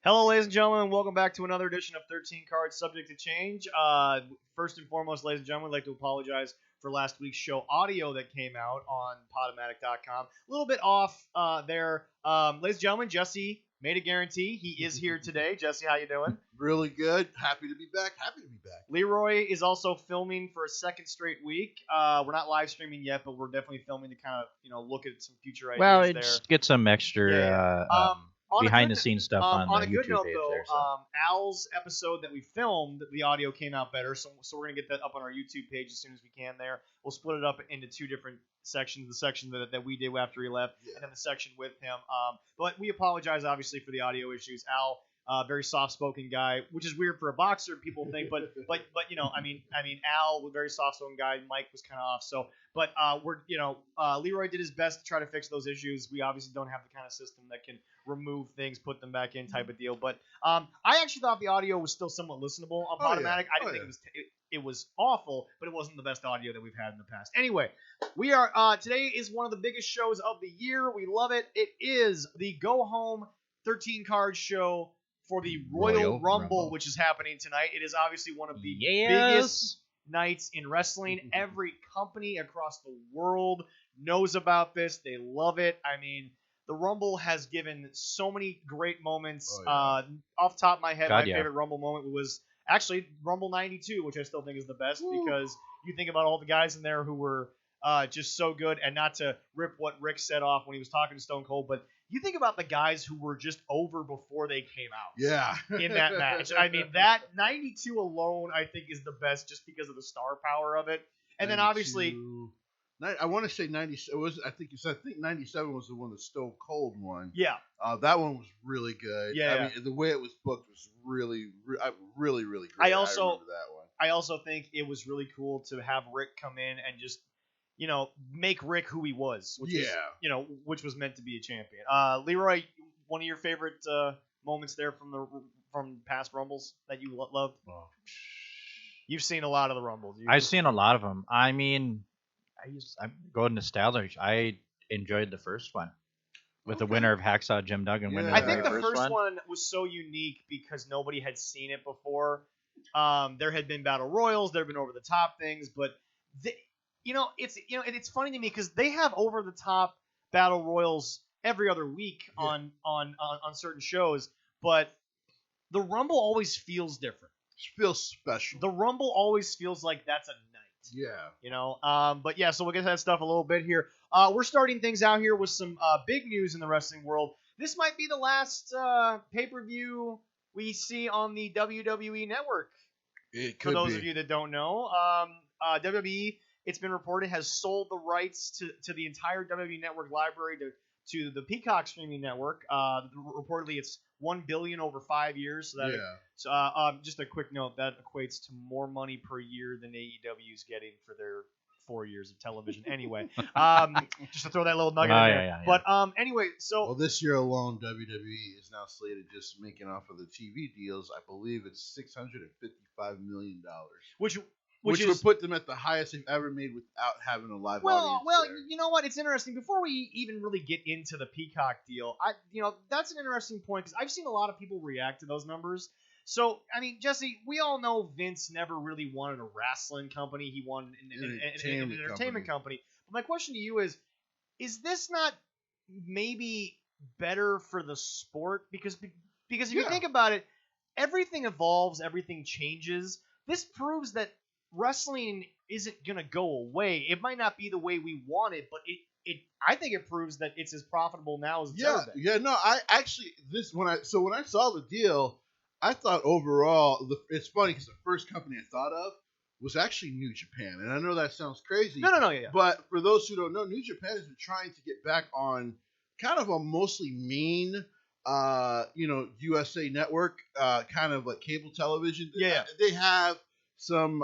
Hello, ladies and gentlemen, and welcome back to another edition of 13 Cards Subject to Change. First and foremost, ladies and gentlemen, I'd like to apologize for last week's show audio that came out on Podomatic.com. A little bit off there. Ladies and gentlemen, Jesse made a guarantee. He is here today. Jesse, how you doing? Really good. Happy to be back. Leroy is also filming for a second straight week. We're not live streaming yet, but we're definitely filming to kind of look at some future ideas Well, there. just get some extra behind-the-scenes stuff on the YouTube note, page though, there. So. Al's episode that we filmed, the audio came out better, so we're going to get that up on our YouTube page as soon as we can there. We'll split it up into two different sections, the section that we did after he left, and then the section with him. But we apologize, obviously, for the audio issues. Al, very soft-spoken guy, which is weird for a boxer, people think, but Al, very soft-spoken guy. Mike was kind of off, so. But Leroy did his best to try to fix those issues. We obviously don't have the kind of system that can remove things, put them back in, type of deal. But I actually thought the audio was still somewhat listenable on Podomatic. I didn't think it was awful, but it wasn't the best audio that we've had in the past. Anyway, we are today is one of the biggest shows of the year. We love it. It is the Go Home 13 Card Show for the Royal Rumble, which is happening tonight. It is obviously one of the biggest nights in wrestling. Every company across the world knows about this. They love it. I mean, the Rumble has given so many great moments. Off the top of my head, my favorite Rumble moment was actually Rumble 92, which I still think is the best because you think about all the guys in there who were just so good, and not to rip what Rick said off when he was talking to Stone Cold, but you think about the guys who were just over before they came out. Yeah. In that match. I mean, that 92 alone, I think, is the best just because of the star power of it. And 92. Then obviously, I want to say 90. I think 97 was the one that Stone Cold won. Yeah. That one was really good. Yeah. I mean, the way it was booked was really, really great. I remember that one. I also think it was really cool to have Rick come in and just, make Rick who he was, which was meant to be a champion. Leroy, one of your favorite moments there from past Rumbles that you loved? Oh. You've seen a lot of the Rumbles. I've seen a lot of them. I mean, I'm going nostalgic. I enjoyed the first one with the winner of Hacksaw Jim Duggan winning. I think the first one was so unique because nobody had seen it before. There had been battle royals, there had been over the top things, but it's funny to me because they have over the top battle royals every other week on certain shows, but the Rumble always feels different. It feels special. The Rumble always feels like that's a night. Yeah. But yeah, so we'll get to that stuff a little bit here. We're starting things out here with some big news in the wrestling world. This might be the last pay-per-view we see on the WWE network. It could For those be. of you that don't know, WWE, it's been reported, has sold the rights to the entire WWE network library to the Peacock streaming network. Reportedly, it's $1 billion over 5 years. So just a quick note, that equates to more money per year than AEW is getting for their 4 years of television. Anyway, just to throw that little nugget in there. Yeah. But anyway, so well, this year alone, WWE is now slated just making off of the TV deals. I believe it's $655 million, which would put them at the highest they've ever made without having a live audience. Well, there. you know what? It's interesting. Before we even really get into the Peacock deal, that's an interesting point because I've seen a lot of people react to those numbers. So, I mean, Jesse, we all know Vince never really wanted a wrestling company. He wanted an entertainment company. But my question to you is this not maybe better for the sport? Because if you think about it, everything evolves, everything changes. This proves that wrestling isn't gonna go away. It might not be the way we want it, but I think it proves that it's as profitable now as it's ever been. Yeah, no, I actually when I saw the deal, I thought overall it's funny because the first company I thought of was actually New Japan, and I know that sounds crazy. No, yeah. But for those who don't know, New Japan has been trying to get back on kind of a mostly mean, USA Network, kind of like cable television. Yeah, they have some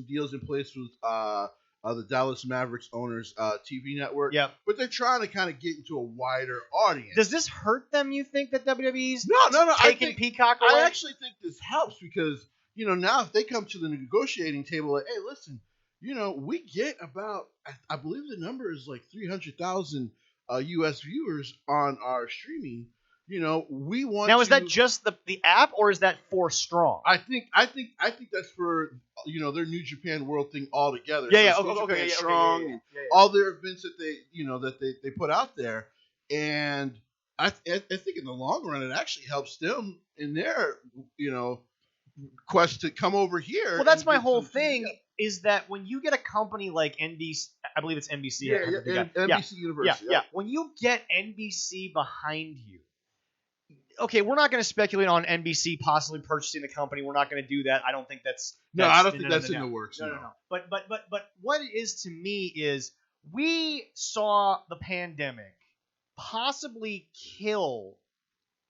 deals in place with the Dallas Mavericks owners TV network. Yeah. But they're trying to kind of get into a wider audience. Does this hurt them, you think, that WWE's No, taking Peacock away? I actually think this helps because, now if they come to the negotiating table like, hey, listen, we get about, I believe the number is like 300,000 U.S. viewers on our streaming. we want. Now, is that just the app, or is that for Strong? I think that's for their New Japan World thing all together. Yeah, so yeah, New okay, Japan yeah, Strong, yeah. and all their events that they put out there, and I think in the long run it actually helps them in their quest to come over here. Well, that's my whole thing. Is that when you get a company like NBC, I believe it's NBC. NBC Universal. Yeah. When you get NBC behind you, okay, we're not going to speculate on NBC possibly purchasing the company. We're not going to do that. I don't think that's I don't think that's in the works. No. But what it is to me is we saw the pandemic possibly kill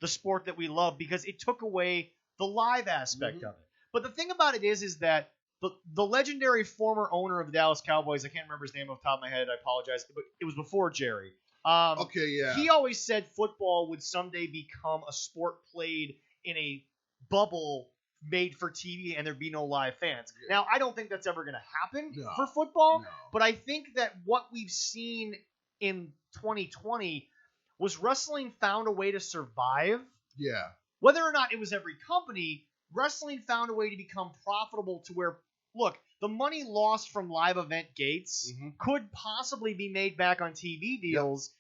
the sport that we love because it took away the live aspect of it. But the thing about it is that the legendary former owner of the Dallas Cowboys, I can't remember his name off the top of my head, I apologize, but it was before Jerry. He always said football would someday become a sport played in a bubble made for TV and there'd be no live fans. Yeah. Now, I don't think that's ever going to happen for football, but I think that what we've seen in 2020 was wrestling found a way to survive. Yeah. Whether or not it was every company, wrestling found a way to become profitable to where, look, the money lost from live event gates could possibly be made back on TV deals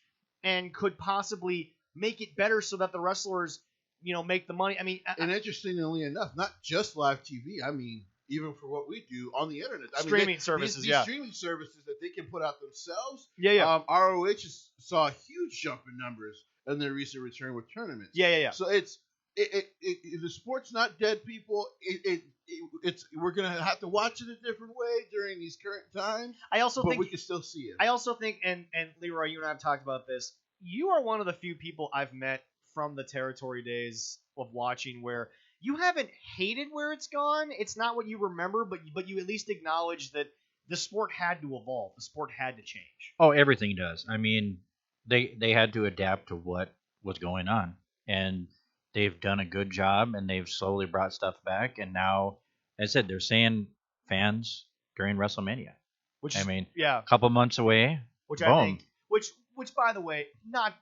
and could possibly make it better so that the wrestlers, make the money. I mean, and interestingly enough, not just live TV. I mean, even for what we do on the internet, streaming services, these streaming services that they can put out themselves. Yeah. ROH saw a huge jump in numbers in their recent return with tournaments. Yeah. So the sport's not dead, people. We're gonna have to watch it a different way during these current times. But we can still see it. I also think, and Leroy, you and I have talked about this. You are one of the few people I've met from the territory days of watching where you haven't hated where it's gone. It's not what you remember, but you at least acknowledge that the sport had to evolve. The sport had to change. Oh, everything does. I mean, they had to adapt to what was going on, and they've done a good job, and they've slowly brought stuff back. And now, as I said, they're saying fans during WrestleMania, a couple months away. Which boom. I think, which by the way, not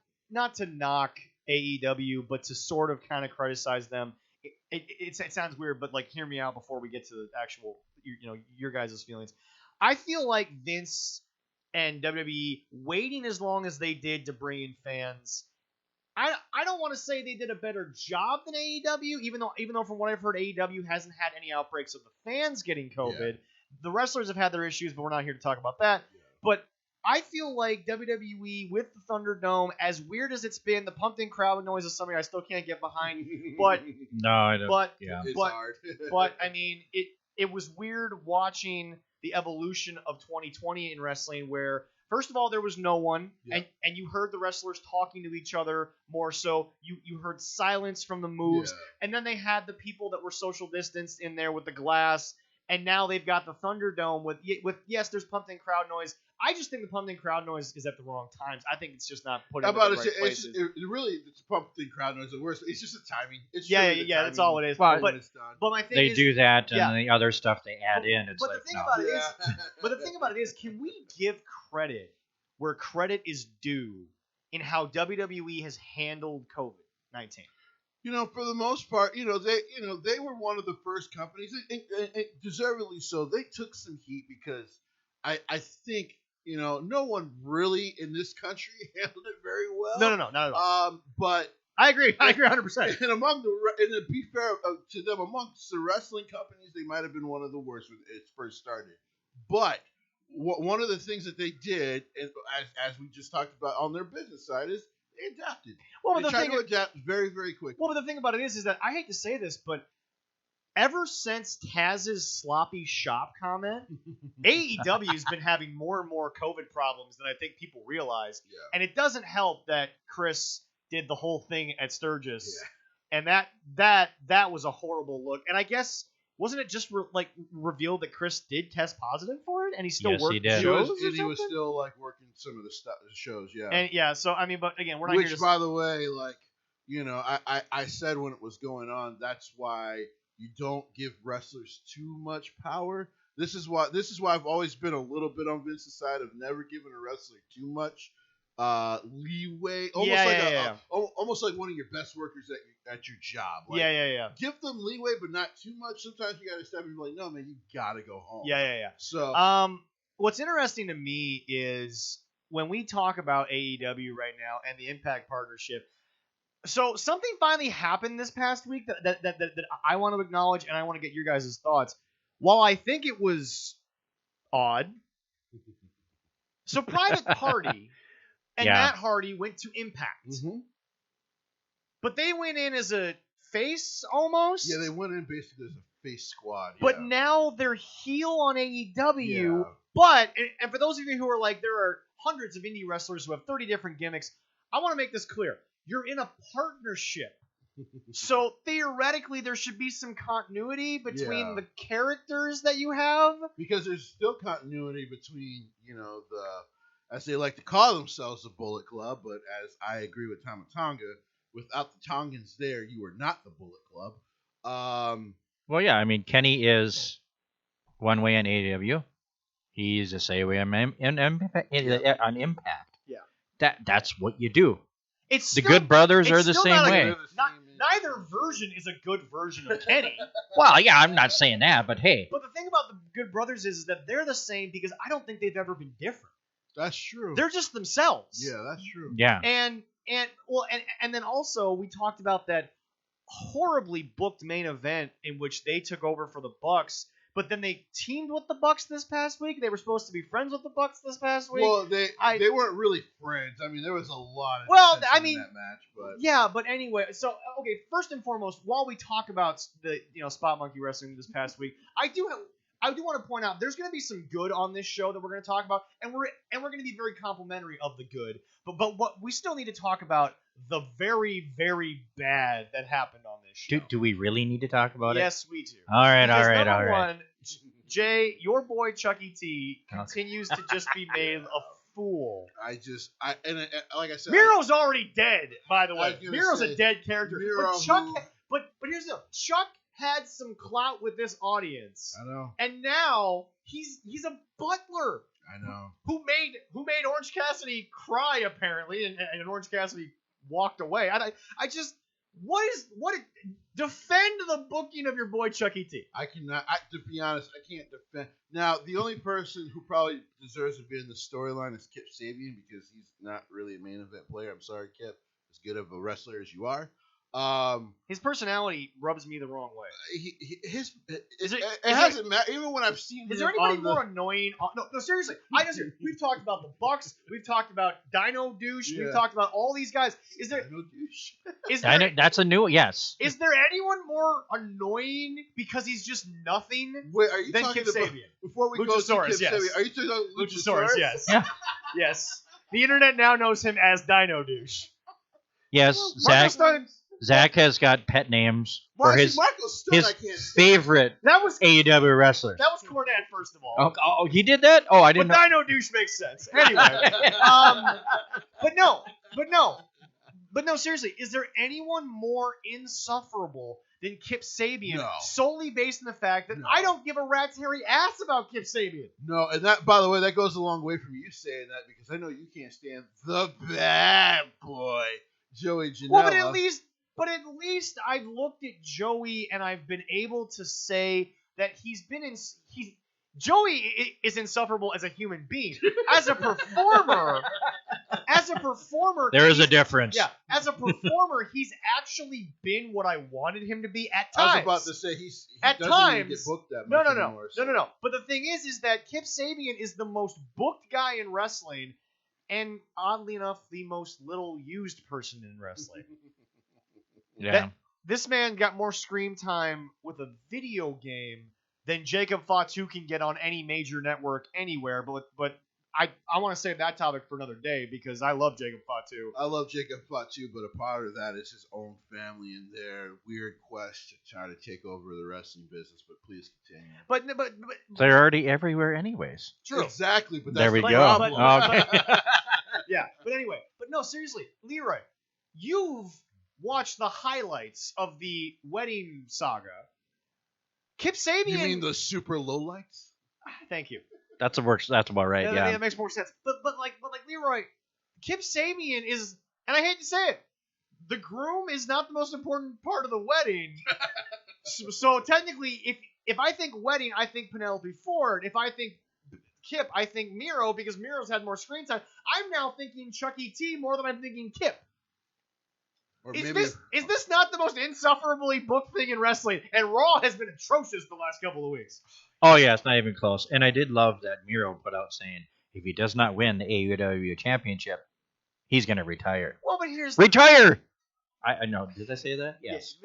to knock AEW, but to sort of kind of criticize them. It sounds weird, but like, hear me out before we get to the actual, your guys' feelings. I feel like Vince and WWE waiting as long as they did to bring in fans. I don't want to say they did a better job than AEW, even though from what I've heard, AEW hasn't had any outbreaks of the fans getting COVID. Yeah. The wrestlers have had their issues, but we're not here to talk about that. Yeah. But I feel like WWE with the Thunderdome, as weird as it's been, the pumped-in crowd noise is something I still can't get behind. But no, I don't. But yeah, it's hard. But I mean, it was weird watching the evolution of 2020 in wrestling, where first of all, there was no one, and you heard the wrestlers talking to each other more so. You heard silence from the moves, and then they had the people that were social distanced in there with the glass, and now they've got the Thunderdome with yes, there's pumped-in crowd noise. I just think the pumped-in crowd noise is at the wrong times. I think it's just not put in the right places. It's pumped-in crowd noise. The worst. It's just the timing. It's timing. That's all it is. Well, but my thing they is, do that, and then the other stuff they add in. It's but like, the thing about it is, but the thing about it is, can we give credit where credit is due in how WWE has handled COVID-19? For the most part, they were one of the first companies, and deservedly so. They took some heat because I think. No one really in this country handled it very well. No, not at all. But I agree 100%. And to be fair to them, amongst the wrestling companies, they might have been one of the worst when it first started. But one of the things that they did, as we just talked about on their business side, is they adapted. They tried to adapt very, very quickly. Well, but the thing about it is that I hate to say this, but ever since Taz's sloppy shop comment, AEW has been having more and more COVID problems than I think people realize. Yeah. And it doesn't help that Chris did the whole thing at Sturgis. Yeah. And that was a horrible look. And I guess, wasn't it just revealed that Chris did test positive for it? And he still worked shows? He was still working some of the shows, yeah. And so, I mean, but again, we're not here to... Which, by the way, I said when it was going on, that's why you don't give wrestlers too much power. This is why I've always been a little bit on Vince's side of never giving a wrestler too much, leeway, almost like one of your best workers at your job. Like, yeah. Give them leeway, but not too much. Sometimes you gotta step in and be like, no, man, you gotta go home. Yeah. So, what's interesting to me is when we talk about AEW right now and the Impact partnership. So something finally happened this past week that I want to acknowledge, and I want to get your guys' thoughts. While I think it was odd, so Private Party and Matt Hardy went to Impact. Mm-hmm. But they went in as a face almost. Yeah, they went in basically as a face squad. But now they're heel on AEW. Yeah. But, and for those of you who are like, there are hundreds of indie wrestlers who have 30 different gimmicks, I want to make this clear. You're in a partnership. So theoretically, there should be some continuity between the characters that you have. Because there's still continuity between, as they like to call themselves, the Bullet Club. But as I agree with Tama Tonga, without the Tongans there, you are not the Bullet Club. Well, yeah, I mean, Kenny is one way on AEW. He's a say way on Impact. Yeah. That's what you do. It's the Good Brothers are the same way. Neither version is a good version of Kenny. Well, yeah, I'm not saying that, but hey. But the thing about the Good Brothers is that they're the same because I don't think they've ever been different. That's true. They're just themselves. Yeah, that's true. Yeah. And then also we talked about that horribly booked main event in which they took over for the Bucks, but then they teamed with the Bucks this past week. They were supposed to be friends with the Bucks this past week. Well, they weren't really friends. I mean, there was a lot of in that match, but yeah. But anyway, so okay. First and foremost, while we talk about the Spot Monkey Wrestling this past week, I do want to point out there's going to be some good on this show that we're going to talk about, and we're going to be very complimentary of the good. But what we still need to talk about the very, very bad that happened on this show. Do we really need to talk about it? Yes, we do. All right. Number one, Jay, your boy Chucky T continues to just be made a fool. Like I said, Miro's already dead. By the way, Miro's a dead character. But here's the deal. Chuck had some clout with this audience. I know. And now he's a butler. I know. Who made Orange Cassidy cry apparently, and Orange Cassidy walked away. I just defend the booking of your boy Chucky T. I cannot. To be honest, I can't defend. Now, the only person who probably deserves to be in the storyline is Kip Sabian because he's not really a main event player. I'm sorry, Kip. As good of a wrestler as you are. His personality rubs me the wrong way. It hasn't mattered. Even when I've seen. Is there anybody more annoying? No, seriously. We've talked about the Bucks. We've talked about Dino Douche. Yeah. We've talked about all these guys. Is there? Dino Douche. That's a new yes. Is there anyone more annoying because he's just nothing? Wait, are you than talking Kip about, Sabian? Before we go to Kip Sabian, are you talking about Luchasaurus? Yes. Yes. The internet now knows him as Dino Douche. Yes, Zach has got pet names for his favorite AEW wrestlers. That was Cornette, first of all. Oh, he did that? Oh, I didn't know. But Dino Douche makes sense. Anyway. But no, seriously, is there anyone more insufferable than Kip Sabian? No. Solely based on the fact that I don't give a rat's hairy ass about Kip Sabian. No, and that, by the way, that goes a long way from you saying that because I know you can't stand the bad boy, Joey Janela. Well, but at least I've looked at Joey and I've been able to say that Joey is insufferable as a human being. As a performer, there is a difference. Yeah, as a performer, he's actually been what I wanted him to be at times. I was about to say he at doesn't times even get booked that much anymore. No. But the thing is that Kip Sabian is the most booked guy in wrestling, and oddly enough, the most little used person in wrestling. Yeah. This man got more screen time with a video game than Jacob Fatu can get on any major network anywhere. But I want to save that topic for another day because I love Jacob Fatu. I love Jacob Fatu, but a part of that is his own family and their weird quest to try to take over the wrestling business. But please continue. But they're already everywhere anyways. True. Exactly. But that's there we the go. problem. Yeah. But anyway. But no, seriously, Leroy, you've watched the highlights of the wedding saga. Kip Sabian. You mean the super lowlights? Thank you. That's about right. Yeah. That makes more sense. But like Leroy, Kip Sabian is, and I hate to say it, the groom is not the most important part of the wedding. So technically, if I think wedding, I think Penelope Ford. If I think Kip, I think Miro, because Miro's had more screen time. I'm now thinking Chucky T more than I'm thinking Kip. Is this not the most insufferably booked thing in wrestling? And Raw has been atrocious the last couple of weeks. Oh, yeah, it's not even close. And I did love that Miro put out saying, if he does not win the AEW Championship, he's going to retire. Well, but here's... Retire! I know. Did I say that? Yes.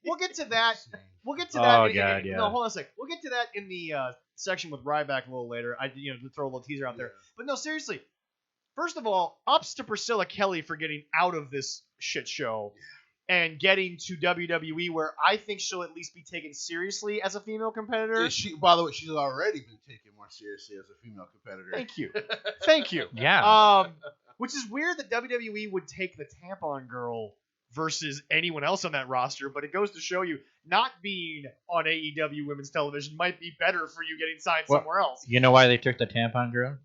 We'll get to that. We'll get to that. Oh, God, yeah. No, hold on a sec. We'll get to that in the section with Ryback a little later. To throw a little teaser out there. But no, seriously. First of all, ups to Priscilla Kelly for getting out of this shit show and getting to WWE, where I think she'll at least be taken seriously as a female competitor. By the way, she's already been taken more seriously as a female competitor. Thank you. Yeah. Which is weird that WWE would take the tampon girl versus anyone else on that roster, but it goes to show you not being on AEW women's television might be better for you getting signed somewhere else. You know why they took the tampon girl?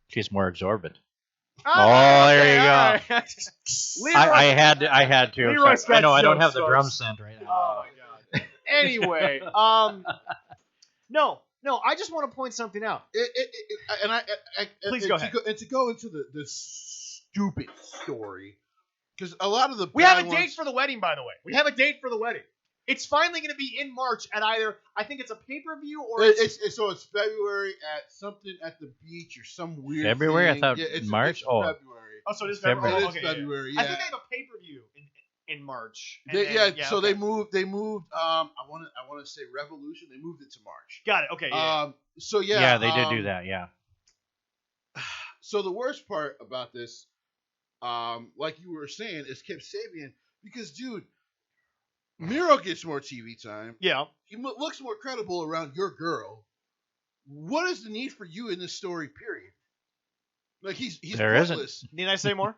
She's more absorbent. There you go. I had to. I know I don't have the drum set right now. Oh my god. Anyway, no, I just want to point something out. Please go ahead. To go into the stupid story, because a lot of the we have a date for the wedding, by the way. We have a date for the wedding. It's finally going to be in March at either, I think it's a pay-per-view or it's February at something at the beach or some weird February? thing. I thought March. It's February. Oh, so it is February. It is Okay, February. Yeah. Yeah. I think they have a pay-per-view in March. So they moved. I want to say Revolution. They moved it to March. Got it. Okay. Yeah. Yeah, they did do that. Yeah. So the worst part about this, like you were saying, is Kip Sabian, because dude, Miro gets more TV time. Yeah. He looks more credible around your girl. What is the need for you in this story, period? Like, he's there pointless. Isn't. Need I say more?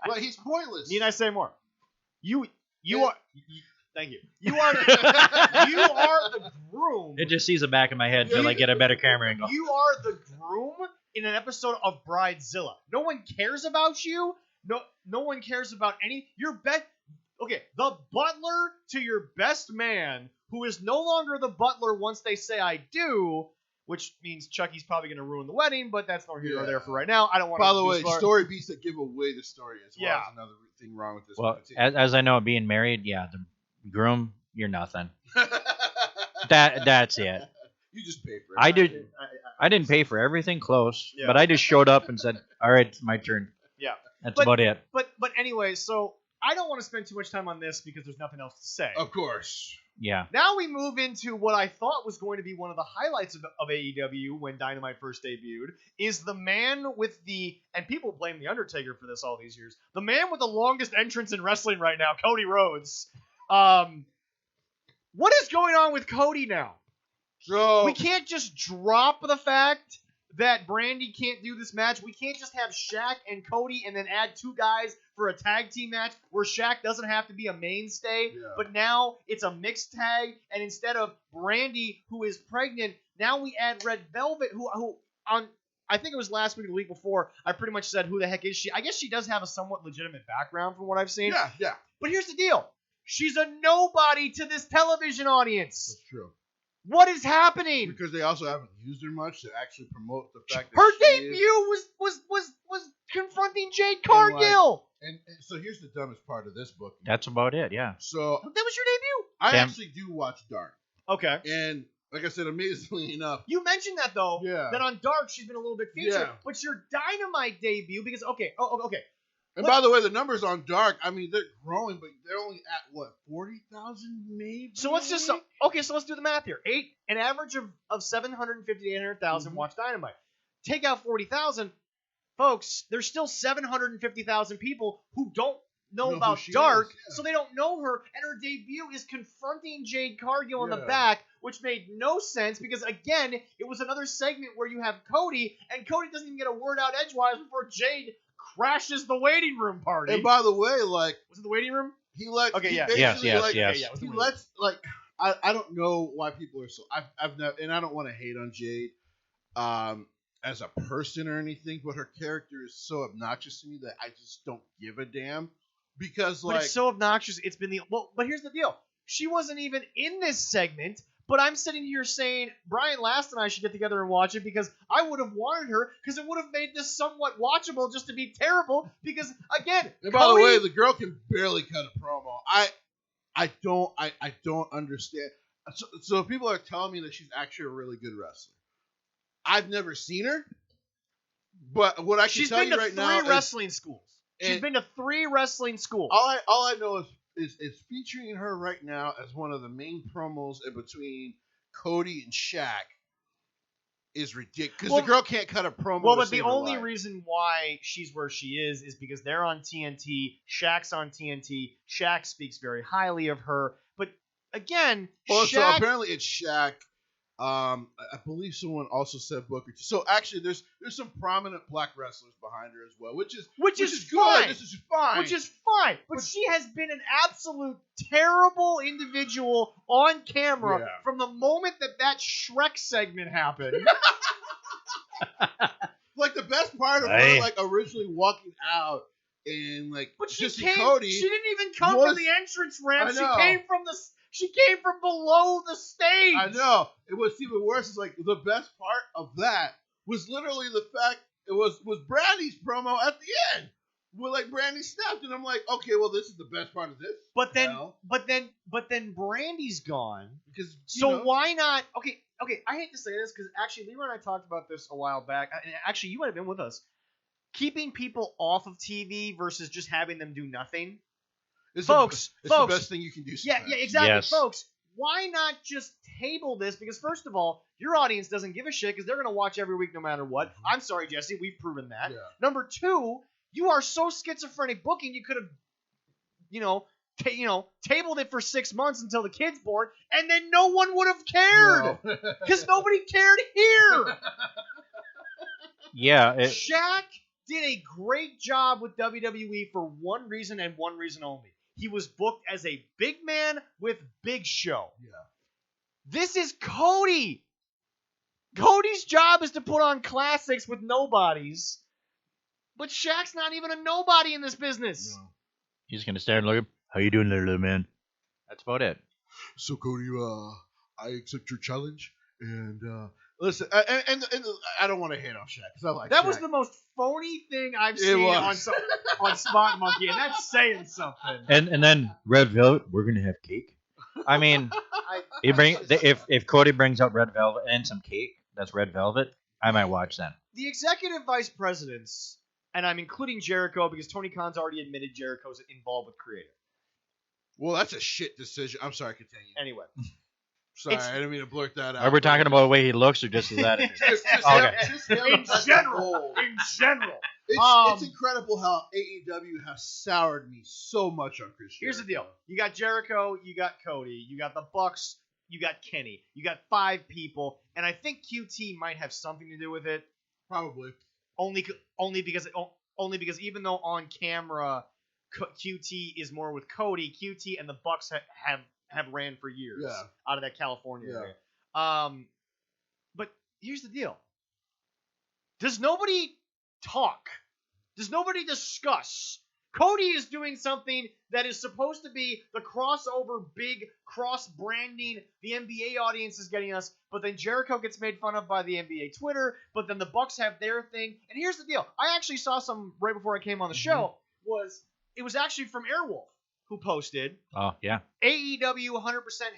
Like, he's pointless. Need I say more? You are... Thank you. You are the groom. It just sees the back of my head until I get a better camera angle. You are the groom in an episode of Bridezilla. No one cares about you. No one cares about any... Okay, the butler to your best man, who is no longer the butler once they say I do, which means Chucky's probably going to ruin the wedding, but that's not here or there for right now. I don't want to... By the way, story beats that give away the story as well. Is another thing wrong with this. Well, as I know, being married, the groom, you're nothing. That's it. You just pay for it. I didn't pay for everything close, but I just showed up and said, all right, it's my turn. Yeah. That's about it. But anyway, so... I don't want to spend too much time on this because there's nothing else to say. Of course. Yeah. Now we move into what I thought was going to be one of the highlights of AEW when Dynamite first debuted, is the man with the, and people blame The Undertaker for this all these years, the man with the longest entrance in wrestling right now, Cody Rhodes. What is going on with Cody now? So we can't just drop the fact that Brandy can't do this match. We can't just have Shaq and Cody and then add two guys for a tag team match where Shaq doesn't have to be a mainstay. Yeah. But now it's a mixed tag, and instead of Brandy, who is pregnant, now we add Red Velvet, who on I think it was last week or the week before, I pretty much said, who the heck is she? I guess she does have a somewhat legitimate background from what I've seen. Yeah. But here's the deal. She's a nobody to this television audience. That's true. What is happening? Because they also haven't used her much to actually promote the fact that her debut was confronting Jade Cargill. And so here's the dumbest part of this book. That's about it, yeah. So that was your debut? I actually do watch Dark. Okay. And like I said, amazingly enough. You mentioned that though. Yeah. That on Dark she's been a little bit featured. Yeah. But your Dynamite debut, because okay. And by the way, the numbers on Dark, I mean, they're growing, but they're only at, 40,000 maybe? So let's just... Okay, so let's do the math here. An average of 750 to 800,000 watch Dynamite. Take out 40,000. Folks, there's still 750,000 people who don't know about Dark, so they don't know her, and her debut is confronting Jade Cargill in the back, which made no sense, because, again, it was another segment where you have Cody, and Cody doesn't even get a word out edgewise before Jade crashes the waiting room party. And by the way, was it the waiting room? He lets. Okay, yeah. Yes. He lets I don't know why people are so. I've never, and I don't want to hate on Jade. as a person or anything, but her character is so obnoxious to me that I just don't give a damn. Because but it's so obnoxious. It's been but here's the deal. She wasn't even in this segment, but I'm sitting here saying Brian Last and I should get together and watch it because I would have wanted her because it would have made this somewhat watchable just to be terrible. Because again, and by the way, the girl can barely cut a promo. I don't understand. So people are telling me that she's actually a really good wrestler. I've never seen her, but what I can tell you right now is... She's been to 3 wrestling schools. She's been to 3 wrestling schools. All I know is featuring her right now as one of the main promos in between Cody and Shaq is ridiculous. Because the girl can't cut a promo. Well, but the only reason why she's where she is because they're on TNT. Shaq's on TNT. Shaq speaks very highly of her. But again, so apparently it's Shaq. I believe someone also said Booker T. So actually, there's some prominent black wrestlers behind her as well, which is fine. Good. This is fine. Which is fine. But she has been an absolute terrible individual on camera from the moment that Shrek segment happened. Like the best part of her, like originally walking out and like, but she Cody. She didn't even come from the entrance ramp. She came from below the stage. I know. It was even worse. It's like the best part of that was literally the fact it was Brandy's promo at the end. Where like Brandy snapped, and I'm like, okay, well, this is the best part of this. But then Brandy's gone. Because why not? Okay. I hate to say this because actually Leroy and I talked about this a while back. And actually, you might have been with us. Keeping people off of TV versus just having them do nothing. It's the best thing you can do. Sometimes. Yeah, exactly. Yes. Folks, why not just table this? Because first of all, your audience doesn't give a shit because they're going to watch every week no matter what. Mm-hmm. I'm sorry, Jesse. We've proven that. Yeah. Number 2, you are so schizophrenic booking, you could have, tabled it for 6 months until the kid's born, and then no one would have cared. Because nobody cared here. Yeah. Shaq did a great job with WWE for one reason and one reason only. He was booked as a big man with Big Show. Yeah. This is Cody. Cody's job is to put on classics with nobodies. But Shaq's not even a nobody in this business. No. He's going to stand and look, how you doing there, little man? That's about it. So, Cody, I accept your challenge. And, listen, and I don't want to hate on Shaq. Because I like that Shaq. Was the most phony thing I've seen on Spot Monkey. And that's saying something. And then Red Velvet, we're going to have cake. I mean, if Cody brings up Red Velvet and some cake, that's Red Velvet, I might watch that. The executive vice presidents, and I'm including Jericho because Tony Khan's already admitted Jericho's involved with creative. Well, that's a shit decision. I'm sorry, continue. Anyway. Sorry, I didn't mean to blurt that out. Are we talking about the way he looks or just his attitude? In general. It's incredible how AEW has soured me so much on Chris Jericho. Here's the deal. You got Jericho, you got Cody, you got the Bucks, you got Kenny. You got 5 people, and I think QT might have something to do with it. Probably. Only because even though on camera QT is more with Cody, QT and the Bucks have ran for years out of that California area. But here's the deal. Does nobody talk? Does nobody discuss? Cody is doing something that is supposed to be the crossover, big cross-branding the NBA audience is getting us, but then Jericho gets made fun of by the NBA Twitter, but then the Bucks have their thing. And here's the deal. I actually saw some right before I came on the show. It was actually from Airwolf who posted. Oh, yeah. AEW 100%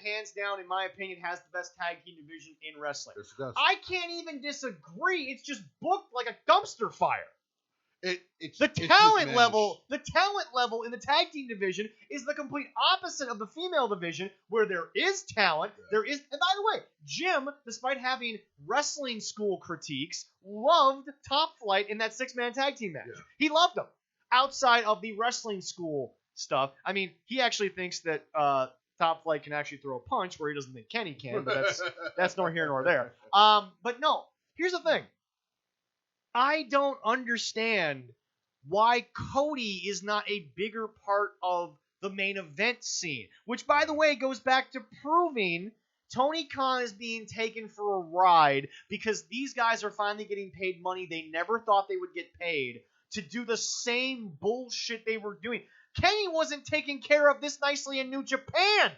hands down, in my opinion, has the best tag team division in wrestling. Yes, it does. I can't even disagree. It's just booked like a dumpster fire. The talent level in the tag team division is the complete opposite of the female division, where there is talent. Yeah. There is, and by the way, Jim, despite having wrestling school critiques, loved Top Flight in that 6-man tag team match. Yeah. He loved them outside of the wrestling school stuff. I mean, he actually thinks that Top Flight can actually throw a punch where he doesn't think Kenny can, but that's nor here nor there. But no, here's the thing. I don't understand why Cody is not a bigger part of the main event scene, which, by the way, goes back to proving Tony Khan is being taken for a ride because these guys are finally getting paid money they never thought they would get paid to do the same bullshit they were doing. Kenny wasn't taken care of this nicely in New Japan.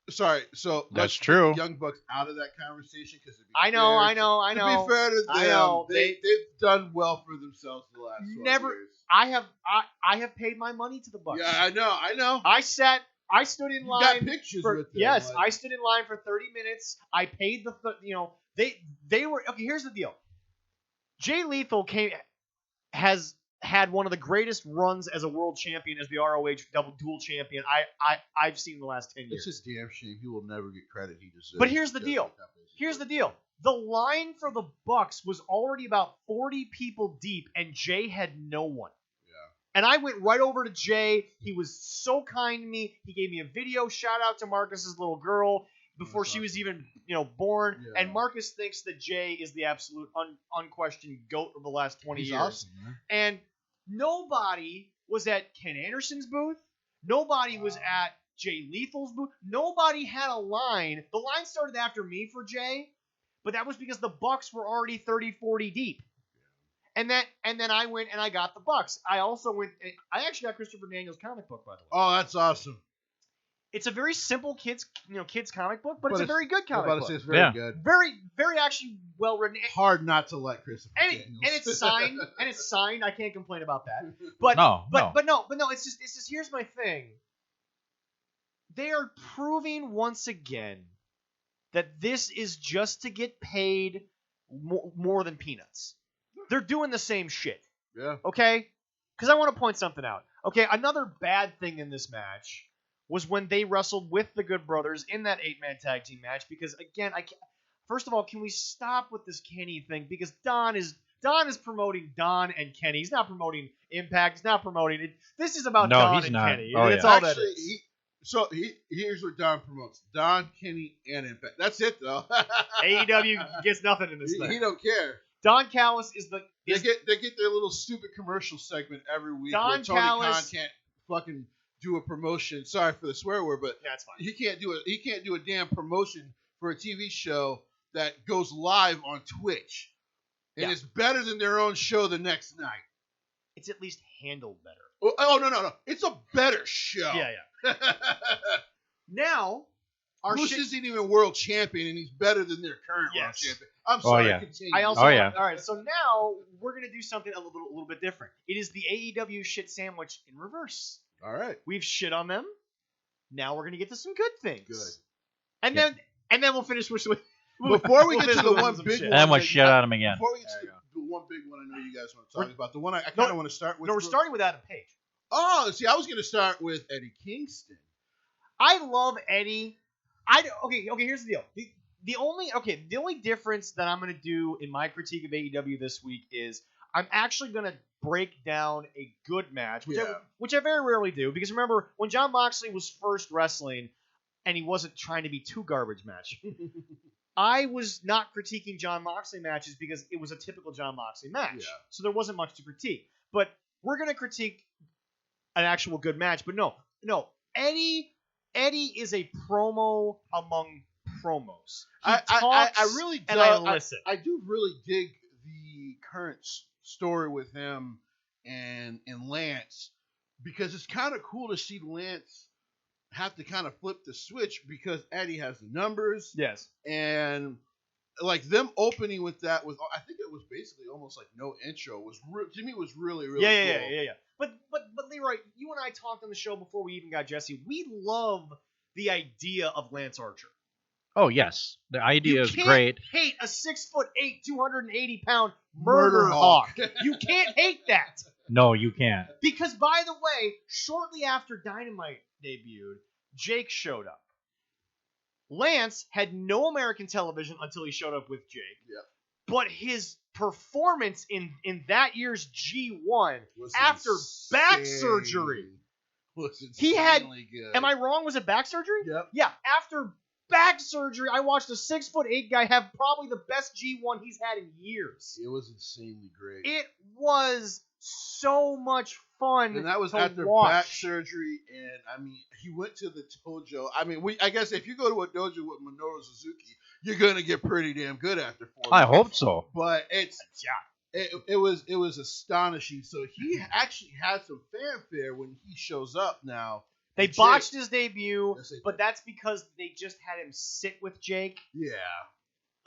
Sorry, so that's true. Young Bucks out of that conversation because I know. To be fair to them, they've done well for themselves the last 12 years. I have paid my money to the Bucks. Yeah, I know. I stood in line. You got pictures with them. Yes, I stood in line for 30 minutes. I paid they were okay. Here's the deal. Jay Lethal has had one of the greatest runs as a world champion as the ROH dual champion I've seen in the last 10 years. It's a damn shame. He will never get credit he deserves. But here's the deal. The line for the Bucks was already about 40 people deep, and Jay had no one. Yeah. And I went right over to Jay. He was so kind to me. He gave me a video. Shout out to Marcus's little girl before she was even born. Yeah. And Marcus thinks that Jay is the absolute unquestioned GOAT of the last 20 years. Awesome, man. And nobody was at Ken Anderson's booth. Nobody was at Jay Lethal's booth. Nobody had a line. The line started after me for Jay, but that was because the Bucks were already 30, 40 deep. And then I went and I got the Bucks. I actually got Christopher Daniels' comic book, by the way. Oh, that's awesome. It's a very simple kids comic book, but it's a very good comic book. It's very good. Very, very actually well written. Hard not to like Christopher Daniels. And it's signed. I can't complain about that. But no. It's just here's my thing. They are proving once again that this is just to get paid more than peanuts. They're doing the same shit. Yeah. Okay? Because I want to point something out. Okay, another bad thing in this match was when they wrestled with the Good Brothers in that 8-man tag team match. Because again, first of all, can we stop with this Kenny thing? Because Don is promoting Don and Kenny. He's not promoting Impact. He's not promoting it. This is about Don and Kenny. Oh, that's yeah. all that is. Here's what Don promotes: Don, Kenny, and Impact. That's it, though. AEW gets nothing in this thing. He don't care. Don Callis is they get their little stupid commercial segment every week. Don where Tony Callis Khan can't fucking do a promotion. Sorry for the swear word, but that's fine. He can't do a damn promotion for a TV show that goes live on Twitch, and it's better than their own show the next night. It's at least handled better. Oh no! It's a better show. Yeah. Now, Bruce isn't even world champion, and he's better than their current world champion. I'm sorry. Continue. All right. So now we're gonna do something a little bit different. It is the AEW shit sandwich in reverse. All right. We've shit on them. Now we're gonna get to some good things. Good. And then we'll finish with. Before we get to the one big one, and then we'll shit on him again. Before we get to the one big one, I know you guys want to talk about. The one I kind of want to start with. No, we're starting with Adam Page. Oh, see, I was going to start with Eddie Kingston. I love Eddie. Okay. Here's the deal. The only difference that I'm going to do in my critique of AEW this week is I'm actually going to break down a good match, which I very rarely do. Because remember, when Jon Moxley was first wrestling, and he wasn't trying to be too garbage match, I was not critiquing Jon Moxley matches because it was a typical Jon Moxley match. Yeah. So there wasn't much to critique. But we're going to critique an actual good match. But no. Eddie is a promo among promos. I really do. And I listen. I do really dig the current story with him and Lance, because it's kind of cool to see Lance have to kind of flip the switch because Eddie has the numbers. Yes. And like them opening with that was, I think it was basically almost like no intro. To me it was really cool. Yeah. But Leroy, you and I talked on the show before we even got Jesse. We love the idea of Lance Archer. Oh yes, the idea is great. You can't hate a 6'8", 280-pound murder hawk. You can't hate that. No, you can't. Because by the way, shortly after Dynamite debuted, Jake showed up. Lance had no American television until he showed up with Jake. Yep. But his performance in that year's G1 after back surgery was insanely good. Am I wrong? Was it back surgery? Yep. Yeah. After back surgery, I watched a 6'8" guy have probably the best G1 he's had in years. It was insanely great. It was so much fun. And that was to after watch. back surgery, and I mean, he went to the dojo. I mean, I guess if you go to a dojo with Minoru Suzuki, you're gonna get pretty damn good after 4 months. I hope so. But it was astonishing. So he actually had some fanfare when he shows up now. They botched his debut, but that's because they just had him sit with Jake. Yeah.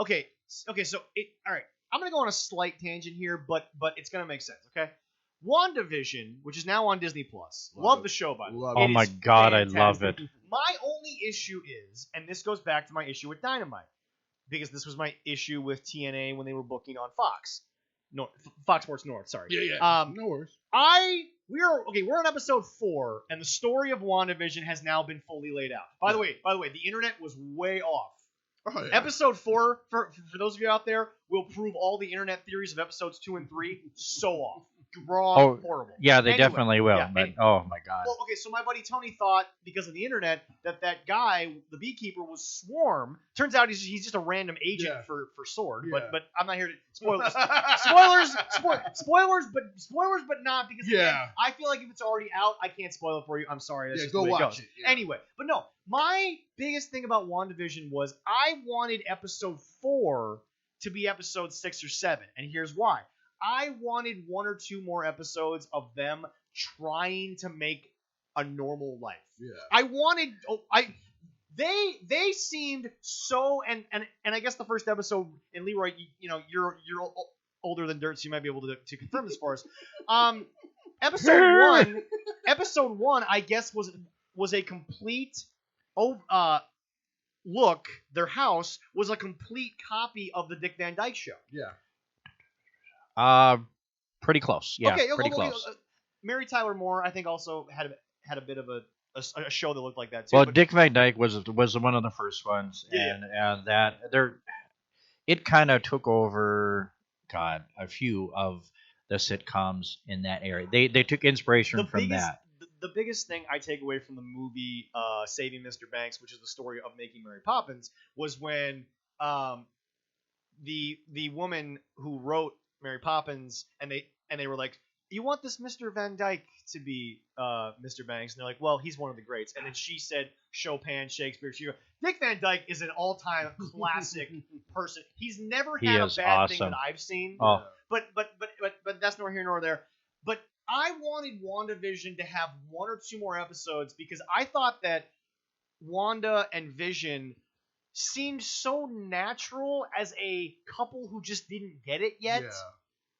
Okay. So all right. I'm gonna go on a slight tangent here, but it's gonna make sense. Okay. WandaVision, which is now on Disney Plus. Love the show, by the way. Oh my God, fantastic. I love it. My only issue is, and this goes back to my issue with Dynamite, because this was my issue with TNA when they were booking on Fox. No, Fox Sports North. Sorry. Yeah. No worries. We're on episode 4, and the story of WandaVision has now been fully laid out. By the way, the internet was way off. Oh, yeah. Episode 4, for those of you out there, will prove all the internet theories of episodes 2 and 3 so off. Wrong, horrible. Yeah, they definitely will. Yeah, but oh my God. Well, okay, so my buddy Tony thought, because of the internet, that guy, the beekeeper, was Swarm. Turns out he's just a random agent for Sword. Yeah. But I'm not here to spoilers, but not because again, I feel like if it's already out, I can't spoil it for you. I'm sorry. That's just go the way watch it goes. it. Yeah. Anyway, but no, my biggest thing about WandaVision was I wanted episode 4 to be episode 6 or 7, and here's why. I wanted 1 or 2 more episodes of them trying to make a normal life. Yeah. I wanted. They seemed so, and I guess the first episode, and Leroy, you're older than dirt, so you might be able to confirm this for us. Episode one, I guess was a complete look. Their house was a complete copy of the Dick Van Dyke Show. Yeah. Pretty close. Yeah, okay, pretty close. Mary Tyler Moore, I think, also had a bit of a show that looked like that too. Well, Dick Van Dyke was one of the first ones, and it kind of took over. God, a few of the sitcoms in that area. They took inspiration from that. The biggest thing I take away from the movie Saving Mr. Banks, which is the story of making Mary Poppins, was when the woman who wrote Mary Poppins and they were like, you want this Mr. Van Dyke to be Mr. Banks? And they're like, well, he's one of the greats. And then she said Chopin, Shakespeare. She goes, Dick Van Dyke is an all-time classic person. He's never had a bad thing that I've seen. Oh. But that's nor here nor there. But I wanted WandaVision to have 1 or 2 more episodes because I thought that Wanda and Vision seemed so natural as a couple who just didn't get it yet. Yeah.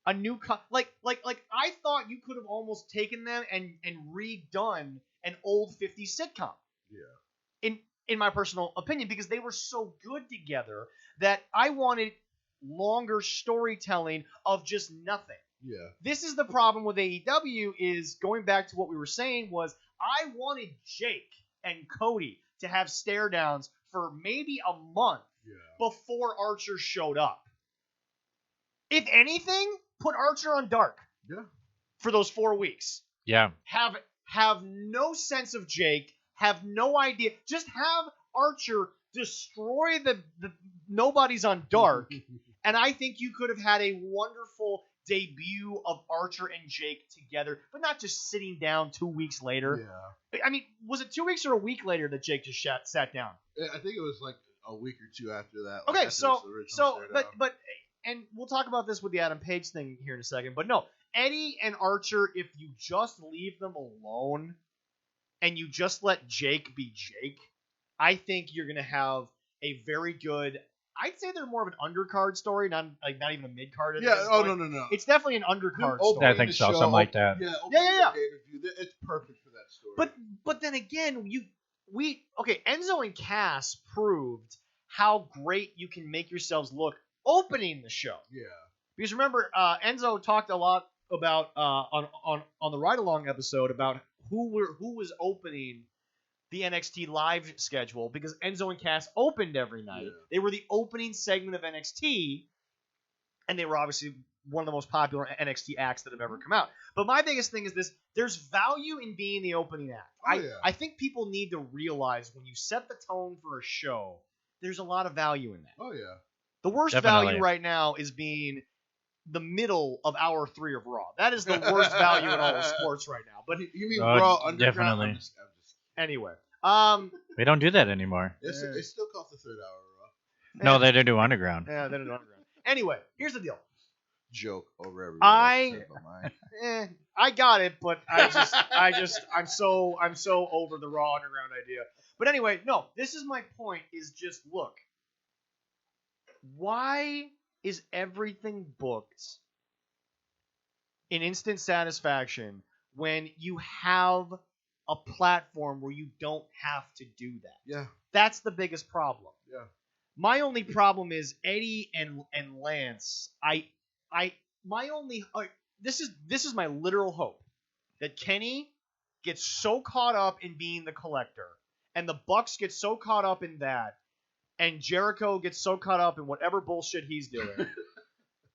A new like I thought you could have almost taken them and redone an old 50s sitcom. Yeah. In my personal opinion, because they were so good together that I wanted longer storytelling of just nothing. Yeah. This is the problem with AEW is going back to what we were saying was I wanted Jake and Cody to have stare downs for maybe a month before Archer showed up. If anything, put Archer on Dark. Yeah. For those 4 weeks. Yeah. Have no sense of Jake. Have no idea. Just have Archer destroy the nobodies on Dark. And I think you could have had a wonderful debut of Archer and Jake together, but not just sitting down 2 weeks later. Yeah. I mean, was it 2 weeks or a week later that Jake just sat down? I think it was like a week or 2 after that. Okay, but and we'll talk about this with the Adam Page thing here in a second. But no, Eddie and Archer, if you just leave them alone and you just let Jake be Jake, I think you're gonna have a very good. I'd say they're more of an undercard story, not even a mid card. Yeah. Oh no. It's definitely an undercard story. I think so, something like that. Yeah. It's perfect for that story. But then again, Enzo and Cass proved how great you can make yourselves look opening the show. Yeah. Because remember, Enzo talked a lot about on the ride along episode about who was opening the NXT live schedule because Enzo and Cass opened every night. Yeah. They were the opening segment of NXT, and they were obviously one of the most popular NXT acts that have ever come out. But my biggest thing is this: there's value in being the opening act. I think people need to realize when you set the tone for a show, there's a lot of value in that. Oh yeah. The worst value right now is being the middle of hour 3 of Raw. That is the worst value in all of sports right now. But you mean Raw Underground? Definitely. I'm just anyway, we don't do that anymore. It still calls the 3rd hour Raw. No, they do Underground. Yeah, they don't do Underground. Anyway, here's the deal. Joke over everybody. I got it, but I'm so over the Raw Underground idea. But anyway, no, this is my point. Is just look. Why is everything booked in instant satisfaction when you have a platform where you don't have to do that? Yeah. That's the biggest problem. Yeah. My only problem is Eddie and Lance. This is my literal hope that Kenny gets so caught up in being the collector, and the Bucks get so caught up in that, and Jericho gets so caught up in whatever bullshit he's doing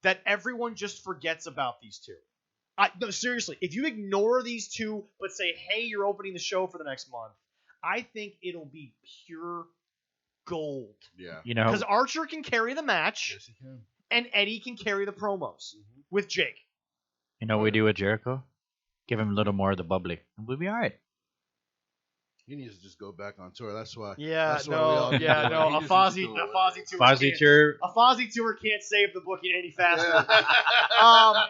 that everyone just forgets about these two. No, seriously, if you ignore these two but say, hey, you're opening the show for the next month, I think it'll be pure gold. Yeah. Because Archer can carry the match. Yes, he can. And Eddie can carry the promos with Jake. You know what we do with Jericho? Give him a little more of the bubbly, and we'll be all right. He needs to just go back on tour. That's why. Yeah, that's no. A Fozzy tour can't save the booking any faster.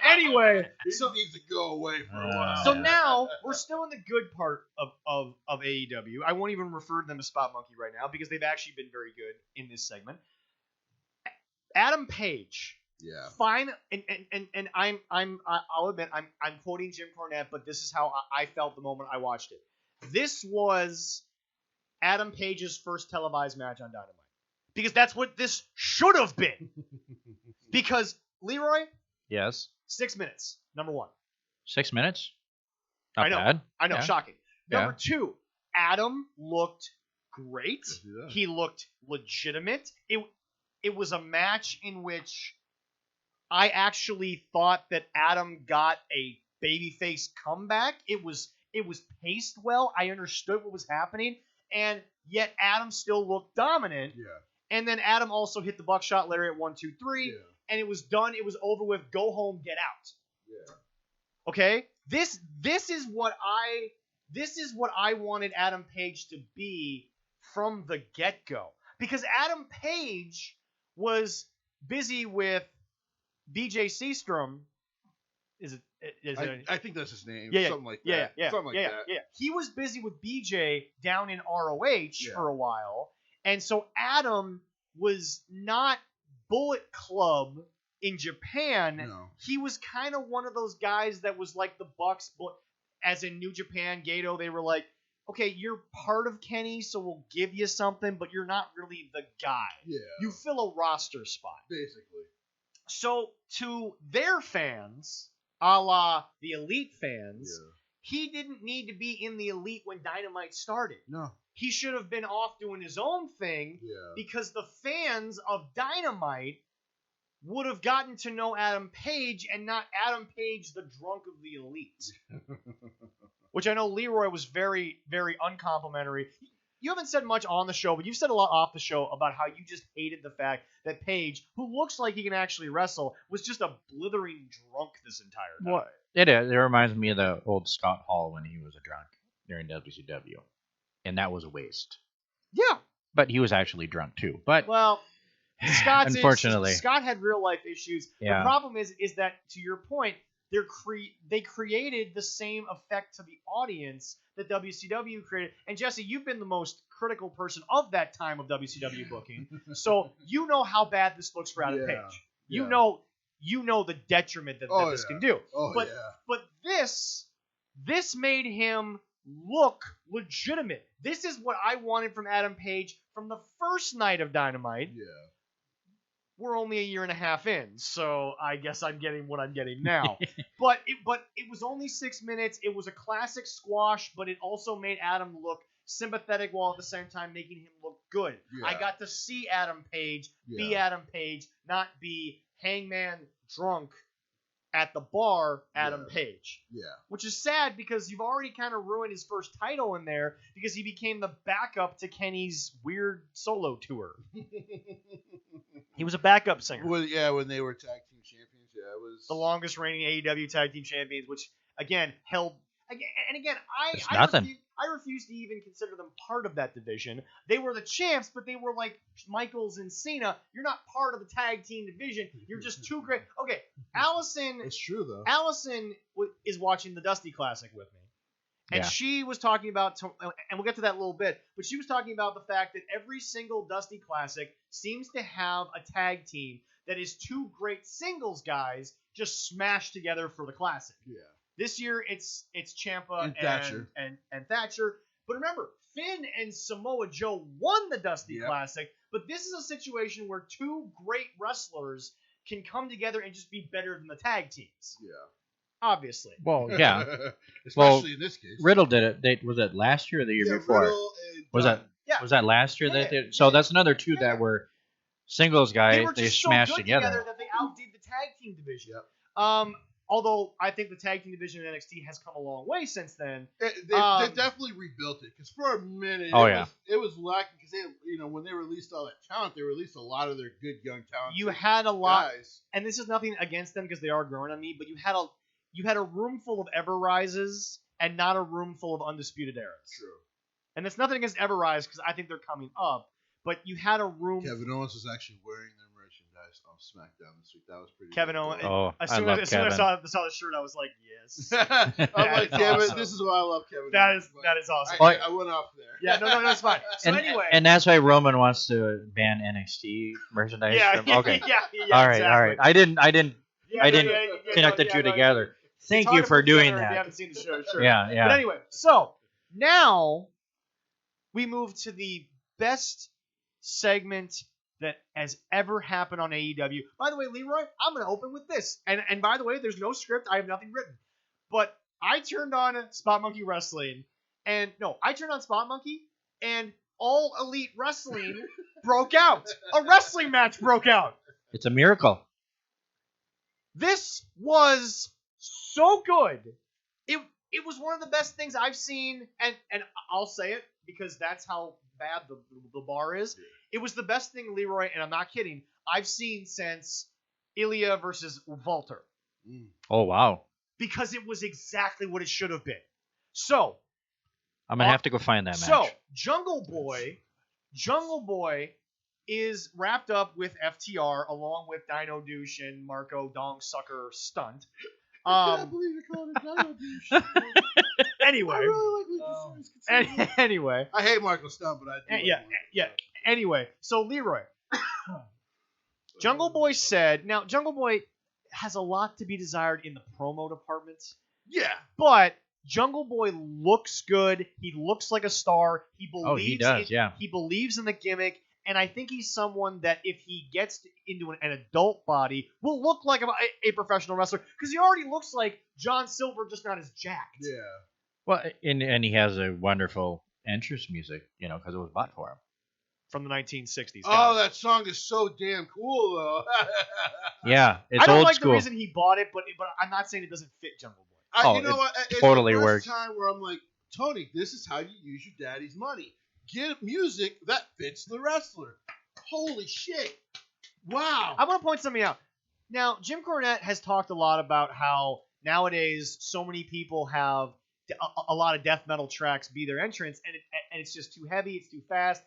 Anyway, he needs to go away for a while. So now we're still in the good part of AEW. I won't even refer to them as Spot Monkey right now because they've actually been very good in this segment. Adam Page. Yeah. Fine, and I'll admit I'm quoting Jim Cornette, but this is how I felt the moment I watched it. This was Adam Page's first televised match on Dynamite. Because that's what this should have been. Because, Leroy? Yes. 6 minutes, number 1. 6 minutes? Not bad. I know, yeah. shocking. Number 2, Adam looked great. Yeah. He looked legitimate. It was a match in which I actually thought that Adam got a babyface comeback. It was paced well. I understood what was happening, and yet Adam still looked dominant. Yeah. And then Adam also hit the buckshot lariat 1, 2, 3, and it was done. It was over with. Go home, get out. Yeah. Okay. This is what I wanted Adam Page to be from the get-go, because Adam Page was busy with BJ Seastrom. I think that's his name. Yeah, something like that. Something like that. Yeah. He was busy with BJ down in ROH for a while, and so Adam was not Bullet Club in Japan. No. He was kind of one of those guys that was like the Bucks, but as in New Japan, Gato, they were like, okay, you're part of Kenny, so we'll give you something, but you're not really the guy. Yeah. You fill a roster spot. Basically. So to their fans, a la the Elite fans, he didn't need to be in the Elite when Dynamite started. No. He should have been off doing his own thing because the fans of Dynamite would have gotten to know Adam Page and not Adam Page, the drunk of the Elite. Which I know Leroy was very, very uncomplimentary. You haven't said much on the show, but you've said a lot off the show about how you just hated the fact that Page, who looks like he can actually wrestle, was just a blithering drunk this entire time. Well, it is. It reminds me of the old Scott Hall when he was a drunk during WCW. And that was a waste. Yeah. But he was actually drunk too. But well, unfortunately, Scott had real life issues. Yeah. The problem is that, to your point, they created the same effect to the audience that WCW created. And Jesse, you've been the most critical person of that time of WCW booking, so you know how bad this looks for Adam Page. You know the detriment that this can do. But this made him look legitimate. This is what I wanted from Adam Page from the first night of Dynamite. Yeah. We're only a year and a half in, so I guess I'm getting what I'm getting now. but it was only 6 minutes. It was a classic squash, but it also made Adam look sympathetic while at the same time making him look good. Yeah. I got to see Adam Page be Adam Page, not be Hangman drunk at the bar Adam Page. Yeah. Which is sad because you've already kind of ruined his first title in there because he became the backup to Kenny's weird solo tour. He was a backup singer. Well, when they were tag team champions, the longest reigning AEW Tag Team Champions, which again held. Again, I refuse to even consider them part of that division. They were the champs, but they were like Michaels and Cena. You're not part of the tag team division. You're just too great. Okay, Allison. It's true though. Allison is watching the Dusty Classic with me, and she was talking about, and we'll get to that in a little bit. But she was talking about the fact that every single Dusty Classic seems to have a tag team that is two great singles guys just smashed together for the classic. Yeah. This year, it's Ciampa and Thatcher. And Thatcher. But remember, Finn and Samoa Joe won the Dusty Classic. But this is a situation where two great wrestlers can come together and just be better than the tag teams. Yeah. Obviously. Well, yeah. Especially in this case. Riddle did it. Was it last year or the year before? Was that last year that they? So that's another two that were singles guys. They smashed together. That they outdid the tag team division. Yep. Although I think the tag team division in NXT has come a long way since then. They definitely rebuilt it because for a minute it was lacking because they, when they released all that talent, they released a lot of their good young talent. You had a lot, and this is nothing against them because they are growing on me, but you had a room full of Ever Rises and not a room full of Undisputed Eras. True. And that's nothing against Ever Rise because I think they're coming up, but you had a room. Kevin Owens was actually wearing their merchandise on SmackDown this week. That was pretty. Kevin Owens. Oh, as soon as I saw the shirt, I was like, yes. I'm like, Kevin. Awesome. This is why I love Kevin. That is awesome. I went off there. Yeah, no, it's fine. So anyway, and that's why Roman wants to ban NXT merchandise. Okay. Yeah. All right, exactly. all right. I didn't connect the two together. Thank you for doing that. If you haven't seen the show, sure. Yeah. But anyway, so now we move to the best segment that has ever happened on AEW. By the way, Leroy, I'm going to open with this. And by the way, there's no script. I have nothing written. But I turned on Spot Monkey Wrestling. I turned on Spot Monkey, and All Elite Wrestling broke out. A wrestling match broke out. It's a miracle. This was so good. It was one of the best things I've seen, and I'll say it because that's how bad the bar is. It was the best thing, Leroy, and I'm not kidding, I've seen since Ilya versus Walter. Oh, wow. Because it was exactly what it should have been. So, I'm going to have to go find that match. So, Jungle Boy is wrapped up with FTR along with Dino Douche and Marco Dong Sucker Stunt. I can't believe you're calling it Dino Douche. Anyway. I really like this. Anyway. I hate Marco Stunt, but I do. Yeah. Anyway, so Leroy. Jungle Boy said, now Jungle Boy has a lot to be desired in the promo department. Yeah. But Jungle Boy looks good. He looks like a star. He believes he does, yeah. He believes in the gimmick. And I think he's someone that if he gets into an adult body will look like a professional wrestler because he already looks like John Silver, just not as jacked. Yeah. Well, and he has a wonderful entrance music, because it was bought for him. From the 1960s. Oh, that song is so damn cool, though. Yeah, it's old school. I don't like the reason he bought it, but I'm not saying it doesn't fit Jungle Boy. You know what? Totally it's the works. First time where I'm like, Tony, this is how you use your daddy's money. Get music that fits the wrestler. Holy shit. Wow. I want to point something out. Now, Jim Cornette has talked a lot about how nowadays so many people have a lot of death metal tracks be their entrance, and it's just too heavy, it's too fast.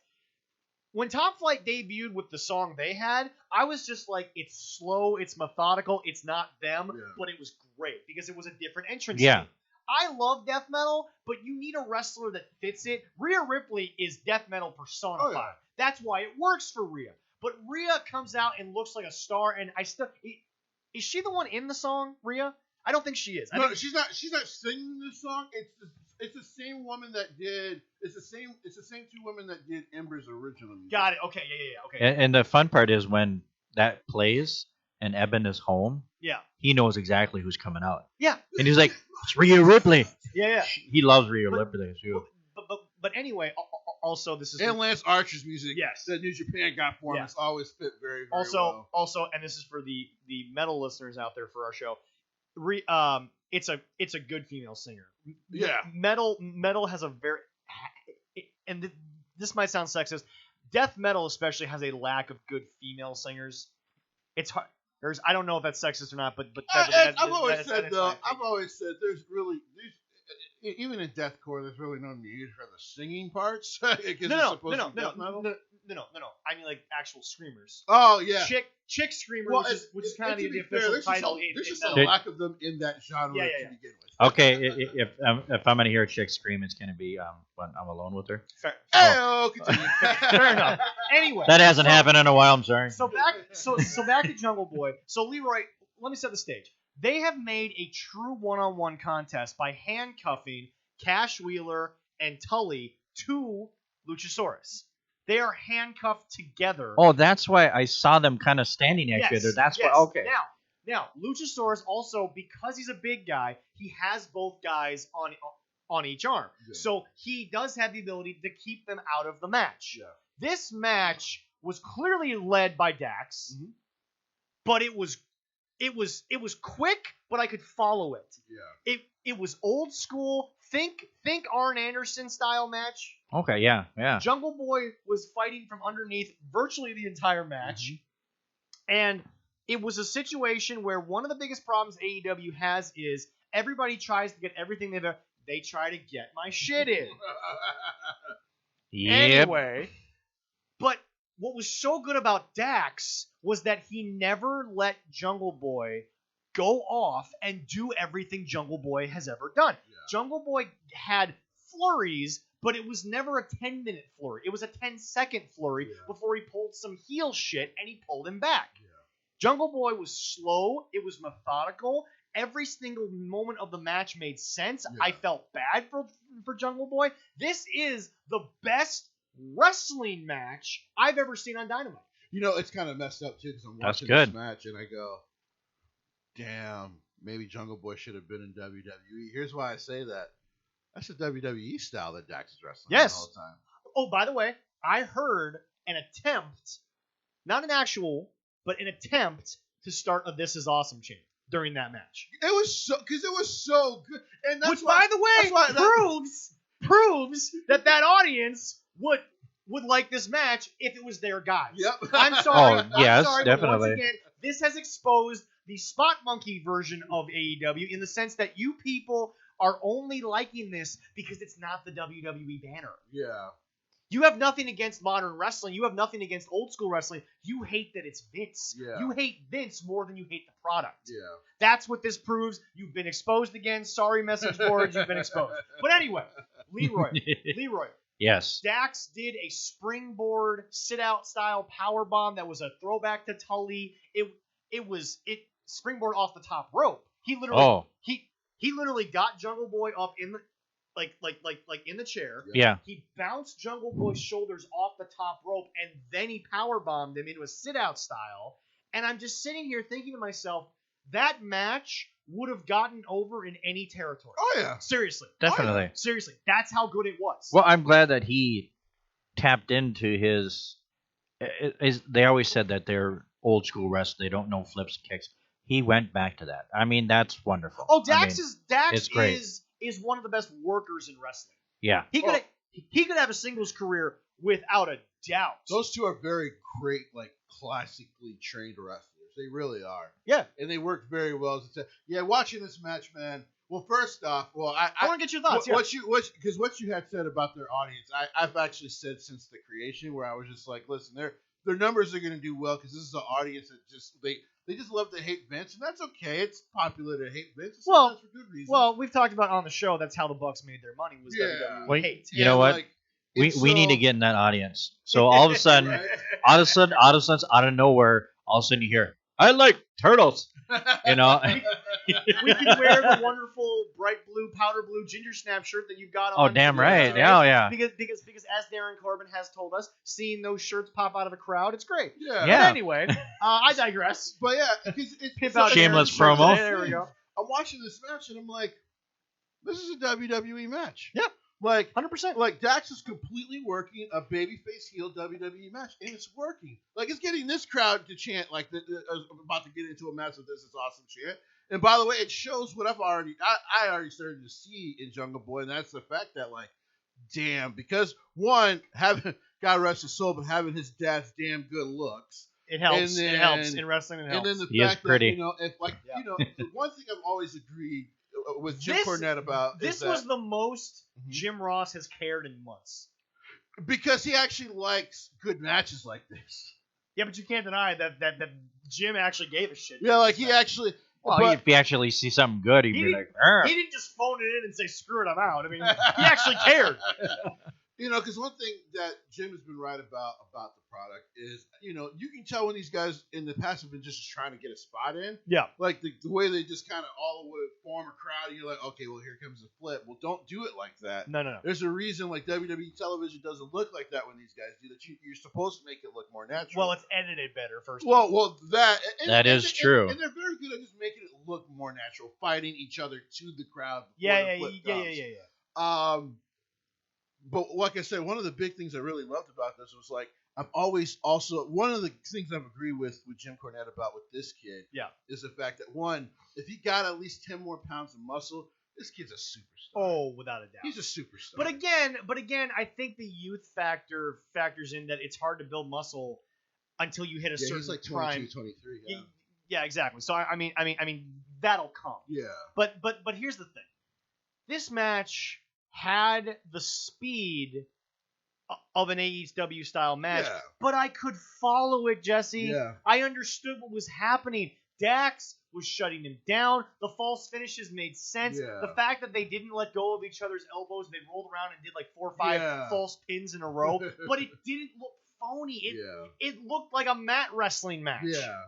When Top Flight debuted with the song they had, I was just like, it's slow, it's methodical, it's not them, but it was great because it was a different entrance. Yeah. Scene. I love death metal, but you need a wrestler that fits it. Rhea Ripley is death metal personified. Oh, yeah. That's why it works for Rhea. But Rhea comes out and looks like a star, and is she the one in the song, Rhea? I don't think she is. No, she's not. She's not singing this song. It's the same woman that did. It's the same two women that did Ember's original music. Got it. Okay. Yeah. Okay. And the fun part is when that plays and Eben is home. Yeah. He knows exactly who's coming out. Yeah. And he's like, it's Rhea Ripley. Yeah. He loves Rhea Ripley too. But anyway, also this is Lance Archer's music. Yes. That New Japan got for him has always fit very, very well. Also, and this is for the metal listeners out there for our show. It's a good female singer. Yeah. Metal has a very, and this might sound sexist. Death metal especially has a lack of good female singers. It's hard. I don't know if that's sexist or not, but I've always said there's really even in deathcore, there's really no need for the singing parts. No. I mean like actual screamers. Oh yeah, chick screamer, which is kind of the official title. There's just a lack of them in that genre to begin with. Okay, if I'm gonna hear a chick scream, it's gonna be when I'm alone with her. Continue. Fair enough. Anyway, that hasn't happened in a while. I'm sorry. So back to Jungle Boy. So Leroy, let me set the stage. They have made a true one-on-one contest by handcuffing Cash Wheeler and Tully to Luchasaurus. They are handcuffed together. Oh, that's why I saw them kind of standing next to each other. That's why. Okay. Now, Luchasaurus also, because he's a big guy, he has both guys on each arm. Yeah. So he does have the ability to keep them out of the match. Yeah. This match was clearly led by Dax, but it was quick, but I could follow it. Yeah. It was old school. Think Arn Anderson style match. Okay, yeah. Jungle Boy was fighting from underneath virtually the entire match. And it was a situation where one of the biggest problems AEW has is everybody tries to get everything they try to get my shit in. Yep. Anyway, but what was so good about Dax was that he never let Jungle Boy go off and do everything Jungle Boy has ever done. Yeah. Jungle Boy had flurries, but it was never a 10-minute flurry. It was a 10-second flurry before he pulled some heel shit, and he pulled him back. Yeah. Jungle Boy was slow. It was methodical. Every single moment of the match made sense. Yeah. I felt bad for Jungle Boy. This is the best wrestling match I've ever seen on Dynamite. You know, it's kind of messed up, too, because I'm watching this match, and I go, damn, maybe Jungle Boy should have been in WWE. Here's why I say that. That's the WWE style that Dax is wrestling all the time. Oh, by the way, I heard an attempt, not an actual, but an attempt to start a This Is Awesome chant during that match. It was so good. And that's which, by the way, proves that audience would like this match if it was their guys. Yep. I'm sorry. Oh, yes, sorry, definitely. Once again, this has exposed the Spot Monkey version of AEW in the sense that you people are only liking this because it's not the WWE banner. Yeah. You have nothing against modern wrestling. You have nothing against old school wrestling. You hate that it's Vince. Yeah. You hate Vince more than you hate the product. Yeah. That's what this proves. You've been exposed again. Sorry, message boards. You've been exposed. But anyway, Leroy. Yes. Dax did a springboard sit-out style power bomb that was a throwback to Tully. It springboard off the top rope. He literally got Jungle Boy up in the in the chair. Yeah. He bounced Jungle Boy's shoulders off the top rope, and then he power bombed him into a sit-out style. And I'm just sitting here thinking to myself, that match would have gotten over in any territory. Oh yeah. Seriously. Definitely. Oh, yeah. Seriously. That's how good it was. Well, I'm glad that he tapped into his. They always said that they're old school wrestlers. They don't know flips and kicks. He went back to that. I mean, that's wonderful. Oh, Dax is one of the best workers in wrestling. Yeah. He could have a singles career without a doubt. Those two are very great, classically trained wrestlers. They really are. Yeah. And they work very well. Yeah, watching this match, man. Well, first off, I want to get your thoughts. Because what you had said about their audience, I've actually said since the creation, where I was just like, listen, their numbers are going to do well because this is an audience that just they just love to hate Vince, and that's okay. It's popular to hate Vince. Well, for good reason. Well, we've talked about on the show. That's how the Bucks made their money. Was WWE hate. You know what? We need to get in that audience. So all of a sudden, out of nowhere, all of a sudden you hear, I like turtles. You know, we can wear the wonderful bright blue, powder blue ginger snap shirt that you've got on. Oh, damn right! Today. Yeah. Because as Darren Corbin has told us, seeing those shirts pop out of the crowd, it's great. Yeah. But anyway, I digress. But yeah, it's shameless promo. There we go. I'm watching this match and I'm like, this is a WWE match. Yeah. 100%. Dax is completely working a babyface heel WWE match, and it's working. It's getting this crowd to chant I'm about to get into a match with This Is Awesome chant. And by the way, it shows what I already started to see in Jungle Boy, and that's the fact that damn, because one, having God rest his soul, but having his dad's damn good looks. It helps. And It then- helps in wrestling. It And helps. then the He is fact that pretty. if the one thing I've always agreed with Jim This- Cornette about This is that was the most Mhm. Jim Ross has cared in months. because he actually likes good matches like this. Yeah, but you can't deny that Jim actually gave a shit. Yeah, like he actually. Well, but- if you actually see something good, he'd He be didn't- like, "Arr." He didn't just phone it in and say screw it, I'm out. I mean, he actually cared. Because one thing that Jim has been right about the product is, you can tell when these guys in the past have been just trying to get a spot in. Yeah. Like the way they just kind of all would form a crowd, and you're like, okay, well, here comes the flip. Well, don't do it like that. No. There's a reason like WWE television doesn't look like that when these guys do that. You're supposed to make it look more natural. Well, it's edited better first. Well, that That is true. and they're very good at just making it look more natural, fighting each other to the crowd. before Yeah. the flip comes. But like I said, one of the big things I really loved about this was like I've always also one of the things I've agreed with Jim Cornette about with this kid is the fact that one, if he got at least 10 more pounds of muscle, this kid's a superstar. Oh, without a doubt. He's a superstar. But again, I think the youth factor factors in that it's hard to build muscle until you hit a certain he's like 22, prime. 23. Yeah, exactly. So I mean, that'll come. Yeah. But here's the thing. This match had the speed of an AEW style match, Yeah. but I could follow it, Jesse. Yeah. I understood what was happening. Dax was shutting him down. The false finishes made sense. Yeah. The fact that they didn't let go of each other's elbows, they rolled around and did like 4 or 5 Yeah. false pins in a row, but it didn't look phony. It looked like a mat wrestling match. Yeah.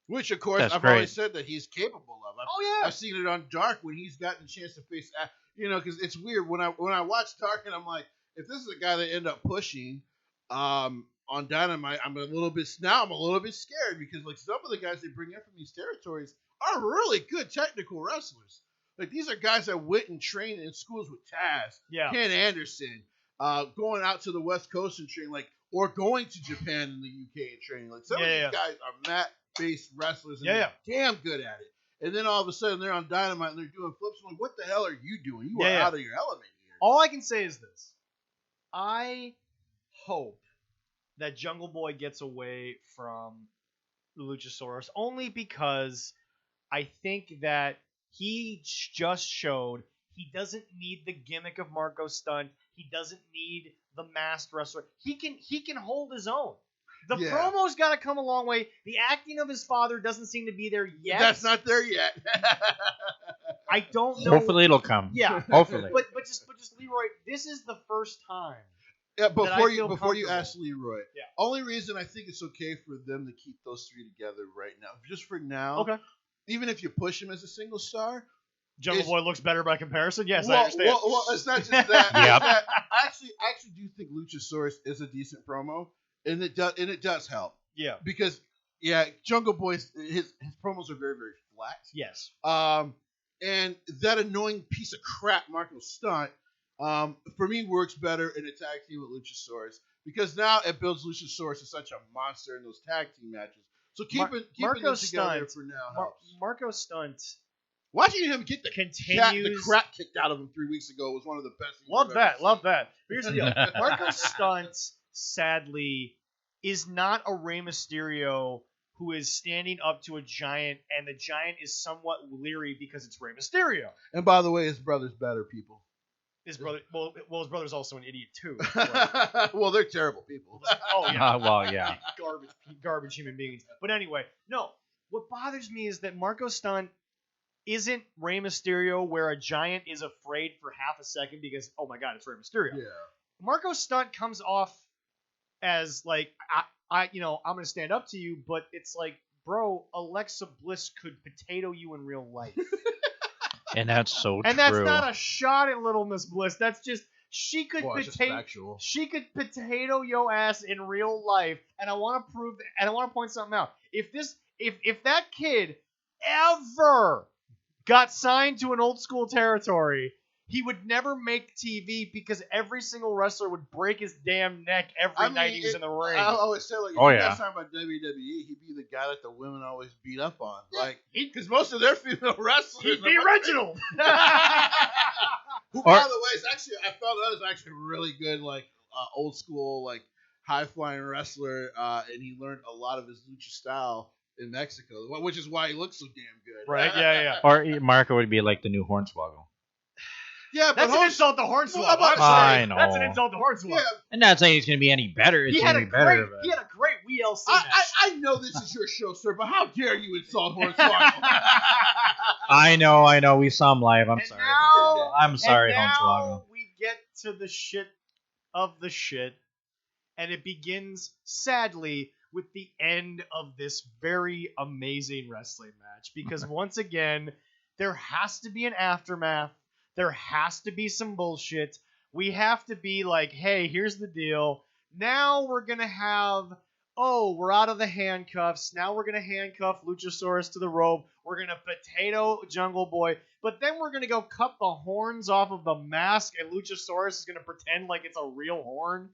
Which, of course, That's I've great. always said that he's capable of. Oh yeah. I've seen it on Dark when he's gotten a chance to face, because it's weird when I watch Dark and I'm like, if this is a guy that end up pushing, on Dynamite, I'm a little bit scared because like some of the guys they bring in from these territories are really good technical wrestlers. Like these are guys that went and trained in schools with Taz, Ken Anderson, going out to the West Coast and training, or going to Japan and the UK and training. Like some of these guys are mat-based wrestlers and they're damn good at it. And then all of a sudden they're on Dynamite and they're doing flips. I'm like, what the hell are you doing? You are out of your element here. All I can say is this. I hope that Jungle Boy gets away from the Luchasaurus only because I think that he just showed he doesn't need the gimmick of Marco Stunt. He doesn't need the masked wrestler. He can hold his own. The promo's got to come a long way. The acting of his father doesn't seem to be there yet. That's not there yet. I don't know. Hopefully it'll come. Yeah. Hopefully. But just Leroy, this is the first time. Yeah, before you comfortable. ask Leroy, only reason I think it's okay for them to keep those three together right now, just for now. Okay. Even if you push him as a single star, Jungle Boy looks better by comparison. Yes, well, I understand. Well, it's not just that. Yep. I actually do think Luchasaurus is a decent promo, and it does help. Yeah. Because Jungle Boy's his promos are very, very flat. Yes. And that annoying piece of crap Marco Stunt, for me works better in a tag team with Luchasaurus because now it builds Luchasaurus as such a monster in those tag team matches. So keeping them together for now helps. Marco Stunt. Watching him get the continues crap kicked out of him 3 weeks ago was one of the best things. Love that. Here's the deal. Marco Stunt, sadly, is not a Rey Mysterio who is standing up to a giant, and the giant is somewhat leery because it's Rey Mysterio. And by the way, his brother's better people. His brother, his brother's also an idiot too. Well, they're terrible people. Oh yeah. Well, yeah. Garbage human beings. But anyway, no. What bothers me is that Marco Stunt isn't Rey Mysterio, where a giant is afraid for half a second because, oh my god, it's Rey Mysterio. Yeah. Marco Stunt comes off as like, I'm gonna stand up to you, but it's like, bro, Alexa Bliss could potato you in real life. And that's so and true. that's not a shot at Little Miss Bliss. That's just she could factual. She could potato your ass in real life. And I want to prove that, and I want to point something out. If that kid ever got signed to an old school territory, he would never make TV because every single wrestler would break his damn neck every night he was in the ring. I always say, like, if you guys talk about WWE, he'd be the guy that the women always beat up on. Like, because most of their female wrestlers... He'd be Reginald! Who, by the way, I found out is actually really good, like, old school, like, high-flying wrestler, and he learned a lot of his lucha style in Mexico, which is why he looks so damn good. Right? Yeah. Or Marco would be like the new Hornswoggle. Yeah, but That's an insult to Hornswoggle. Well, I know. That's an insult to Hornswoggle. Yeah, I'm not saying he's going to be any better. It's He had a gonna be better. great WLC match. I know this is your show, sir, but how dare you insult Hornswoggle? I know. We saw him live. I'm And sorry. now- I'm sorry, and Hornswoggle. now we get to the shit of the shit, and it begins, sadly, with the end of this very amazing wrestling match. Because once again, there has to be an aftermath. There has to be some bullshit. We have to be like, hey, here's the deal. Now we're going to have, we're out of the handcuffs. Now we're going to handcuff Luchasaurus to the rope. We're going to potato Jungle Boy. But then we're going to go cut the horns off of the mask, and Luchasaurus is going to pretend like it's a real horn.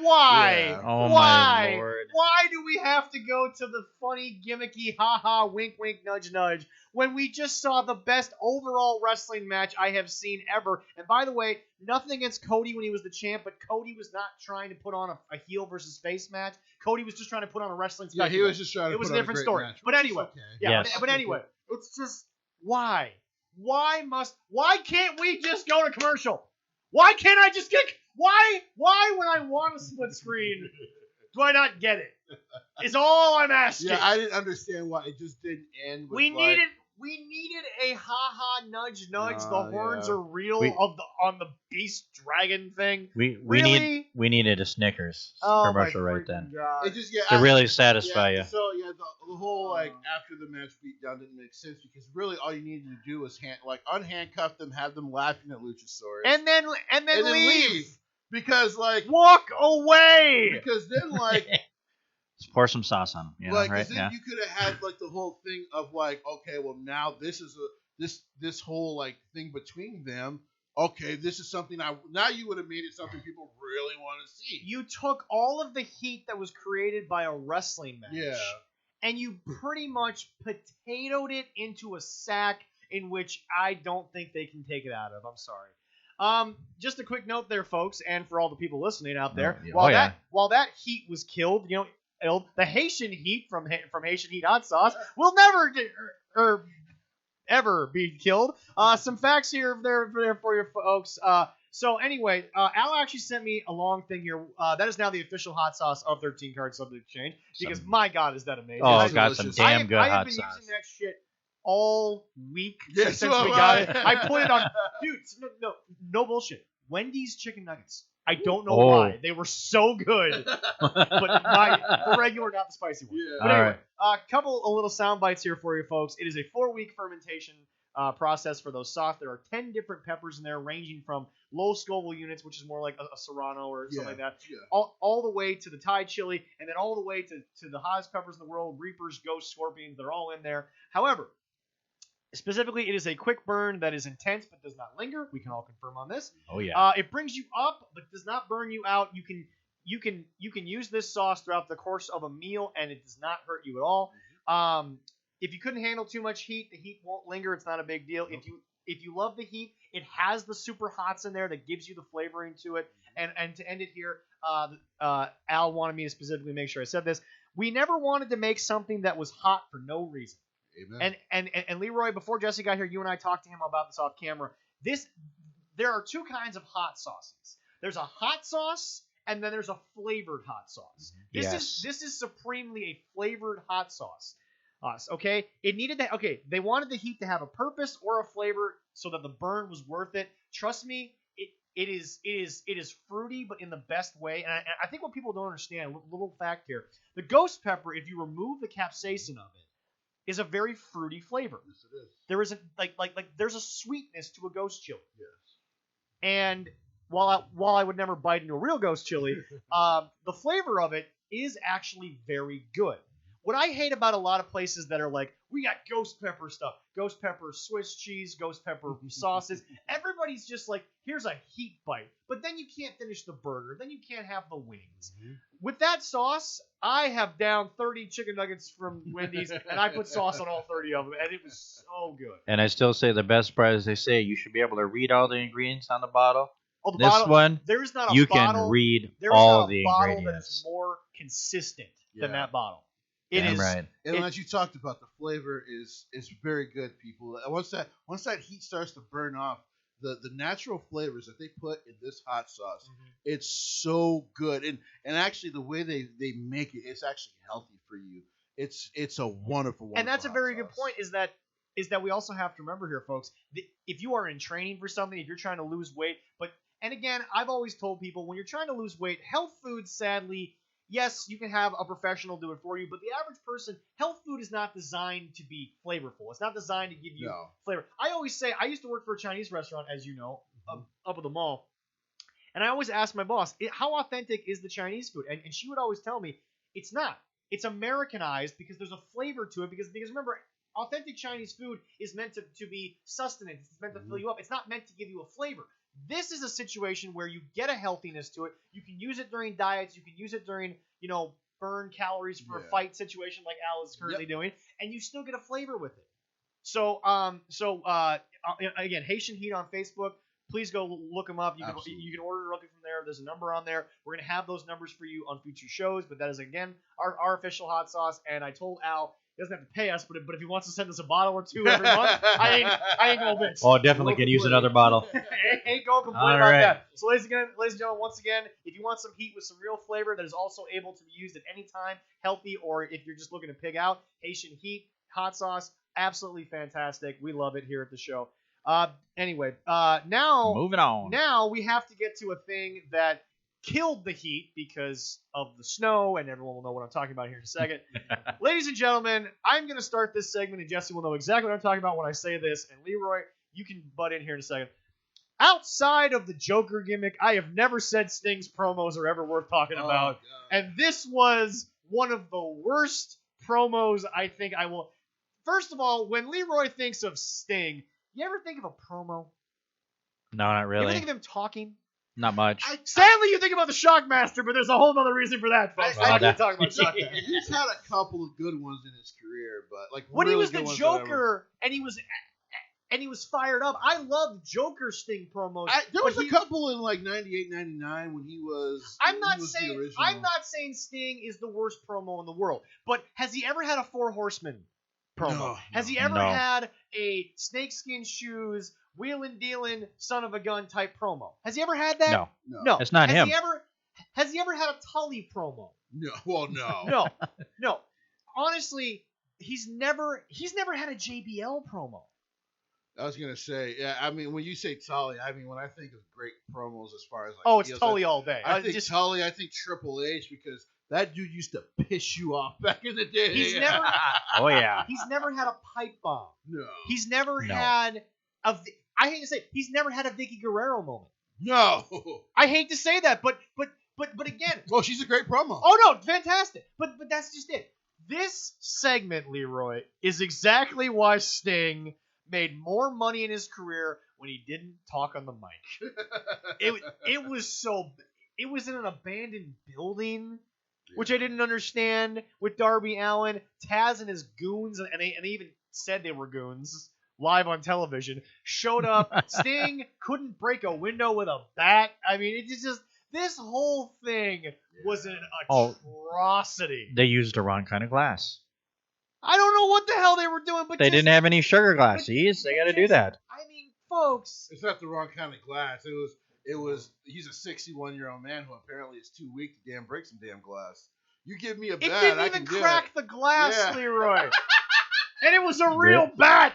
Why? Yeah. Oh, Why? my Lord. Why do we have to go to the funny, gimmicky, ha-ha, wink-wink, nudge-nudge, when we just saw the best overall wrestling match I have seen ever? And by the way, nothing against Cody when he was the champ, but Cody was not trying to put on a heel versus face match. Cody was just trying to put on a wrestling Yeah, spectacle. he was just trying to It was put a on different great story. match, But which is anyway, okay. yeah, Yes. but anyway, it's just, why? Why can't we just go to commercial? Why can't I just get, why when I want a split screen, do I not get it? Is all I'm asking. Yeah, I didn't understand why it just didn't end with We needed a ha-ha nudge. The horns yeah. are real We- on the beast dragon thing. We Really? needed a Snickers Oh commercial my right then freaking God. It just to really satisfy you. So yeah, the whole like after the match beatdown didn't make sense because really all you needed to do was unhandcuff them, have them laughing at Luchasaurus, and then leave. because Walk away. because then like Just pour some sauce on 'em, you know, like 'cause right? then Yeah. you could have had like the whole thing of like okay, well now this is this whole like thing between them. Okay, this is something now you would have made it something people really want to see. You took all of the heat that was created by a wrestling match, Yeah. and you pretty much potatoed it into a sack in which I don't think they can take it out of. I'm sorry. Just a quick note there, folks, and for all the people listening out there, Oh, yeah. while that heat was killed, the Haitian heat from Haitian Heat Hot Sauce will never ever be killed. Some facts here there for you folks. So anyway, Al actually sent me a long thing here. That is now the official hot sauce of 13 Card Subject Exchange because my God, is that amazing! Oh, That's got some delicious. damn good I have hot been sauce. using that shit all week Yeah, since so we have got I. it. I put it on, dude. No bullshit. Wendy's chicken nuggets. I don't know Oh. why they were so good, but the regular, not the spicy one. Yeah. But anyway, Alright. a couple of little sound bites here for you folks. It is a 4-week fermentation process for those soft. There are 10 different peppers in there, ranging from low Scoville units, which is more like a Serrano or something like that, Yeah. all the way to the Thai chili, and then all the way to the hottest peppers in the world, Reapers, Ghosts, Scorpions. They're all in there. However, specifically, it is a quick burn that is intense but does not linger. We can all confirm on this. Oh yeah. It brings you up but does not burn you out. You can use this sauce throughout the course of a meal and it does not hurt you at all. If you couldn't handle too much heat, the heat won't linger. It's not a big deal. If you love the heat, it has the super hots in there that gives you the flavoring to it. And to end it here, Al wanted me to specifically make sure I said this. We never wanted to make something that was hot for no reason. Amen. And Leroy, before Jesse got here, you and I talked to him about this off camera. There are two kinds of hot sauces. There's a hot sauce, and then there's a flavored hot sauce. This is supremely a flavored hot sauce. Okay, it needed that. Okay, they wanted the heat to have a purpose or a flavor so that the burn was worth it. Trust me, it is fruity, but in the best way. And I think what people don't understand, little fact here, the ghost pepper, if you remove the capsaicin of it, is a very fruity flavor. Yes, it is. There isn't like there's a sweetness to a ghost chili. Yes. And while I would never bite into a real ghost chili, the flavor of it is actually very good. What I hate about a lot of places that are like, we got ghost pepper stuff, ghost pepper Swiss cheese, ghost pepper sauces. Everybody's just like, here's a heat bite, but then you can't finish the burger, then you can't have the wings. Mm-hmm. With that sauce, I have down 30 chicken nuggets from Wendy's, and I put sauce on all 30 of them, and it was so good. And I still say the best part is they say you should be able to read all the ingredients on the bottle. Oh, the This bottle, one, there's not a you bottle, can read there's all not a the bottle that ingredients. is more consistent than Yeah. that bottle. It Damn is right. And as you talked about, the flavor is very good, people. Once that heat starts to burn off, the natural flavors that they put in this hot sauce, it's so good. And actually, the way they make it, it's actually healthy for you. It's a wonderful. And that's a hot very sauce. good point. Is that we also have to remember here, folks, that if you are in training for something, if you're trying to lose weight, and again, I've always told people when you're trying to lose weight, health food, sadly, yes, you can have a professional do it for you, but the average person, health food is not designed to be flavorful. It's not designed to give you flavor. I always say, I used to work for a Chinese restaurant, as you know, up at the mall, and I always ask my boss, how authentic is the Chinese food? And she would always tell me, it's not. It's Americanized because there's a flavor to it, because remember, authentic Chinese food is meant to be sustenance. It's meant to fill you up. It's not meant to give you a flavor. This is a situation where you get a healthiness to it. You can use it during diets. You can use it during, burn calories for a fight situation like Al is currently doing, and you still get a flavor with it. So again, Haitian Heat on Facebook. Please go look them up. You can order directly from there. There's a number on there. We're going to have those numbers for you on future shows, but that is, again, our official hot sauce. And I told Al he doesn't have to pay us, but if he wants to send us a bottle or two every month, I ain't going to bitch. Oh, definitely can use another bottle. Ain't going to complain about that. So, ladies and gentlemen, once again, if you want some heat with some real flavor that is also able to be used at any time, healthy, or if you're just looking to pig out, Haitian Heat hot sauce, absolutely fantastic. We love it here at the show. Anyway, now moving on. Now we have to get to a thing that killed the heat because of the snow, and everyone will know what I'm talking about here in a second. Ladies and gentlemen, I'm going to start this segment, and Jesse will know exactly what I'm talking about when I say this, and Leroy, you can butt in here in a second. Outside of the Joker gimmick, I have never said Sting's promos are ever worth talking about, and this was one of the worst promos I think I will... First of all, when Leroy thinks of Sting, you ever think of a promo? No, not really. You ever think of him talking? Not much. Sadly, you think about the Shockmaster, but there's a whole other reason for that, folks. I'm not going to talk about Shockmaster. He's had a couple of good ones in his career, but when really he was the Joker and he was fired up, I loved Joker Sting promos. There was a couple in 98, 99 when he was. I'm not saying Sting is the worst promo in the world, but has he ever had a Four Horsemen promo? Has he ever had a snakeskin shoes, wheelin' dealin' son of a gun type promo? Has he ever had that? No. It's not him. Has he ever had a Tully promo? No. Well, no. No. Honestly, he's never had a JBL promo. I was gonna say, yeah. I mean, when you say Tully, when I think of great promos as far as it's Tully all day. I think Tully. I think Triple H, because that dude used to piss you off back in the day. He's never. Oh yeah. He's never had a pipe bomb. No. He's never had a. I hate to say, he's never had a Vicky Guerrero moment. No. I hate to say that, but again. Well, she's a great promo. Oh no, fantastic. But that's just it. This segment, Leroy, is exactly why Sting made more money in his career when he didn't talk on the mic. It was in an abandoned building, which I didn't understand, with Darby Allin, Taz and his goons, and they even said they were goons live on television, showed up. Sting couldn't break a window with a bat. I mean, it's just this whole thing was an atrocity. They used the wrong kind of glass. I don't know what the hell they were doing, but they didn't have any sugar glasses. They got to do that. I mean, folks, it's not the wrong kind of glass. It was. He's a 61-year-old man who apparently is too weak to break some damn glass. You give me a bat, it didn't I even can crack do the glass, yeah. Leroy. And it was a real bat.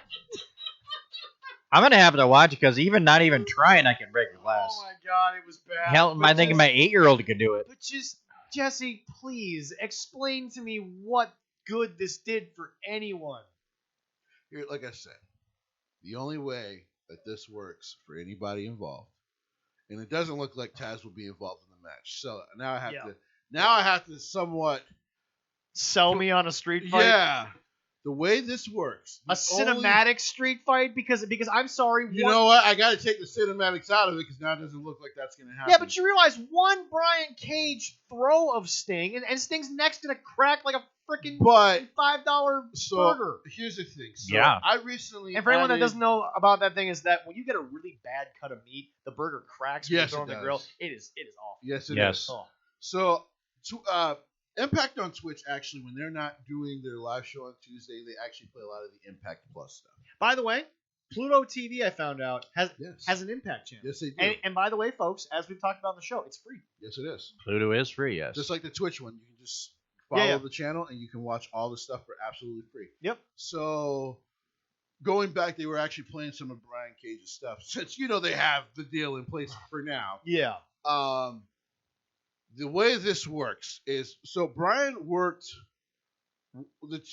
I'm gonna have to watch it because not even trying, I can break a glass. Oh my god, it was bad. Hell, I think my 8-year-old could do it. But just Jesse, please explain to me what good this did for anyone. Here, like I said, the only way that this works for anybody involved, and it doesn't look like Taz will be involved in the match. So now I have to somewhat sell me on a street fight. Yeah. The way this works, cinematic street fight, because I'm sorry. You know what? I got to take the cinematics out of it because now it doesn't look like that's going to happen. Yeah, but you realize one Brian Cage throw of Sting, and Sting's neck's going to crack like a freaking but $5 burger. Here's the thing. So Yeah. I recently. And for anyone that doesn't know about that thing, is that when you get a really bad cut of meat, the burger cracks when you throw it on the grill. It is awful. Yes, it Yes. is. Oh. So Impact on Twitch, actually, when they're not doing their live show on Tuesday, they actually play a lot of the Impact Plus stuff. By the way, Pluto TV, I found out, has an Impact channel. Yes, they do. And by the way, folks, as we've talked about on the show, it's free. Yes, it is. Pluto is free, yes. Just like the Twitch one. You can just follow the channel, and you can watch all the stuff for absolutely free. Yep. So going back, they were actually playing some of Brian Cage's stuff, since they have the deal in place for now. Yeah. The way this works is, so Brian worked.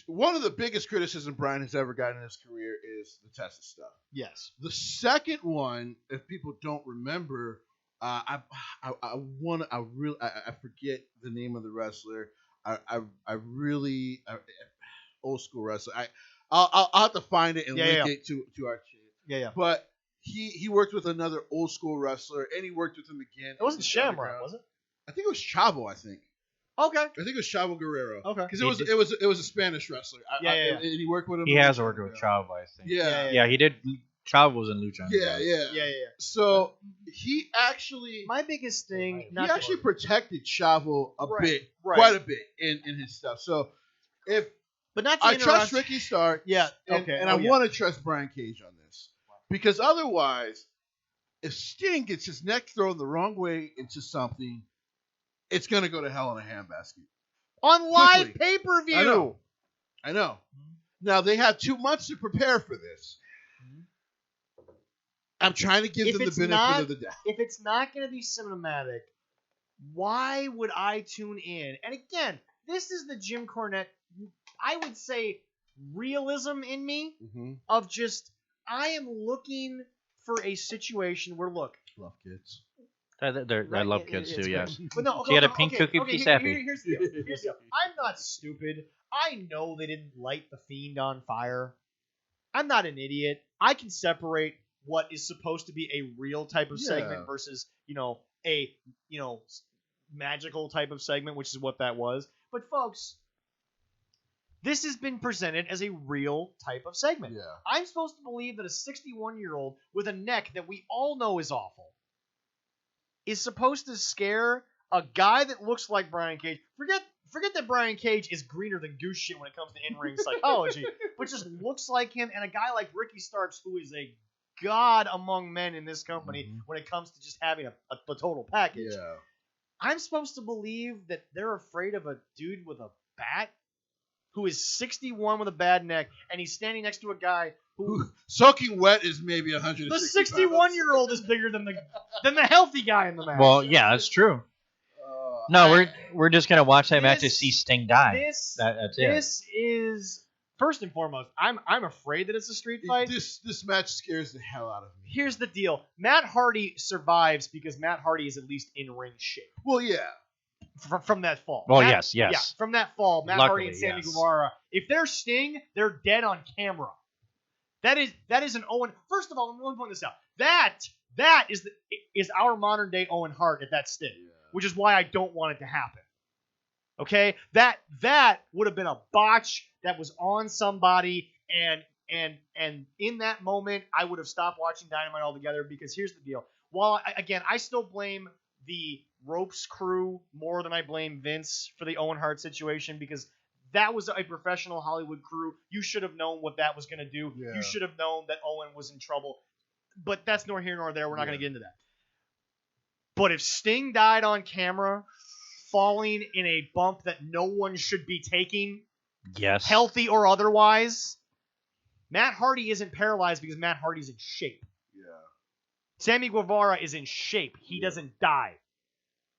One of the biggest criticism Brian has ever gotten in his career is the Tessa stuff. Yes. The second one, if people don't remember, I forget the name of the wrestler. Old school wrestler. I'll have to find it and link it to our channel. Yeah. But he worked with another old school wrestler, and he worked with him again. It wasn't Shamrock, was it? I think it was Chavo. Okay. I think it was Chavo Guerrero. Okay. Because it was a Spanish wrestler. And he worked with him. He has worked with Chavo, I think. Yeah, he did. Chavo was in Lucha. Yeah. So he actually. My biggest thing. He actually protected Chavo bit, right. quite a bit in his stuff. So but not to I trust Ricky Starks. Yeah. And I want to trust Brian Cage on this, because otherwise, if Sting gets his neck thrown the wrong way into something, it's going to go to hell in a handbasket. On live pay-per-view. I know. Now, they have 2 months to prepare for this. I'm trying to give them the benefit of the doubt. If it's not going to be cinematic, why would I tune in? And again, this is the Jim Cornette, I would say, realism in me of just, I am looking for a situation where, look. Love kids. I love kids too, yes. But no, she had a pink cookie piece happy. Here's the deal. I'm not stupid. I know they didn't light the Fiend on fire. I'm not an idiot. I can separate what is supposed to be a real type of segment versus, a magical type of segment, which is what that was. But folks, this has been presented as a real type of segment. Yeah. I'm supposed to believe that a 61-year-old with a neck that we all know is awful is supposed to scare a guy that looks like Brian Cage. Forget that Brian Cage is greener than goose shit when it comes to in-ring psychology, but just looks like him, and a guy like Ricky Starks, who is a god among men in this company when it comes to just having a total package. Yeah. I'm supposed to believe that they're afraid of a dude with a bat who is 61 with a bad neck, and he's standing next to a guy who soaking wet is maybe 160 The 61-year-old is bigger than the healthy guy in the match. Well, yeah, that's true. No, we're just gonna watch that match to see Sting die. That's it. This is, first and foremost, I'm afraid that it's a street fight. This match scares the hell out of me. Here's the deal: Matt Hardy survives because Matt Hardy is at least in ring shape. Well, yeah. From that fall. Well, yes. Yeah, from that fall, Matt Luckily, Hardy and Sammy Guevara. If they're Sting, they're dead on camera. That is an Owen. First of all, let me point this out. That is our modern day Owen Hart at that Sting, which is why I don't want it to happen. Okay, that would have been a botch that was on somebody, and in that moment, I would have stopped watching Dynamite altogether, because here's the deal. While I still blame the Ropes crew more than I blame Vince for the Owen Hart situation, because that was a professional Hollywood crew. You should have known what that was going to do. Yeah. You should have known that Owen was in trouble. But that's nor here nor there. We're not going to get into that. But if Sting died on camera, falling in a bump that no one should be taking, healthy or otherwise, Matt Hardy isn't paralyzed because Matt Hardy's in shape. Yeah. Sammy Guevara is in shape. He doesn't die.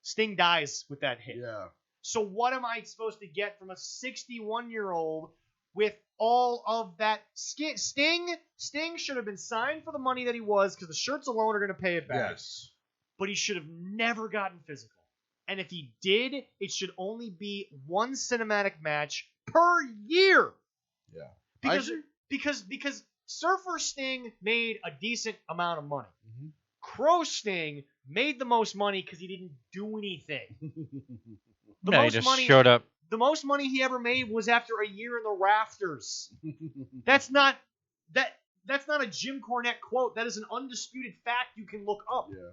Sting dies with that hit. Yeah. So what am I supposed to get from a 61-year-old with all of that skin? Sting should have been signed for the money that he was, because the shirts alone are going to pay it back. Yes. But he should have never gotten physical. And if he did, it should only be one cinematic match per year. Yeah. Because Surfer Sting made a decent amount of money. Mm-hmm. Crow Sting made the most money because he didn't do anything. He just showed up The most money he ever made was after a year in the rafters. That's not a Jim Cornette quote. That is an undisputed fact you can look up. Yeah.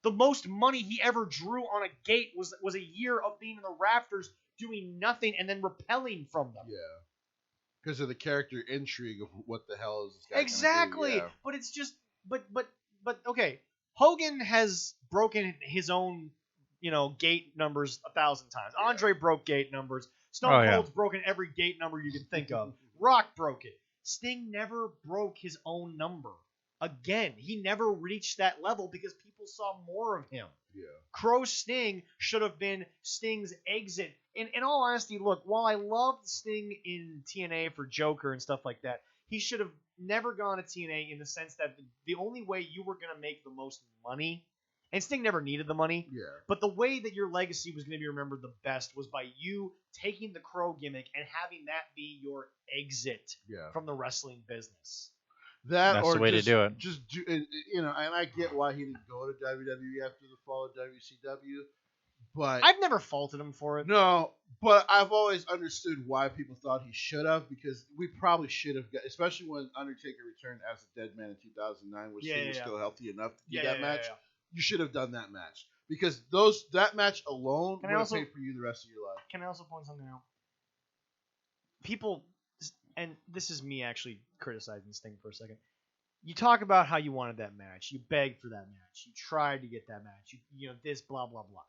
The most money he ever drew on a gate was a year of being in the rafters, doing nothing, and then repelling from them. Yeah. Because of the character intrigue of what the hell is this guy Exactly. gonna do? Yeah. But it's just but okay. Hogan has broken his own, gate numbers 1,000 times. Yeah. Andre broke gate numbers. Stone Cold's broken every gate number you can think of. Rock broke it. Sting never broke his own number. Again, he never reached that level because people saw more of him. Yeah. Crow Sting should have been Sting's exit. In all honesty, look, while I loved Sting in TNA for Joker and stuff like that, he should have never gone to TNA in the sense that the only way you were going to make the most money, and Sting never needed the money, but the way that your legacy was going to be remembered the best was by you taking the Crow gimmick and having that be your exit from the wrestling business. That's the way to do it. Just do, and I get why he didn't go to WWE after the fall of WCW, but I've never faulted him for it. No, but I've always understood why people thought he should have, because we probably should have, especially when Undertaker returned as a dead man in 2009, which he was still healthy enough to do that match. Yeah. You should have done that match, because that match alone would have paid for you the rest of your life. Can I also point something out? People. And this is me actually criticizing Sting for a second. You talk about how you wanted that match. You begged for that match. You tried to get that match. You this, blah, blah, blah.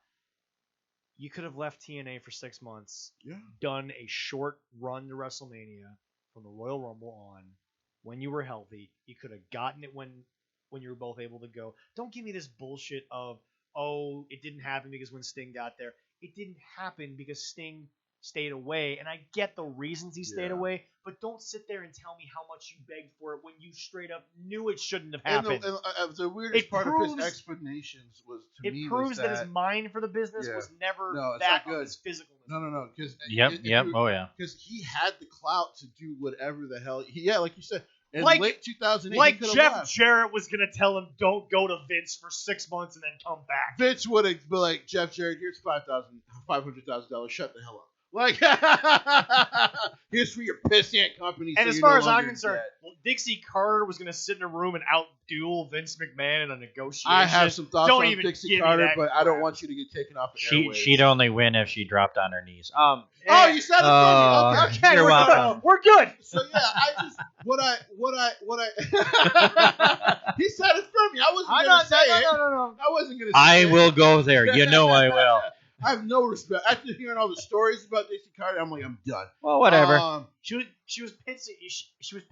You could have left TNA for 6 months, done a short run to WrestleMania from the Royal Rumble on when you were healthy. You could have gotten it when you were both able to go. Don't give me this bullshit of, it didn't happen because when Sting got there. It didn't happen because Sting stayed away, and I get the reasons he stayed away, but don't sit there and tell me how much you begged for it when you straight up knew it shouldn't have happened. And the weirdest part of his explanations was, to me, it proves that his mind for the business was never that of his physicalness. No, because because he had the clout to do whatever the hell. Like you said. In late 2008, like Jeff Jarrett was going to tell him, don't go to Vince for 6 months and then come back. Vince would have been like, Jeff Jarrett, here's $500,000. Shut the hell up. Like, here's for your pissant company. And as far as I'm concerned, Dixie Carter was going to sit in a room and outduel Vince McMahon in a negotiation. I have some thoughts on Dixie Carter, but I don't want you to get taken off the airwaves. She'd only win if she dropped on her knees. You said it for me. Okay, we're good. So I just what I he said it for me. I wasn't going to say it. No. I wasn't going to say it. I will go there. You know I will. I have no respect. After hearing all the stories about Dixie Carter, I'm like, I'm done. Well, whatever. She was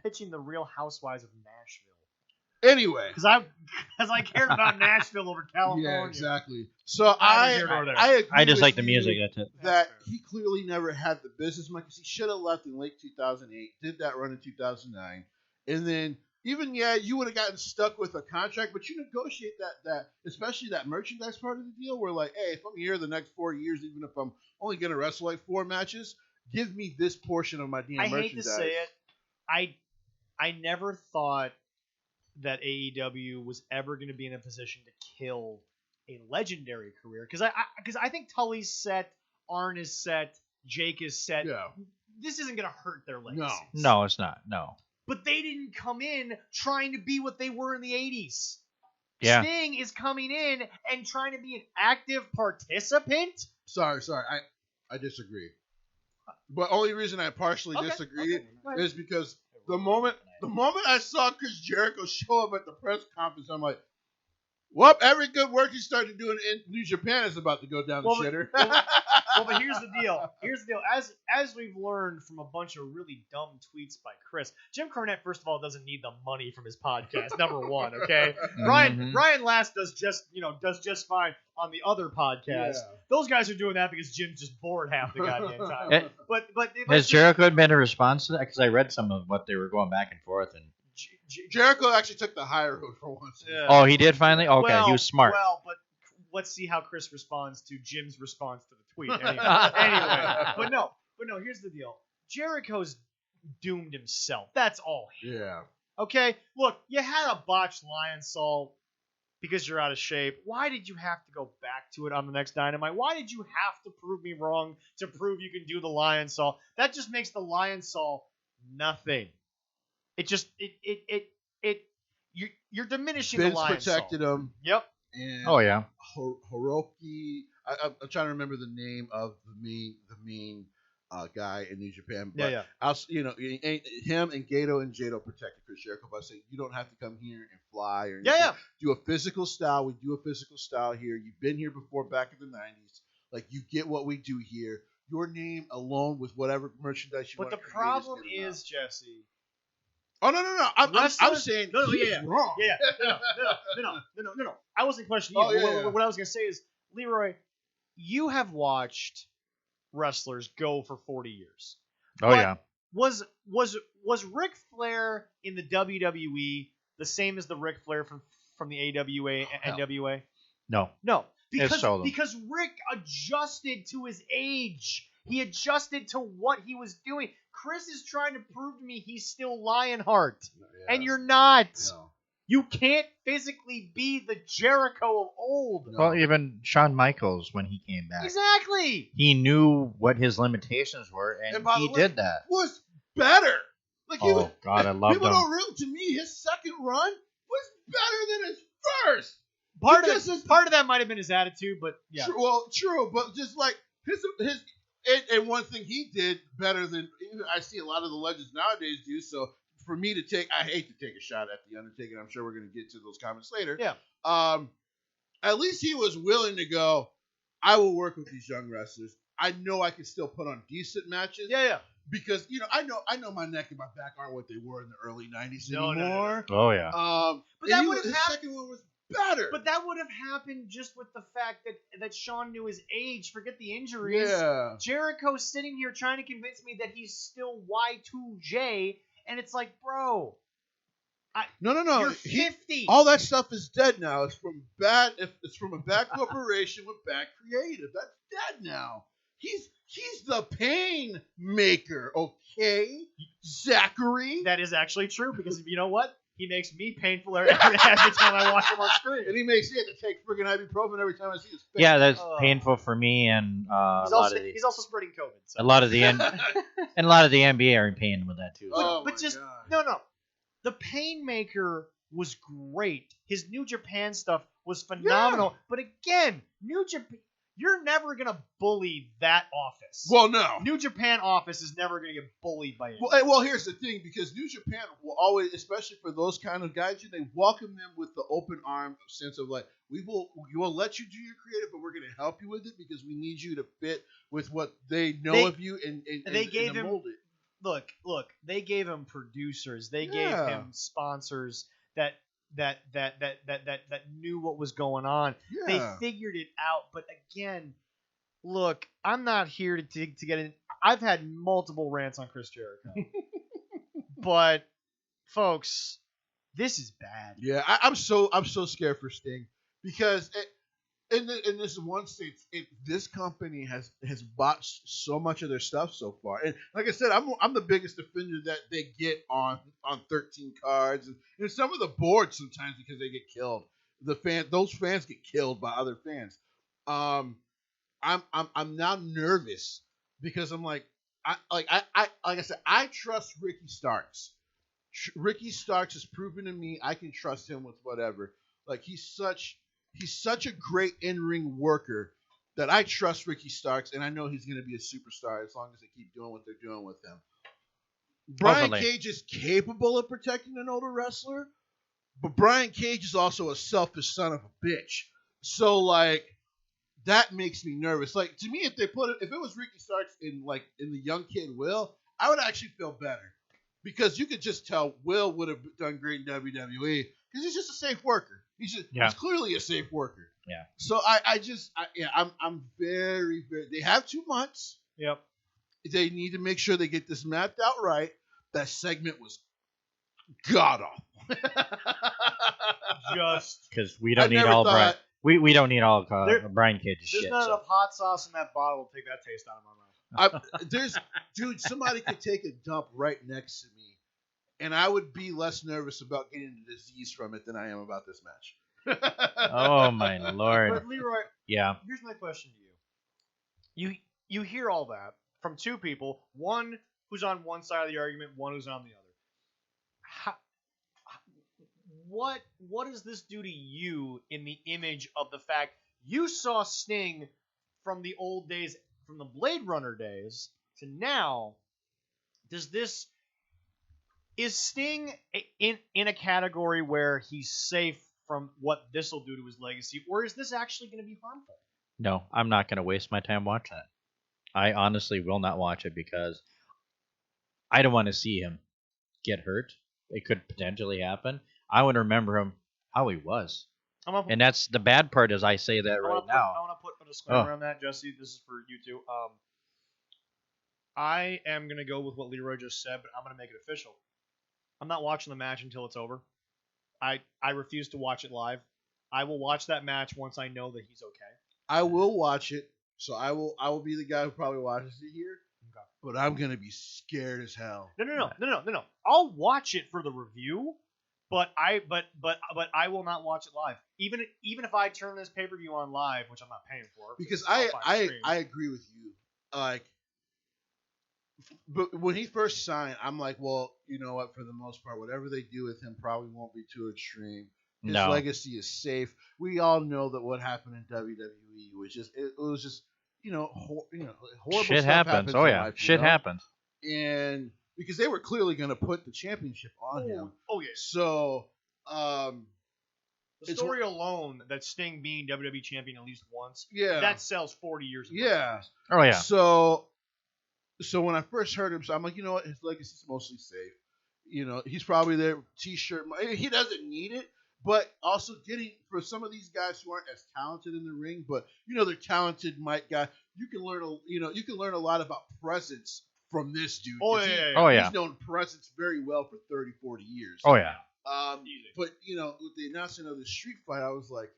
pitching the Real Housewives of Nashville. Anyway, because I cared about Nashville over California. Yeah, exactly. So I just like the music. That's it. That he clearly never had the business mind, because he should have left in late 2008, did that run in 2009, and then. Even, you would have gotten stuck with a contract, but you negotiate that, especially that merchandise part of the deal, where like, hey, if I'm here the next 4 years, even if I'm only going to wrestle like 4 matches, give me this portion of my damn merchandise. I hate to say it. I never thought that AEW was ever going to be in a position to kill a legendary career, because I think Tully's set, Arn is set, Jake is set. Yeah. This isn't going to hurt their legacy. No, it's not. No. But they didn't come in trying to be what they were in the 80s. Yeah. Sting is coming in and trying to be an active participant. Sorry. I disagree. But only reason I partially disagreed is because the moment I saw Chris Jericho show up at the press conference, I'm like, well, every good work he's started doing in New Japan is about to go down the shitter. But here's the deal. As we've learned from a bunch of really dumb tweets by Chris, Jim Cornette, first of all, doesn't need the money from his podcast. Number one, okay. Ryan Last does just fine on the other podcast. Yeah. Those guys are doing that because Jim's just bored half the goddamn time. But has Jericho been a response to that? Because I read some of what they were going back and forth and. Jericho actually took the higher road for once. Yeah. Oh, he did finally? Okay, he was smart. Well, but let's see how Chris responds to Jim's response to the tweet. Anyway. But no, here's the deal. Jericho's doomed himself. That's all. Yeah. Okay? Look, you had a botched Lionsaul because you're out of shape. Why did you have to go back to it on the next Dynamite? Why did you have to prove me wrong to prove you can do the Lion Saw? That just makes the Lion Saw nothing. It just you're diminishing Vince the Lion protected Saw. him. Yep. And Hiroki, I'm trying to remember the name of the main guy in New Japan. But Yeah. Him and Gato and Jado protected Chris Jericho by saying you don't have to come here and fly or anything. Yeah. Do a physical style. We do a physical style here. You've been here before back in the 90s. Like, you get what we do here. Your name alone with whatever merchandise you want to create. But the problem is, Jesse. Oh, no. I'm saying he's wrong. Yeah. No. I wasn't questioning you. What I was going to say is, Leroy, you have watched wrestlers go for 40 years. Yeah. Was Ric Flair in the WWE the same as the Ric Flair from the AWA and NWA? No. Because Rick adjusted to his age. He adjusted to what he was doing. Chris is trying to prove to me he's still Lionheart. Yeah. And you're not. No. You can't physically be the Jericho of old. No. Well, even Shawn Michaels, when he came back. Exactly. He knew what his limitations were, and he did that. Was better. Like, God, I love people him. don't really, to me, his second run was better than his first. Part of that might have been his attitude, but yeah. True, but just like his and one thing he did better than I see a lot of the legends nowadays do. So for me to I hate to take a shot at the Undertaker. I'm sure we're going to get to those comments later. Yeah. At least he was willing to go. I will work with these young wrestlers. I know I can still put on decent matches. Yeah. Because I know my neck and my back aren't what they were in the early '90s anymore. No. Oh yeah. But that would have happened. The second one was better. But that would have happened just with the fact that Shawn knew his age. Forget the injuries. Yeah. Jericho's sitting here trying to convince me that he's still Y2J, and it's like, bro. No. You're 50. All that stuff is dead now. It's from a bad corporation with bad creative. That's dead now. He's the pain maker, okay? Zachary. That is actually true, because you know what? He makes me painful every time I watch him on screen. And he makes me have to take friggin' ibuprofen every time I see his face. Yeah, that's painful for me, and he's also spreading COVID. So. A lot of the NBA are in pain with that too. But just God. No. The Painmaker was great. His New Japan stuff was phenomenal. Yeah. But again, New Japan. You're never going to bully that office. Well, no. New Japan office is never going to get bullied by it. Well, here's the thing, because New Japan will always, especially for those kind of guys, they welcome them with the open arm sense of like, we will let you do your creative, but we're going to help you with it because we need you to fit with what they know of you and they gave him mold it. Look, they gave him producers. They gave him sponsors that knew what was going on. Yeah. They figured it out. But again, look, I'm not here to get in. I've had multiple rants on Chris Jericho. But folks, this is bad. Yeah, I'm so scared for Sting because in this one state, this company has bought so much of their stuff so far. And like I said, I'm the biggest offender that they get on 13 cards and some of the boards sometimes because they get killed. Those fans get killed by other fans. I'm now nervous because I'm like I said, I trust Ricky Starks. Ricky Starks has proven to me I can trust him with whatever. Like he's such a great in-ring worker that I trust Ricky Starks, and I know he's going to be a superstar as long as they keep doing what they're doing with him. Brian Cage is capable of protecting an older wrestler, but Brian Cage is also a selfish son of a bitch. So, like, that makes me nervous. Like, to me, if it was Ricky Starks in the young kid Will, I would actually feel better. Because you could just tell Will would have done great in WWE because he's just a safe worker. He's clearly a safe worker. Yeah. So I'm very, very. They have 2 months. Yep. They need to make sure they get this mapped out right. That segment was god awful. Just because we don't need all Brian. We don't need all Brian Cage's shit. There's not enough hot sauce in that bottle to take that taste out of my mouth. Somebody could take a dump right next to me, and I would be less nervous about getting a disease from it than I am about this match. Oh my lord. But Leroy, Yeah. here's my question to you. You hear all that from two people, one who's on one side of the argument, one who's on the other. How, what does this do to you in the image of the fact you saw Sting from the old days, from the Blade Runner days to now? Is Sting in a category where he's safe from what this will do to his legacy, or is this actually going to be harmful? No, I'm not going to waste my time watching it. I honestly will not watch it because I don't want to see him get hurt. It could potentially happen. I want to remember him how he was. And that's the bad part is I say that right now. I want to put a disclaimer on that, Jesse. This is for you two. I am going to go with what Leroy just said, but I'm going to make it official. I'm not watching the match until it's over. I refuse to watch it live. I will watch that match once I know that he's okay. I will watch it, so I will be the guy who probably watches it here. Okay. But I'm gonna be scared as hell. No. I'll watch it for the review, but I will not watch it live. Even if I turn this pay-per-view on live, which I'm not paying for. Because I agree with you. Like, but when he first signed, I'm like, well, you know what? For the most part, whatever they do with him probably won't be too extreme. His legacy is safe. We all know that what happened in WWE was just it was just horrible shit stuff happens. Oh yeah, shit happens. And because they were clearly going to put the championship on him. Oh yeah. So the story alone that Sting being WWE champion at least once, that sells 40 years. Oh yeah. So when I first heard him, so I'm like, you know what, his legacy's mostly safe. He's probably there. T-shirt. He doesn't need it. But also getting for some of these guys who aren't as talented in the ring, but they're talented mic guy. You can learn a lot about presence from this dude. He's known presence very well for 30, 40 years. Oh yeah. But with the announcement of the street fight, I was like,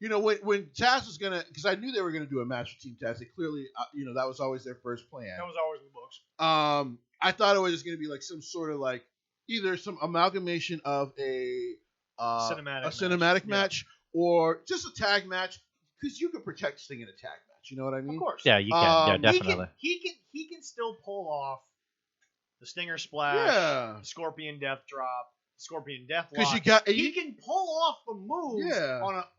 when Taz was gonna, because I knew they were gonna do a match with Team Taz. They clearly, that was always their first plan. That was always in the books. I thought it was just gonna be like some sort of like either some amalgamation of a cinematic match or just a tag match, because you can protect Sting in a tag match. You know what I mean? Of course. Yeah, you can. Yeah, definitely. He can still pull off the Stinger Splash, the Scorpion Death Drop, Scorpion Death Lock. He can pull off the moves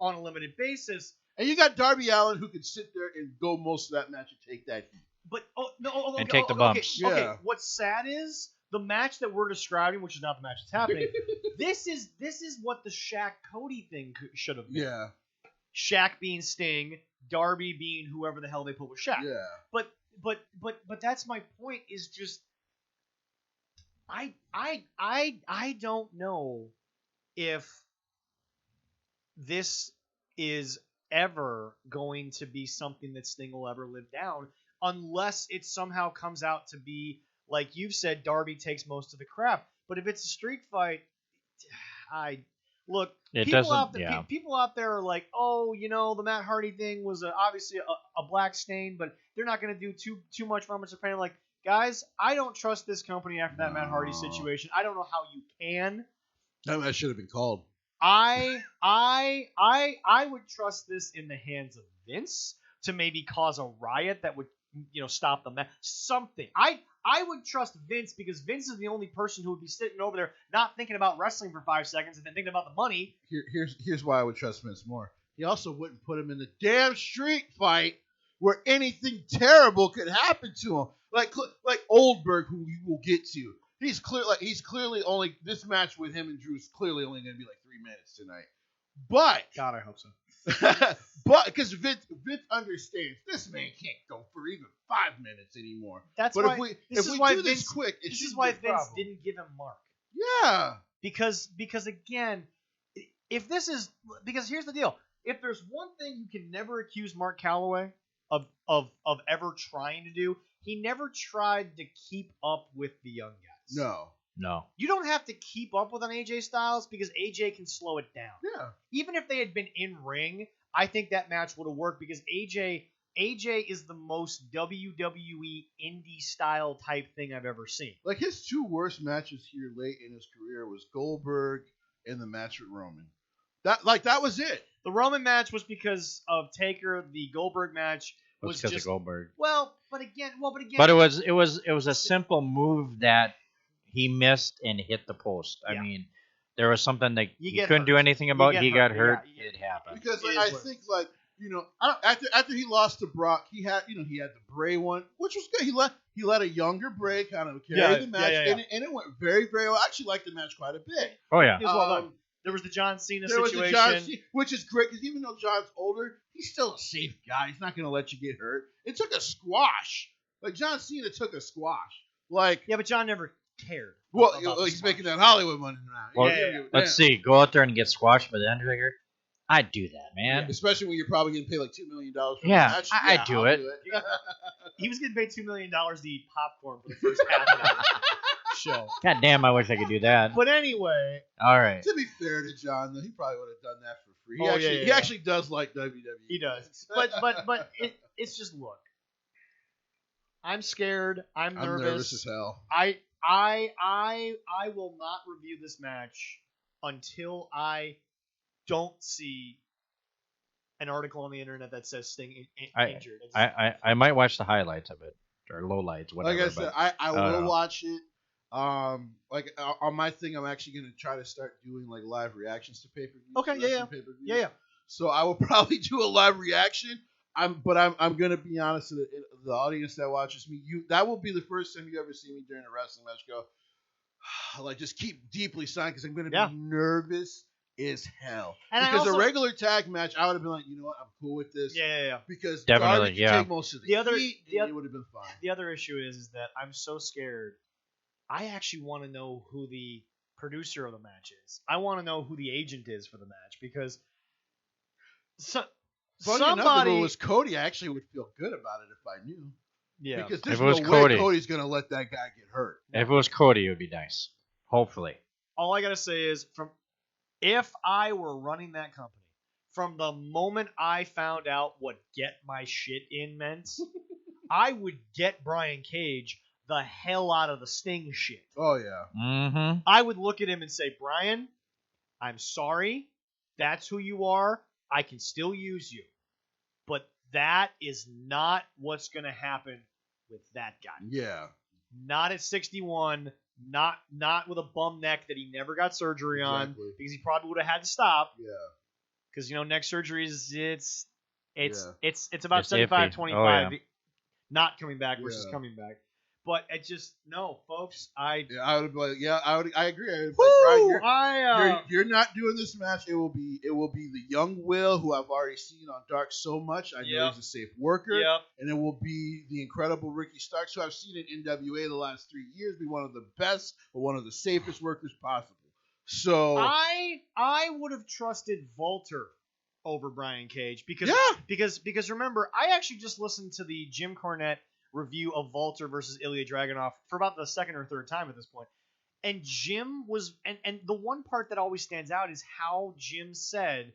on a limited basis. And you got Darby Allin who can sit there and go most of that match and take that heat. But take the bumps. Okay. What's sad is the match that we're describing, which is not the match that's happening. This is what the Shaq Cody thing should have been. Yeah. Shaq being Sting, Darby being whoever the hell they put with Shaq. Yeah. But that's my point. Is just I don't know if this is ever going to be something that Sting will ever live down, unless it somehow comes out to be, like you've said, Darby takes most of the crap. But if it's a street fight, people out there are like, oh, the Matt Hardy thing was obviously a black stain, but they're not going to do too much for much pain. Like, guys, I don't trust this company after that Matt Hardy situation. I don't know how you can. That should have been called. I would trust this in the hands of Vince to maybe cause a riot that would stop the match. Something. I would trust Vince because Vince is the only person who would be sitting over there not thinking about wrestling for 5 seconds and then thinking about the money. Here's why I would trust Vince more. He also wouldn't put him in the damn street fight where anything terrible could happen to him. Like Oldberg, who we will get to. He's clearly only, this match with him and Drew is clearly only going to be like 3 minutes tonight. But God, I hope so. But because Vince understands this man can't go for even 5 minutes anymore. That's but why if we do this quick, this is why Vince didn't give him Mark. Yeah. Because again, if this is, because here's the deal. If there's one thing you can never accuse Mark Calloway of ever trying to do, he never tried to keep up with the young guys. No. You don't have to keep up with an AJ Styles because AJ can slow it down. Yeah. Even if they had been in ring, I think that match would have worked because AJ is the most WWE indie style type thing I've ever seen. Like his 2 worst matches here late in his career was Goldberg and the match with Roman. That was it. The Roman match was because of Taker. The Goldberg match was because just of Goldberg. But it was a simple move that he missed and hit the post. I mean, there was something that he couldn't do anything about. He got hurt. Yeah. It happened. Because I think after he lost to Brock, he had the Bray one, which was good. He let a younger Bray kind of carry the match, and it went very, very well. I actually liked the match quite a bit. Oh yeah. There was the John Cena situation. Was the John Cena, which is great because even though John's older, he's still a safe guy. He's not going to let you get hurt. It took a squash. Like, John Cena took a squash. Like, yeah, but John never cared. Well, he's making that Hollywood money now. Well, let's see. Go out there and get squashed by the Undertaker. I'd do that, man. Yeah, especially when you're probably getting paid like $2 million for the match. I'd I'll do it. He was getting paid $2 million to eat popcorn for the first half of the show. God damn, I wish I could do that. But anyway. All right. To be fair to John, though, he probably would have done that for free. He actually does like WWE. He does. But it's just, look. I'm scared. I'm nervous. I'm nervous as hell. I will not review this match until I don't see an article on the internet that says Sting injured. I might watch the highlights of it or lowlights, whatever. Like I said, I will watch it. Like on my thing, I'm actually gonna try to start doing like live reactions to pay-per-views. Okay, yeah. So I will probably do a live reaction. I'm gonna be honest to the audience that watches me. That will be the first time you ever see me during a wrestling match go, like, just keep deeply signed because I'm gonna be nervous as hell. And because a regular tag match, I would have been like, you know what, I'm cool with this. Yeah. Because definitely, take most of the heat, it would have been fine. The other issue is that I'm so scared. I actually want to know who the producer of the match is. I want to know who the agent is for the match because somebody, if it was Cody, I actually would feel good about it if I knew. Yeah. Because there's no way Cody's going to let that guy get hurt. If it was Cody, it would be nice. Hopefully. All I got to say is, if I were running that company, from the moment I found out what get my shit in meant, I would get Brian Cage the hell out of the Sting shit. Oh, yeah. Mm-hmm. I would look at him and say, Brian, I'm sorry. That's who you are. I can still use you. But that is not what's going to happen with that guy. Yeah. Not at 61. Not with a bum neck that he never got surgery on because he probably would have had to stop. Yeah. Because neck surgery is it's about 75-25 not coming back versus coming back. But it just folks. I would be like, I agree. I would be like, Brian, you're not doing this match. It will be the young Will who I've already seen on Dark so much. I know he's a safe worker, and it will be the incredible Ricky Starks who I've seen in NWA the last 3 years be one of the best, but one of the safest workers possible. So I would have trusted Walter over Brian Cage because remember, I actually just listened to the Jim Cornette review of Walter versus Ilya Dragunov for about the second or third time at this point. And Jim was and the one part that always stands out is how Jim said,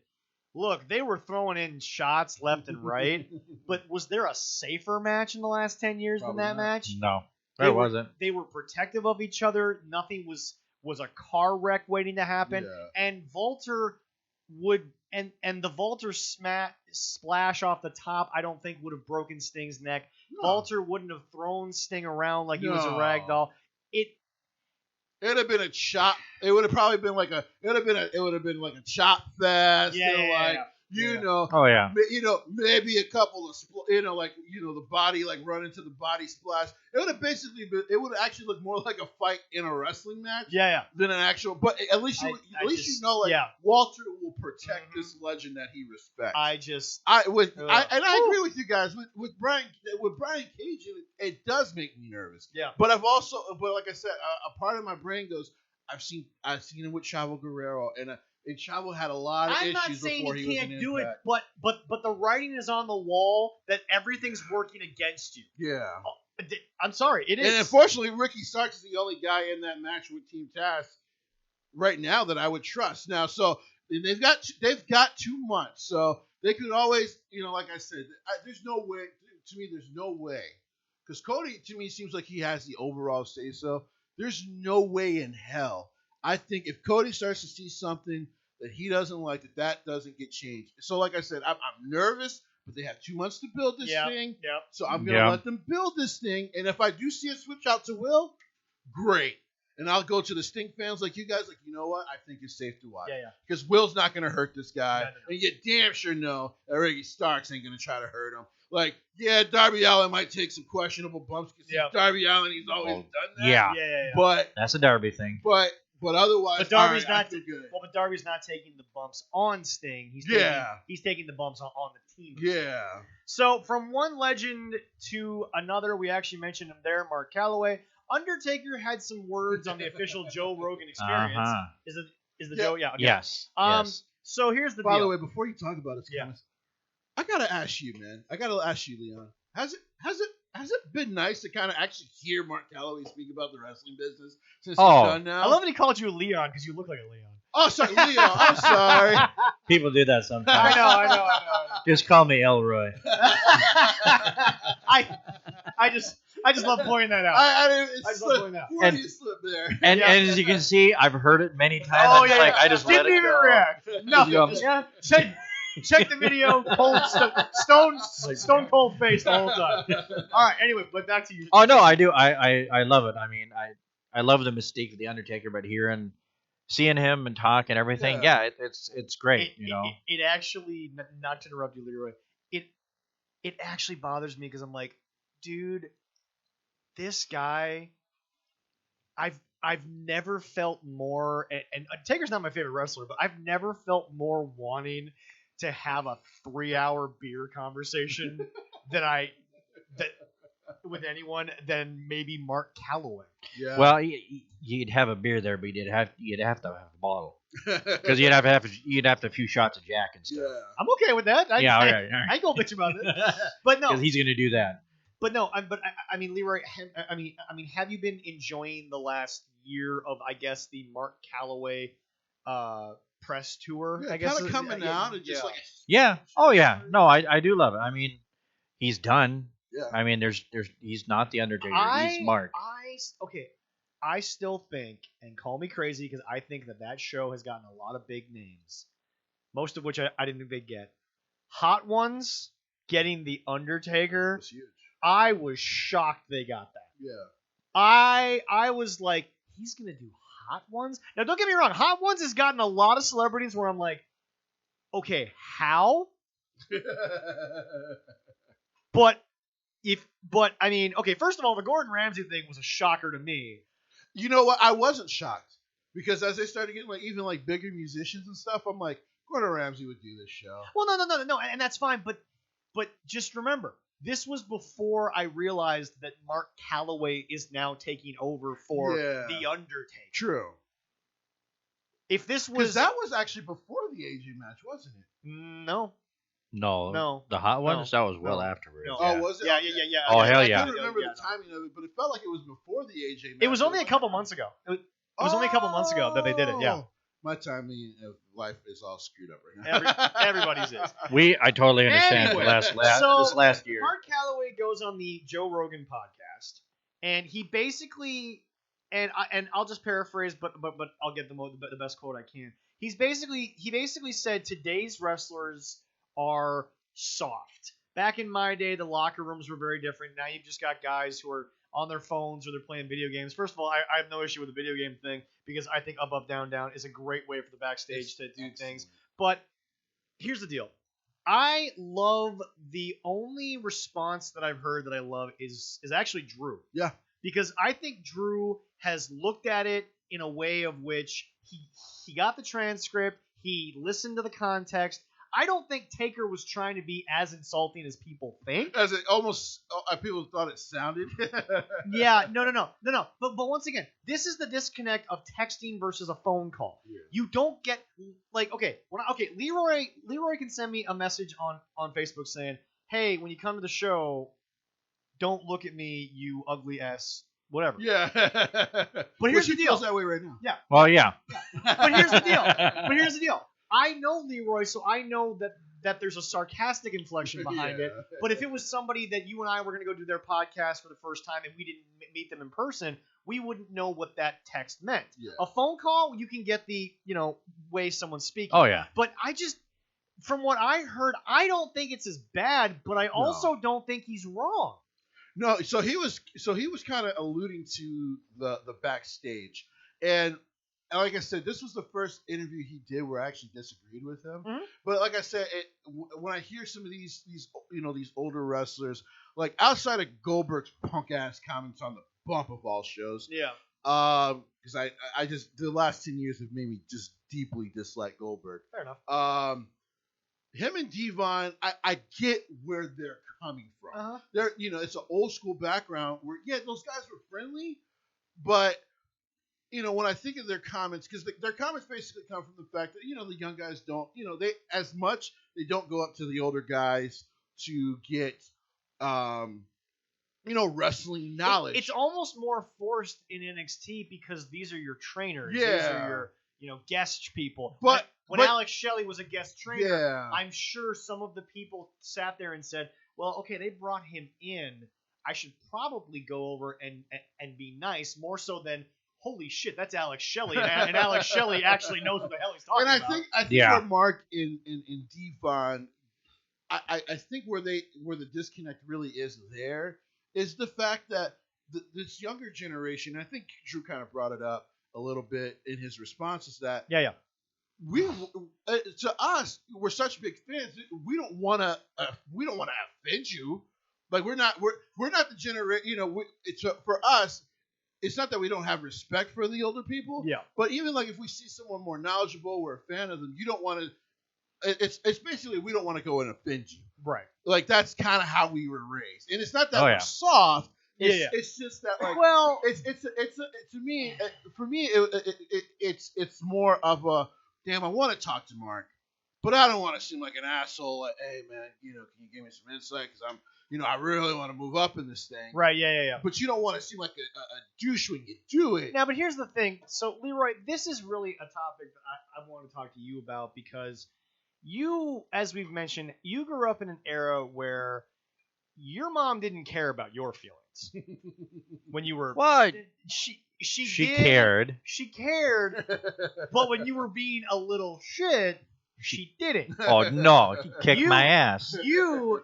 look, they were throwing in shots left and right, but was there a safer match in the last 10 years than that match? No, there wasn't. They were protective of each other. Nothing was a car wreck waiting to happen. Yeah. And Walter would and the Walter splash off the top, I don't think would have broken Sting's neck. No. Walter wouldn't have thrown Sting around like he was a rag doll. It would have been a chop. It would have probably been like a. It would have been like a chop fest. Oh yeah. Maybe a couple of the body like run into the body splash. It would have basically been. It would actually look more like a fight in a wrestling match. Yeah. Than an actual. But at least Walter will protect this legend that he respects. I agree with you guys with Brian Cage. It does make me nervous. Yeah. But like I said, a part of my brain goes. I've seen him with Chavo Guerrero and Chavo had a lot of issues before he was in Impact. I'm not saying he can't do it, but the writing is on the wall that everything's working against you. Yeah. I'm sorry, it is. And unfortunately, Ricky Starks is the only guy in that match with Team Taz right now that I would trust. Now, so they've got 2 months, so they could always, like I said, there's no way. To me, there's no way because Cody to me seems like he has the overall say so. There's no way in hell. I think if Cody starts to see something that he doesn't like that doesn't get changed. So, like I said, I'm nervous, but they have 2 months to build this thing. Yep. So I'm gonna let them build this thing, and if I do see a switch out to Will, great. And I'll go to the Sting fans like you guys, like, you know what? I think it's safe to watch. Yeah. Because Will's not going to hurt this guy. No. And you damn sure know that Ricky Starks ain't going to try to hurt him. Like, yeah, Darby Allin might take some questionable bumps because he's Darby Allin. He's always done that. Yeah. But that's a Darby thing. But otherwise, but Darby's not good. Well, but Darby's not taking the bumps on Sting. He's taking the bumps on the team. Yeah. So from one legend to another, we actually mentioned him there, Mark Calloway. Undertaker had some words on the official Joe Rogan Experience. Is the Joe? Yeah. Okay. Yes. So here's the By deal. the way, before you talk about it, I gotta ask you, man. I gotta ask you, Leon. Has it been nice to kind of actually hear Mark Calloway speak about the wrestling business since he's done now? I love that he called you Leon because you look like a Leon. Oh, sorry, Leon. I'm sorry. People do that sometimes. I know. Just call me Elroy. I just love pointing that out. I just love pointing that out. Where do you slip there? And as you can see, I've heard it many times. Oh, it's like I just didn't let it even go. react. No. Check the video. Stone cold face the whole time. All right. Anyway, but back to you. Oh no, I do. I love it. I mean, I love the mystique of the Undertaker, but seeing him and talk and everything, it's great. It actually, not to interrupt you, Leroy. It actually bothers me because I'm like, dude, this guy, I've never felt more, and Taker's not my favorite wrestler, but I've never felt more wanting to have a 3-hour beer conversation with anyone than maybe Mark Calloway. Yeah. Well, you'd have a beer there, but you'd have to have a bottle because you'd have a few shots of Jack and stuff. Yeah. I'm okay with that. All right. I ain't gonna bitch about it, but no, because he's gonna do that. But no, I mean, Leroy, I mean, have you been enjoying the last year of, I guess, the Mark Calloway press tour? Yeah, I guess kind of coming out and just like. Yeah. Oh yeah. No, I do love it. I mean, he's done. Yeah. I mean, he's not the Undertaker. He's Mark. I still think, and call me crazy because I think that show has gotten a lot of big names, most of which I didn't think they'd get. Hot Ones getting the Undertaker. That's huge. I was shocked they got that. Yeah. I was like, he's gonna do Hot Ones? Now don't get me wrong, Hot Ones has gotten a lot of celebrities where I'm like, okay, how? But I mean, okay, first of all, the Gordon Ramsay thing was a shocker to me. You know what? I wasn't shocked because as they started getting even bigger musicians and stuff, I'm like, Gordon Ramsay would do this show. Well, no, and that's fine, but just remember, this was before I realized that Mark Calloway is now taking over for The Undertaker. True. If this was... that was actually before the AJ match, wasn't it? No. No. The Hot Ones? That was well afterwards. No. Oh, was it? Yeah. Oh, hell yeah. I couldn't remember the timing of it, but it felt like it was before the AJ match. It was only a couple months ago. It was only a couple months ago that they did it, yeah. My timing of life is all screwed up right now. Everybody's is. I totally understand. Anyway, this last year. Mark Calloway goes on the Joe Rogan podcast, and he basically, and I'll just paraphrase, but I'll get the best quote I can. He basically said today's wrestlers are soft. Back in my day, the locker rooms were very different. Now you've just got guys who are on their phones or they're playing video games. First of all, I have no issue with the video game thing because I think up, down, down is a great way for the backstage to do things. But here's the deal. I love the only response that I've heard that I love is actually Drew. Yeah. Because I think Drew has looked at it in a way of which he got the transcript, he listened to the context. I don't think Taker was trying to be as insulting as people think. As it almost, people thought it sounded. Yeah, no. But once again, this is the disconnect of texting versus a phone call. Yeah. You don't get Leroy can send me a message on Facebook saying, "Hey, when you come to the show, don't look at me, you ugly ass." Whatever. Yeah. But here's the deal. Feels that way right now. Yeah. Well, yeah. But here's the deal. I know Leroy, so I know that there's a sarcastic inflection behind it. But if it was somebody that you and I were going to go do their podcast for the first time and we didn't meet them in person, we wouldn't know what that text meant. Yeah. A phone call, you can get the, way someone's speaking. Oh, yeah. But from what I heard, I don't think it's as bad, but I also don't think he's wrong. No, so he was kind of alluding to the backstage, and like I said, this was the first interview he did where I actually disagreed with him. Mm-hmm. But like I said, when I hear some of these older wrestlers, like outside of Goldberg's punk ass comments on the bump of all shows, because I just the last 10 years have made me just deeply dislike Goldberg. Fair enough. Him and Devon, I get where they're coming from. They're, it's an old school background where, those guys were friendly, but, when I think of their comments, because their comments basically come from the fact that, the young guys don't, they don't go up to the older guys to get, wrestling knowledge. It's almost more forced in NXT because these are your trainers. Yeah. These are your, guest people. But when Alex Shelley was a guest trainer, yeah. I'm sure some of the people sat there and said, well, okay, they brought him in. I should probably go over and be nice, more so than, holy shit, that's Alex Shelley. And Alex Shelley actually knows what the hell he's talking about. And I think where Mark and Devon, I think where the disconnect really is the fact that this younger generation, I think Drew kind of brought it up a little bit in his response, is that we to us, we're such big fans. We don't want to offend you. Like we're not the generation. It's for us. It's not that we don't have respect for the older people. Yeah. But even like if we see someone more knowledgeable, we're a fan of them. You don't want to. It's basically we don't want to go and offend you. Right. Like that's kind of how we were raised, and it's not that we're soft. It's just that like it's to me for me it's more of a damn I want to talk to Mark, but I don't want to seem like an asshole. Like, hey man, can you give me some insight because I'm I really want to move up in this thing. Right. Yeah. But you don't want to seem like a douche when you do it. Now, but here's the thing. So Leroy, this is really a topic that I want to talk to you about because you, as we've mentioned, you grew up in an era where your mom didn't care about your feelings when you were. What? She cared. She cared, but when you were being a little shit, she didn't. Oh no! She kicked my ass. You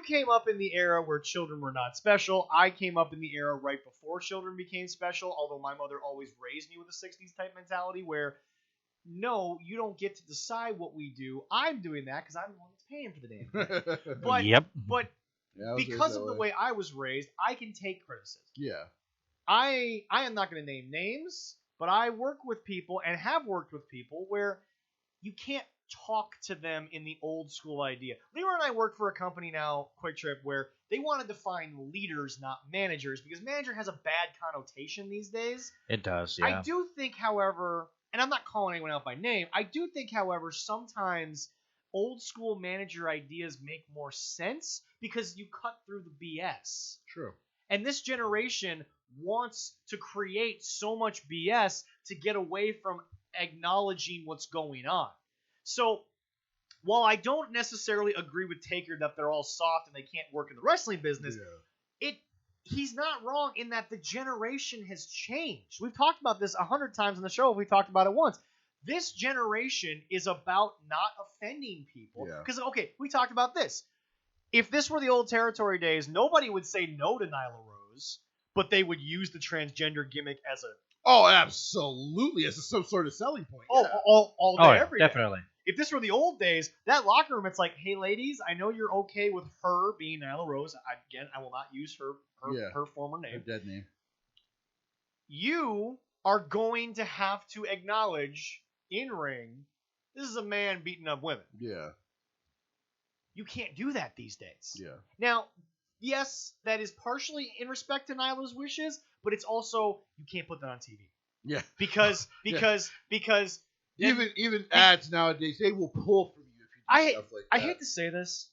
came up in the era where children were not special. I came up in the era right before children became special. Although my mother always raised me with a '60s type mentality where. No, you don't get to decide what we do. I'm doing that because I'm the one that's paying for the damn thing. But because of the way I was raised, I can take criticism. Yeah. I am not going to name names, but I work with people and have worked with people where you can't talk to them in the old school idea. Leroy and I work for a company now, Quick Trip, where they want to define leaders, not managers, because manager has a bad connotation these days. It does, yeah. I do think, however... And I'm not calling anyone out by name. I do think, however, sometimes old school manager ideas make more sense because you cut through the BS. True. And this generation wants to create so much BS to get away from acknowledging what's going on. So while I don't necessarily agree with Taker that they're all soft and they can't work in the wrestling business, he's not wrong in that the generation has changed. We've talked about this 100 times on the show. We've talked about it once. This generation is about not offending people. Because, we talked about this. If this were the old territory days, nobody would say no to Nyla Rose, but they would use the transgender gimmick as a... Oh, absolutely. As some sort of selling point. All day, every day. Definitely. If this were the old days, that locker room, it's like, hey, ladies, I know you're okay with her being Nyla Rose. I will not use her former name. Her dead name. You are going to have to acknowledge in ring, this is a man beating up women. Yeah. You can't do that these days. Yeah. Now, yes, that is partially in respect to Nyla's wishes, but it's also, you can't put that on TV. Yeah. Because even ads nowadays, they will pull from you if you do stuff like that. I hate to say this.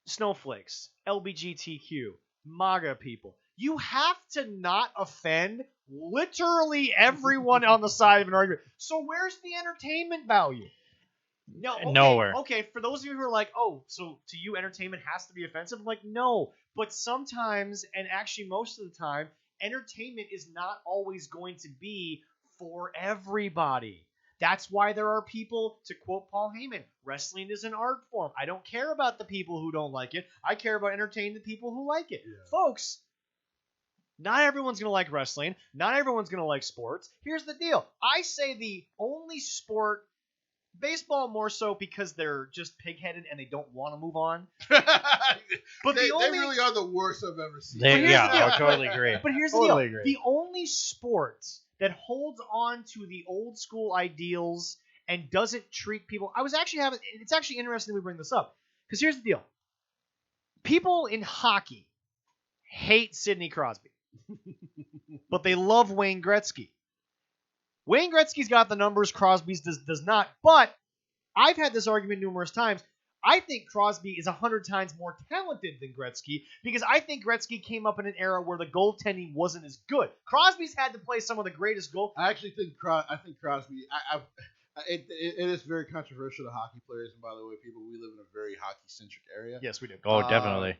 Snowflakes, LGBTQ, MAGA people. You have to not offend literally everyone on the side of an argument. So where's the entertainment value? No, okay, Nowhere. Okay, for those of you who are like, oh, so to you entertainment has to be offensive, I'm like, no. But sometimes, and actually most of the time, entertainment is not always going to be for everybody. That's why there are people, to quote Paul Heyman, wrestling is an art form. I don't care about the people who don't like it. I care about entertaining the people who like it. Yeah. Folks, not everyone's going to like wrestling. Not everyone's going to like sports. Here's the deal. I say the only sport, baseball more so because they're just pig-headed and they don't want to move on. But they really are the worst I've ever seen. I totally agree. But here's the deal. The only sport that holds on to the old school ideals and doesn't treat people... It's actually interesting that we bring this up. Because here's the deal. People in hockey hate Sidney Crosby. But they love Wayne Gretzky. Wayne Gretzky's got the numbers, Crosby's does not. But I've had this argument numerous times. I think Crosby is 100 times more talented than Gretzky because I think Gretzky came up in an era where the goaltending wasn't as good. Crosby's had to play some of the greatest goal. I actually think Crosby. It is very controversial to hockey players, and by the way, people, we live in a very hockey-centric area. Yes, we do. Oh, definitely.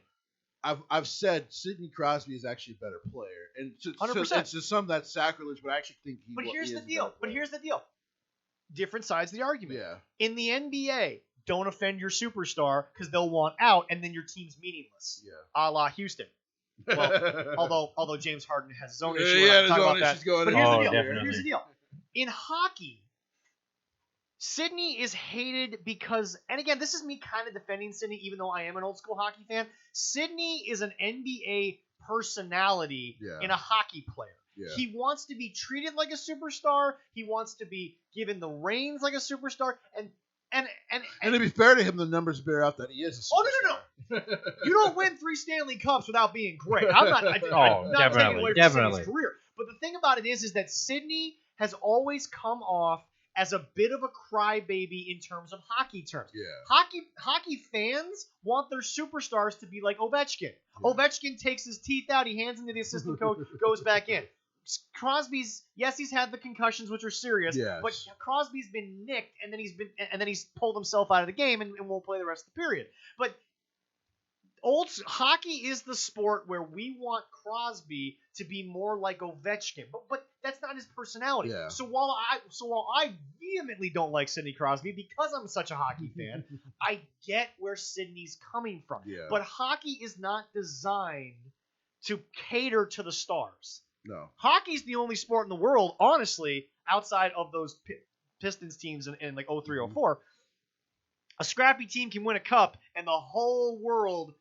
I've said Sidney Crosby is actually a better player, and 100%. To some that's sacrilege, but I actually think he. But here's the deal. Different sides of the argument. Yeah. In the NBA, don't offend your superstar because they'll want out, and then your team's meaningless. Yeah. A la Houston. Well, although James Harden has his own issue. Yeah, his own issues going on. But here's the deal. Definitely. Here's the deal. In hockey, Sidney is hated because, and again, this is me kind of defending Sidney, even though I am an old school hockey fan. Sidney is an NBA personality in a hockey player. Yeah. He wants to be treated like a superstar. He wants to be given the reins like a superstar. And to be fair to him, the numbers bear out that he is a superstar. Oh, no. You don't win 3 Stanley Cups without being great. I'm not taking away from Sidney's career. But the thing about it is that Sidney has always come off as a bit of a crybaby in terms of hockey terms. Yeah. Hockey fans want their superstars to be like Ovechkin. Yeah. Ovechkin takes his teeth out, he hands them to the assistant coach, goes back in. Crosby's, yes, he's had the concussions, which are serious, but Crosby's been nicked, and then he's pulled himself out of the game and won't play the rest of the period. But hockey is the sport where we want Crosby to be more like Ovechkin, but that's not his personality. Yeah. So while I vehemently don't like Sidney Crosby because I'm such a hockey fan, I get where Sidney's coming from. Yeah. But hockey is not designed to cater to the stars. No. Hockey's the only sport in the world, honestly, outside of those Pistons teams in like 03, 04. A scrappy team can win a cup, and the whole world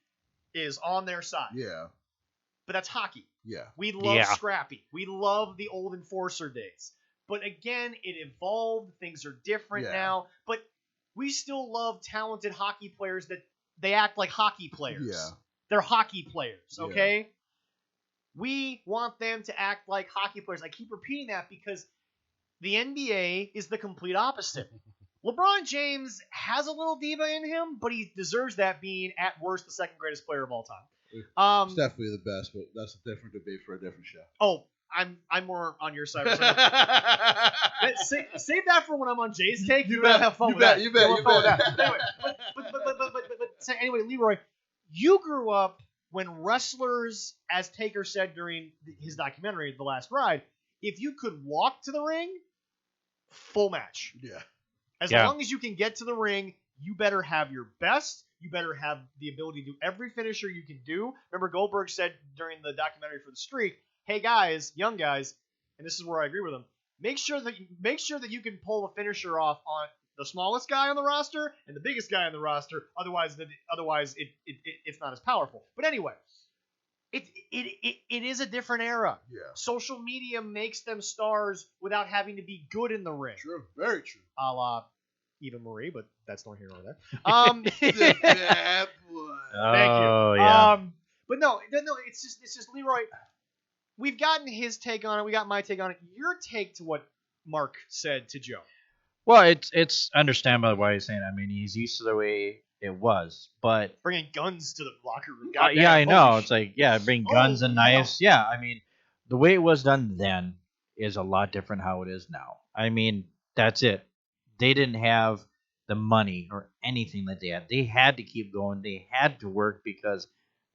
is on their side. Yeah. But that's hockey. Yeah. We love scrappy. We love the old enforcer days. But again, it evolved. Things are different now. But we still love talented hockey players that they act like hockey players. Yeah. They're hockey players, okay? Yeah. We want them to act like hockey players. I keep repeating that because the NBA is the complete opposite. LeBron James has a little diva in him, but he deserves that, being at worst the second greatest player of all time. It's definitely the best, but that's a different debate for a different show. Oh, I'm more on your side. Save that for when I'm on Jay's take. You better have fun with that. You bet. Anyway, Leroy, you grew up when wrestlers, as Taker said during his documentary, The Last Ride, if you could walk to the ring, full match. Yeah. As long as you can get to the ring, you better have your best. You better have the ability to do every finisher you can do. Remember, Goldberg said during the documentary for The Streak, hey guys, young guys, and this is where I agree with him, make sure that you can pull a finisher off on the smallest guy on the roster and the biggest guy on the roster. Otherwise it's not as powerful. But anyway, it is a different era. Yeah. Social media makes them stars without having to be good in the ring. True. Very true. A la Eva Marie, but that's not here nor there. That boy. Thank you. Oh, yeah. But no, it's just Leroy. We've gotten his take on it. We got my take on it. Your take to what Mark said to Joe. Well, it's understandable why he's saying it. I mean, he's used to the way it was, but bringing guns to the locker room. Yeah, I know. It's like, bring guns and knives. Yeah, I mean, the way it was done then is a lot different how it is now. I mean, that's it. They didn't have the money or anything that they had. They had to keep going. They had to work because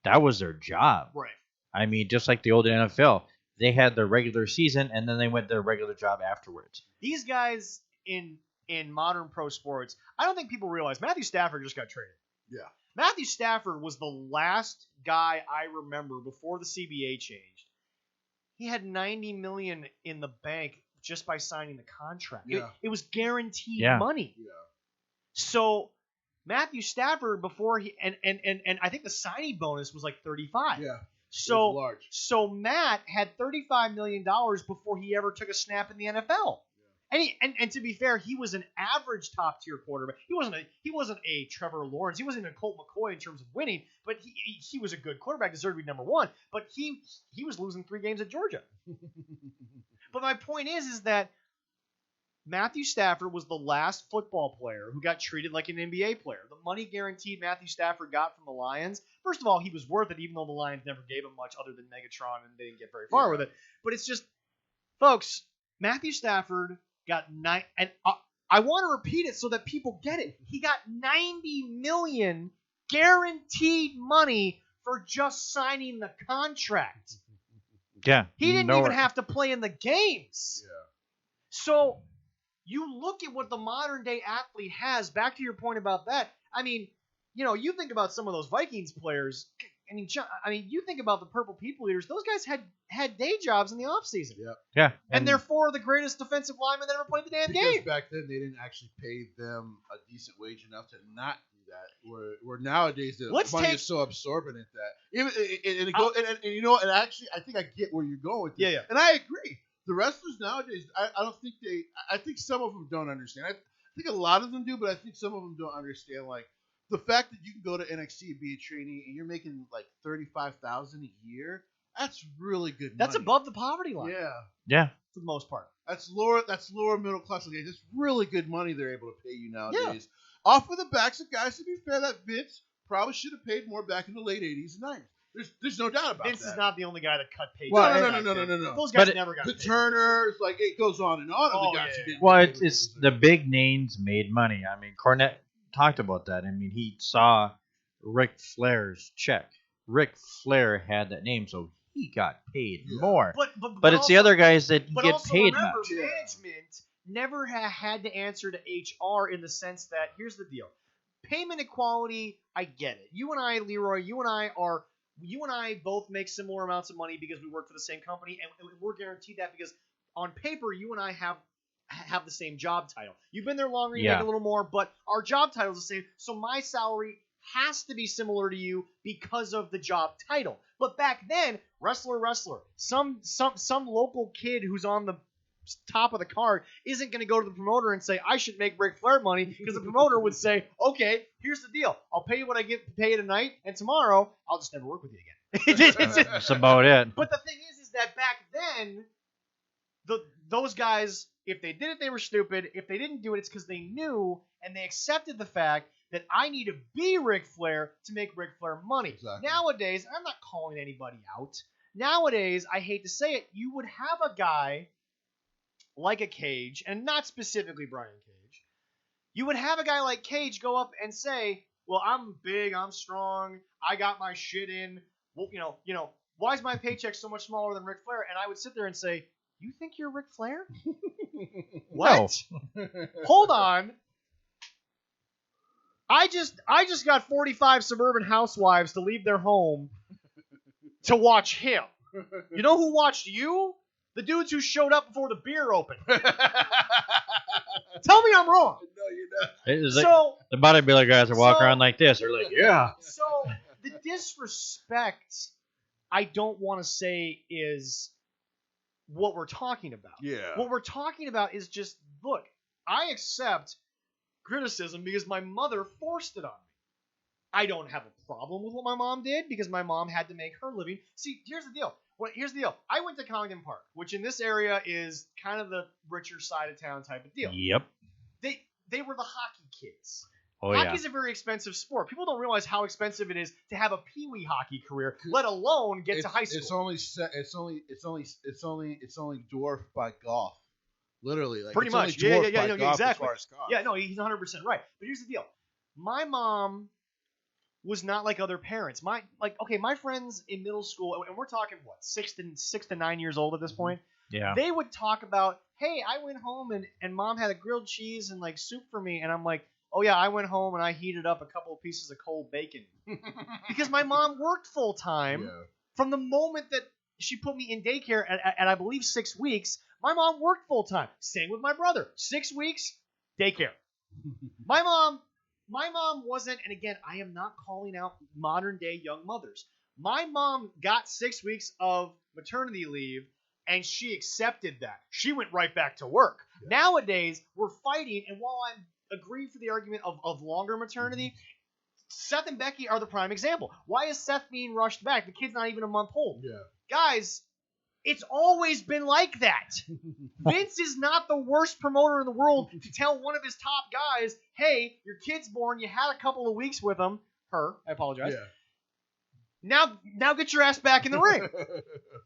that was their job. Right. I mean, just like the old NFL, they had their regular season and then they went their regular job afterwards. These guys in modern pro sports, I don't think people realize Matthew Stafford just got traded. Yeah. Matthew Stafford was the last guy I remember before the CBA changed. He had $90 million in the bank just by signing the contract. Yeah. It was guaranteed money. Yeah. So Matthew Stafford before he and I think the signing bonus was like 35. Yeah. So large. So Matt had $35 million before he ever took a snap in the NFL. And and to be fair, he was an average top tier quarterback. He wasn't a Trevor Lawrence. He wasn't a Colt McCoy in terms of winning, but he was a good quarterback, deserved to be number one. But he was losing 3 games at Georgia. But my point is that Matthew Stafford was the last football player who got treated like an NBA player. The money guaranteed Matthew Stafford got from the Lions. First of all, he was worth it, even though the Lions never gave him much other than Megatron, and they didn't get very far with it. But it's just, folks, Matthew Stafford got 9, and I want to repeat it so that people get it. He got $90 million guaranteed money for just signing the contract. Yeah. He didn't even have to play in the games. Yeah. So you look at what the modern day athlete has. Back to your point about that. I mean, you think about some of those Vikings players. I mean, you think about the Purple People Eaters. Those guys had day jobs in the offseason. Yeah. Yeah. And they're 4 of the greatest defensive linemen that ever played the damn game. Because back then they didn't actually pay them a decent wage enough to not do that. Where nowadays the money is so absorbent at that. And actually I think I get where you're going with this. Yeah. And I agree. The wrestlers nowadays, I think some of them don't understand. I think a lot of them do, but I think some of them don't understand, like, the fact that you can go to NXT and be a trainee and you're making like $35,000 a year, that's really good money. That's above the poverty line. Yeah. For the most part. That's lower middle class. Okay, that's really good money they're able to pay you nowadays. Yeah. Off of the backs of guys, to be fair, that Vince probably should have paid more back in the late 80s and 90s. There's no doubt about Vince that. is not the only guy that cut pay. Well, no. Those guys never got the paid. Turners, like, it goes on and on. Oh, the guys yeah. who didn't Well, pay it's the big names made money. I mean, Cornette talked about that. I mean, he saw Ric Flair's check. Ric Flair had that name, so he got paid more. But it's also the other guys that get paid remember, much. Management never had to answer to HR in the sense that, here's the deal. Payment equality, I get it. You and I, Leroy, you and I both make similar amounts of money because we work for the same company, and we're guaranteed that because on paper, you and I have the same job title. You've been there longer, you make a little more, but our job title is the same, so my salary has to be similar to you because of the job title. But back then, wrestler, some local kid who's on the top of the card isn't going to go to the promoter and say, I should make Ric Flair money, because the promoter would say, okay, here's the deal. I'll pay you what I get paid tonight, and tomorrow, I'll just never work with you again. That's about it. But the thing is that back then, those guys, if they did it, they were stupid. If they didn't do it, it's because they knew, and they accepted the fact that I need to be Ric Flair to make Ric Flair money. Exactly. Nowadays, I'm not calling anybody out. Nowadays, I hate to say it, you would have a guy like a Cage, and not specifically Brian Cage. You would have a guy like Cage go up and say, well, I'm big, I'm strong, I got my shit in. Well, why is my paycheck so much smaller than Ric Flair? And I would sit there and say, you think you're Ric Flair? What? No. Hold on. I just got 45 suburban housewives to leave their home to watch him. You know who watched you? The dudes who showed up before the beer opened. Tell me I'm wrong. No, you're not. So the bodybuilder guys are walking around like this. They're like, yeah. So the disrespect, I don't want to say is what we're talking about. Yeah. What we're talking about is just, look, I accept criticism because my mother forced it on me. I don't have a problem with what my mom did because my mom had to make her living. See, here's the deal. I went to Congdon Park, which in this area is kind of the richer side of town type of deal. Yep. They were the hockey kids. Oh, Hockey's a very expensive sport. People don't realize how expensive it is to have a peewee hockey career, let alone get to high school. It's only dwarfed by golf. Literally, like pretty much. Yeah, Exactly. As far as Yeah, no, he's 100% right. But here's the deal: my mom was not like other parents. My friends in middle school, and we're talking what 6 to 9 years old at this point. Yeah. They would talk about, hey, I went home and mom had a grilled cheese and like soup for me, and I'm like, oh yeah, I went home and I heated up a couple of pieces of cold bacon because my mom worked full time from the moment that she put me in daycare at I believe 6 weeks. My mom worked full time. Same with my brother. 6 weeks, daycare. My mom wasn't, and again, I am not calling out modern day young mothers. My mom got 6 weeks of maternity leave, and she accepted that. She went right back to work. Yeah. Nowadays, we're fighting, and while I'm agreeing for the argument of longer maternity, Seth and Becky are the prime example. Why is Seth being rushed back? The kid's not even a month old. Yeah. Guys, it's always been like that. Vince is not the worst promoter in the world to tell one of his top guys, hey, your kid's born, you had a couple of weeks with him. I apologize. Yeah. Now get your ass back in the ring.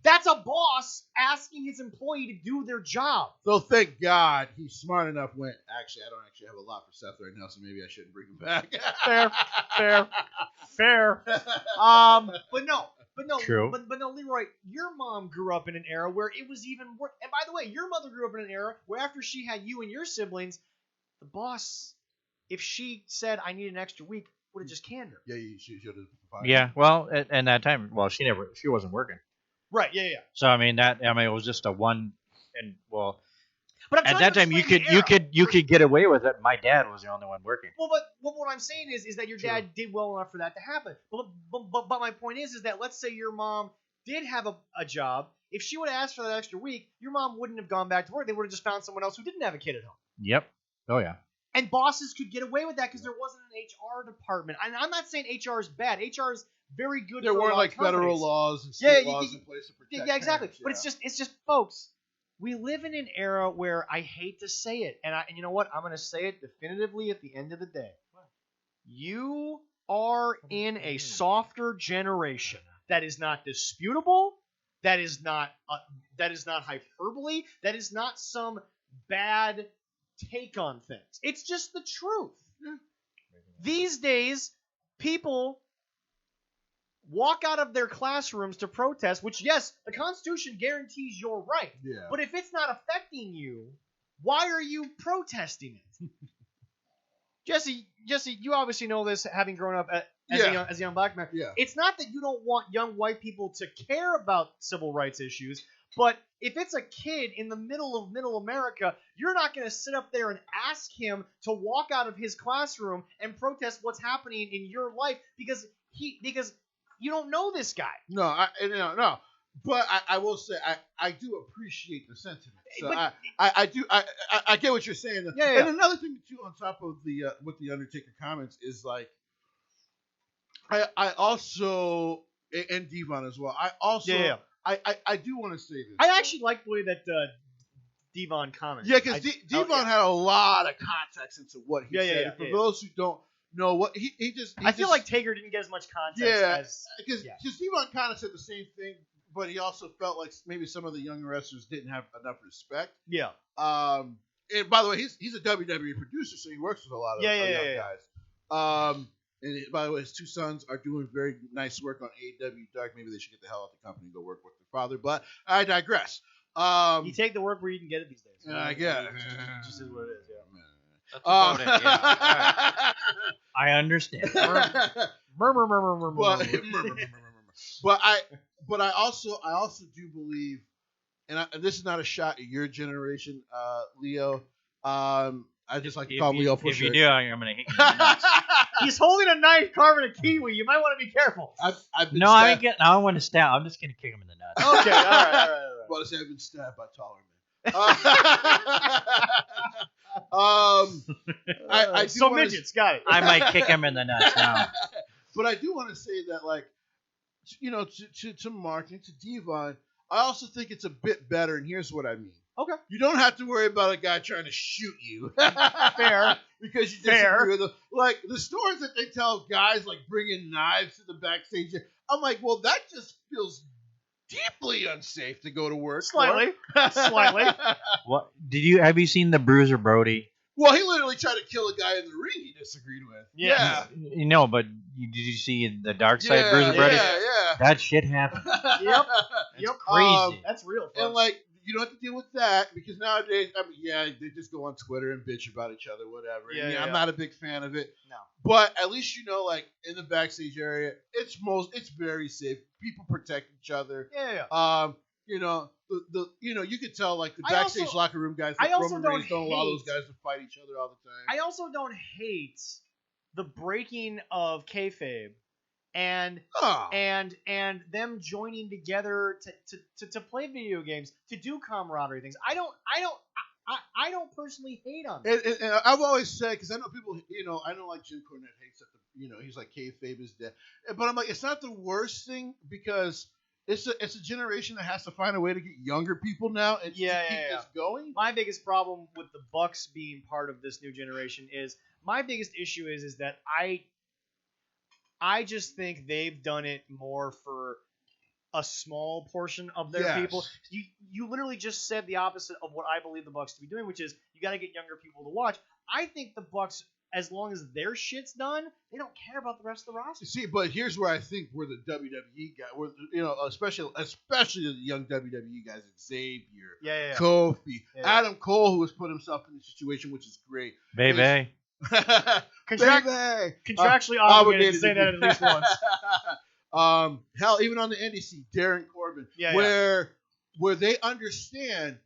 That's a boss asking his employee to do their job. So thank God he's smart enough when, actually, I don't actually have a lot for Seth right now, so maybe I shouldn't bring him back. Fair. But no. True. But no, Leroy, your mom grew up in an era where it was even worse. And by the way, your mother grew up in an era where after she had you and your siblings, the boss, if she said, I need an extra week, would have just canned her. Yeah, she should have. Yeah, well, at that time, she wasn't working. Right, yeah. So it was just a one, and well, but at that time you could get away with it. My dad was the only one working. Well, but what I'm saying is that your dad did well enough for that to happen. But my point is that let's say your mom did have a job. If she would have asked for that extra week, your mom wouldn't have gone back to work. They would have just found someone else who didn't have a kid at home. Yep. Oh yeah. And bosses could get away with that because there wasn't an HR department. And I'm not saying HR is bad. HR is very good. There weren't like federal laws and state laws in place to protect. Yeah, exactly. Parents, but it's just, folks. We live in an era where I hate to say it, and you know what? I'm going to say it definitively at the end of the day. You are in a softer generation. That is not disputable. That is not hyperbole. That is not some bad take on things. It's just the truth. These days, people walk out of their classrooms to protest, which, yes, the Constitution guarantees your right. Yeah. But if it's not affecting you, why are you protesting it? Jesse, you obviously know this, having grown up as a young black man. Yeah. It's not that you don't want young white people to care about civil rights issues, but if it's a kid in the middle of middle America, you're not going to sit up there and ask him to walk out of his classroom and protest what's happening in your life because you don't know this guy. No. But I will say I do appreciate the sentiment. So I do I get what you're saying. Yeah. And another thing too, on top of the with the Undertaker comments, is like I also, and Devon as well. I also I do want to say this. I actually like the way that Devon commented. Yeah, because Devon had a lot of context into what he said. For those who don't know what he just, I feel like Taker didn't get as much context. Because Devon kind of said the same thing, but he also felt like maybe some of the younger wrestlers didn't have enough respect. Yeah. And by the way, he's a WWE producer, so he works with a lot of young guys. And by the way, his two sons are doing very nice work on AEW Dark. Maybe they should get the hell out of the company and go work with their father. But I digress. You take the work where you can get it these days. I guess. It just is what it is. Yeah. That's about it. Yeah. Right. I understand. But I also do believe, and this is not a shot at your generation, Leo. I just like to call Leo for sure. If you do, I'm going to hit you. He's holding a knife carving a kiwi. You might want to be careful. I want to stab. I'm just going to kick him in the nuts. Okay, all right. Well, I say I've been stabbed by taller men. I so midgets, got it. I might kick him in the nuts now. But I do want to say that, like, to Mark and to Devon, I also think it's a bit better, and here's what I mean. Okay. You don't have to worry about a guy trying to shoot you. Fair. Because you disagree with them. Like, the stories that they tell guys, like, bringing knives to the backstage, I'm like, well, that just feels deeply unsafe to go to work. Slightly. What have you seen the Bruiser Brody? Well, he literally tried to kill a guy in the ring he disagreed with. Yeah. You know, but did you see the Dark Side Bruiser Brody? Yeah. That shit happened. Yep. It's crazy. That's real. Folks. And like, you don't have to deal with that because nowadays, I mean, yeah, they just go on Twitter and bitch about each other, whatever. Yeah, I'm not a big fan of it. No. But at least you know, like in the backstage area, it's very safe. People protect each other. Yeah. You know, you could tell like the backstage locker room guys. Like Roman Reigns don't allow those guys to fight each other all the time. I also don't hate the breaking of kayfabe and them joining together to play video games, to do camaraderie things. I don't personally hate on it. And I've always said, because I know people, I know like Jim Cornette hates that he's like kayfabe is dead, but I'm like, it's not the worst thing because it's a generation that has to find a way to get younger people now and keep this going. My biggest problem with the Bucks being part of this new generation is my biggest issue is that I just think they've done it more for a small portion of their people. You literally just said the opposite of what I believe the Bucks to be doing, which is you got to get younger people to watch. I think the Bucks, as long as their shit's done, they don't care about the rest of the roster. See, but here's where I think we're the WWE guy, especially the young WWE guys, Xavier, Kofi, Adam Cole, who has put himself in the situation, which is great. Baby. Contractually obligated to say that at least once. Hell, even on the NDC, Darren Corbin, where they understand,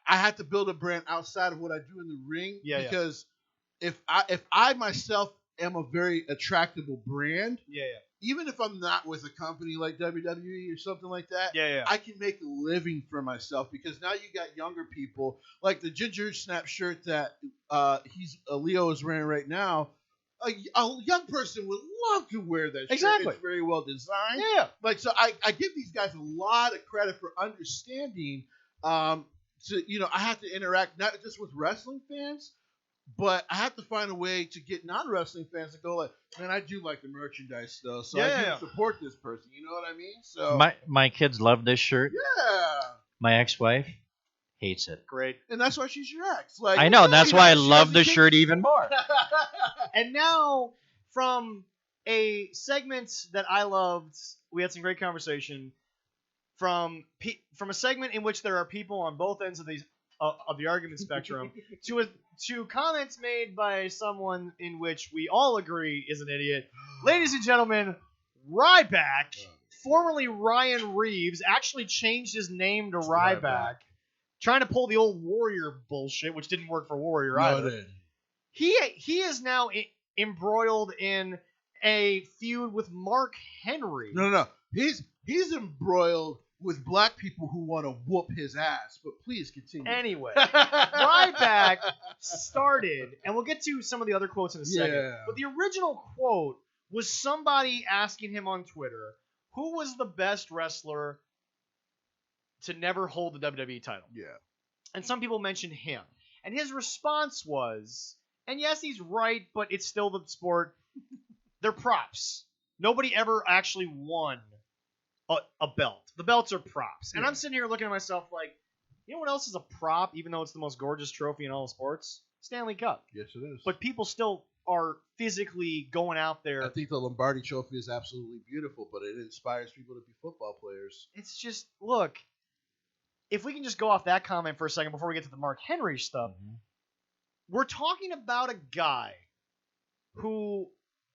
I have to build a brand outside of what I do in the ring because if I myself am a very attractable brand, even if I'm not with a company like WWE or something like that, I can make a living for myself because now you got younger people like the Ginger Snap shirt that Leo is wearing right now. A young person would love to wear that shirt. Exactly. It's very well designed. Yeah. Like, so I give these guys a lot of credit for understanding. I have to interact not just with wrestling fans, but I have to find a way to get non-wrestling fans to go like, man, I do like the merchandise though, so I do support this person. You know what I mean? So my kids love this shirt. Yeah. My ex-wife hates it. Great. And that's why she's your ex. Like, I know. That's why I love the shirt even more. And now, from a segment that I loved, we had some great conversation. From a segment in which there are people on both ends of the argument spectrum, to comments made by someone in which we all agree is an idiot. Ladies and gentlemen, Ryback, formerly Ryan Reeves, actually changed his name to Ryback. Trying to pull the old Warrior bullshit, which didn't work for Warrior either. No, He is now embroiled in a feud with Mark Henry. No. He's embroiled with black people who want to whoop his ass. But please continue. Anyway, Ryback started, and we'll get to some of the other quotes in a second. Yeah. But the original quote was somebody asking him on Twitter, who was the best wrestler to never hold the WWE title? Yeah. And some people mentioned him. And his response was, and yes, he's right, but it's still the sport. They're props. Nobody ever actually won a belt. The belts are props. And I'm sitting here looking at myself like, you know what else is a prop, even though it's the most gorgeous trophy in all sports? Stanley Cup. Yes, it is. But people still are physically going out there. I think the Lombardi Trophy is absolutely beautiful, but it inspires people to be football players. It's just, look, if we can just go off that comment for a second before we get to the Mark Henry stuff, we're talking about a guy who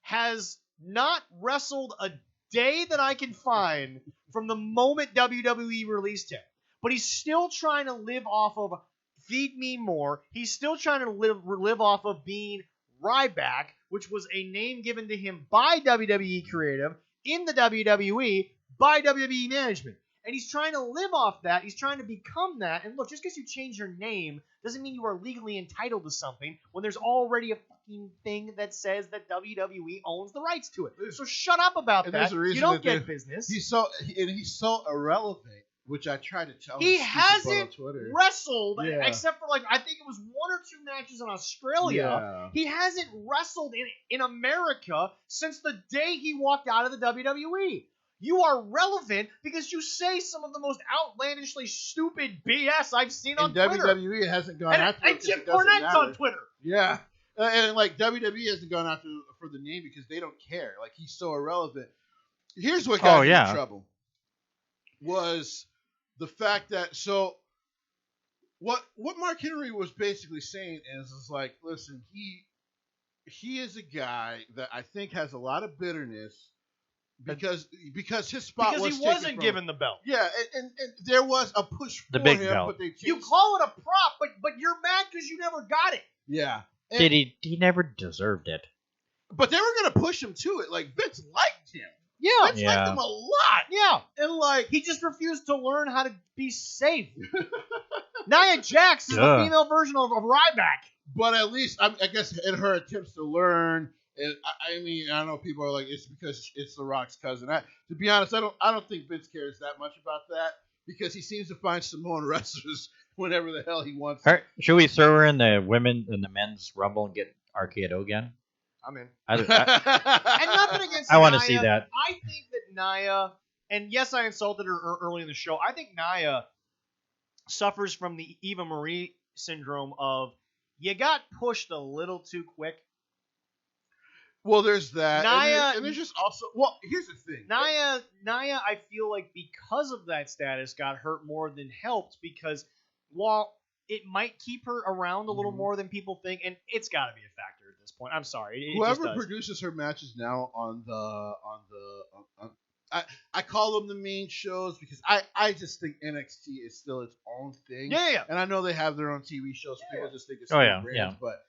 has not wrestled a day that I can find from the moment WWE released him. But he's still trying to live off of Feed Me More. He's still trying to live off of being Ryback, which was a name given to him by WWE Creative in the WWE by WWE Management. And he's trying to live off that. He's trying to become that. And look, just because you change your name doesn't mean you are legally entitled to something when there's already a fucking thing that says that WWE owns the rights to it. So shut up about that. You don't get business. He's so irrelevant, which I try to tell him. He hasn't wrestled, except for I think it was 1 or 2 matches in Australia. Yeah. He hasn't wrestled in America since the day he walked out of the WWE. You are relevant because you say some of the most outlandishly stupid BS I've seen on Twitter. WWE hasn't gone after him. And Jim Cornette's on Twitter. Yeah. And like WWE hasn't gone after for the name because they don't care. Like he's so irrelevant. Here's what got me in trouble. Was the fact that what Mark Henry was basically saying is like, listen, he is a guy that I think has a lot of bitterness because his spot because he wasn't given the belt. Yeah, and there was a push for the big him, belt. But they you call it a prop, but you're mad because you never got it. Yeah. And, Did he never deserved it. But they were gonna push him to it. Like Vince liked him. Yeah. Vince liked him a lot. Yeah. And like he just refused to learn how to be safe. Nia Jax is the female version of Ryback. But at least I guess in her attempts to learn, and I mean I know people are like it's because it's The Rock's cousin. To be honest, I don't think Vince cares that much about that because he seems to find Samoan wrestlers whenever the hell he wants. Should we throw her in the women in the men's rumble and get RKO again? I'm in. And nothing against I want to Nia. see that. I think that Nia, and yes, I insulted her early in the show. I think Nia suffers from the Eva Marie syndrome of you got pushed a little too quick. Well, there's that. Nia, and there's just also. Well, here's the thing. Nia, I feel like because of that status, got hurt more than helped because while it might keep her around a little more than people think, and it's got to be a factor at this point. I'm sorry. Whoever produces her matches now on I call them the main shows because I just think NXT is still its own thing. Yeah. And I know they have their own TV shows. So people just think it's brands, but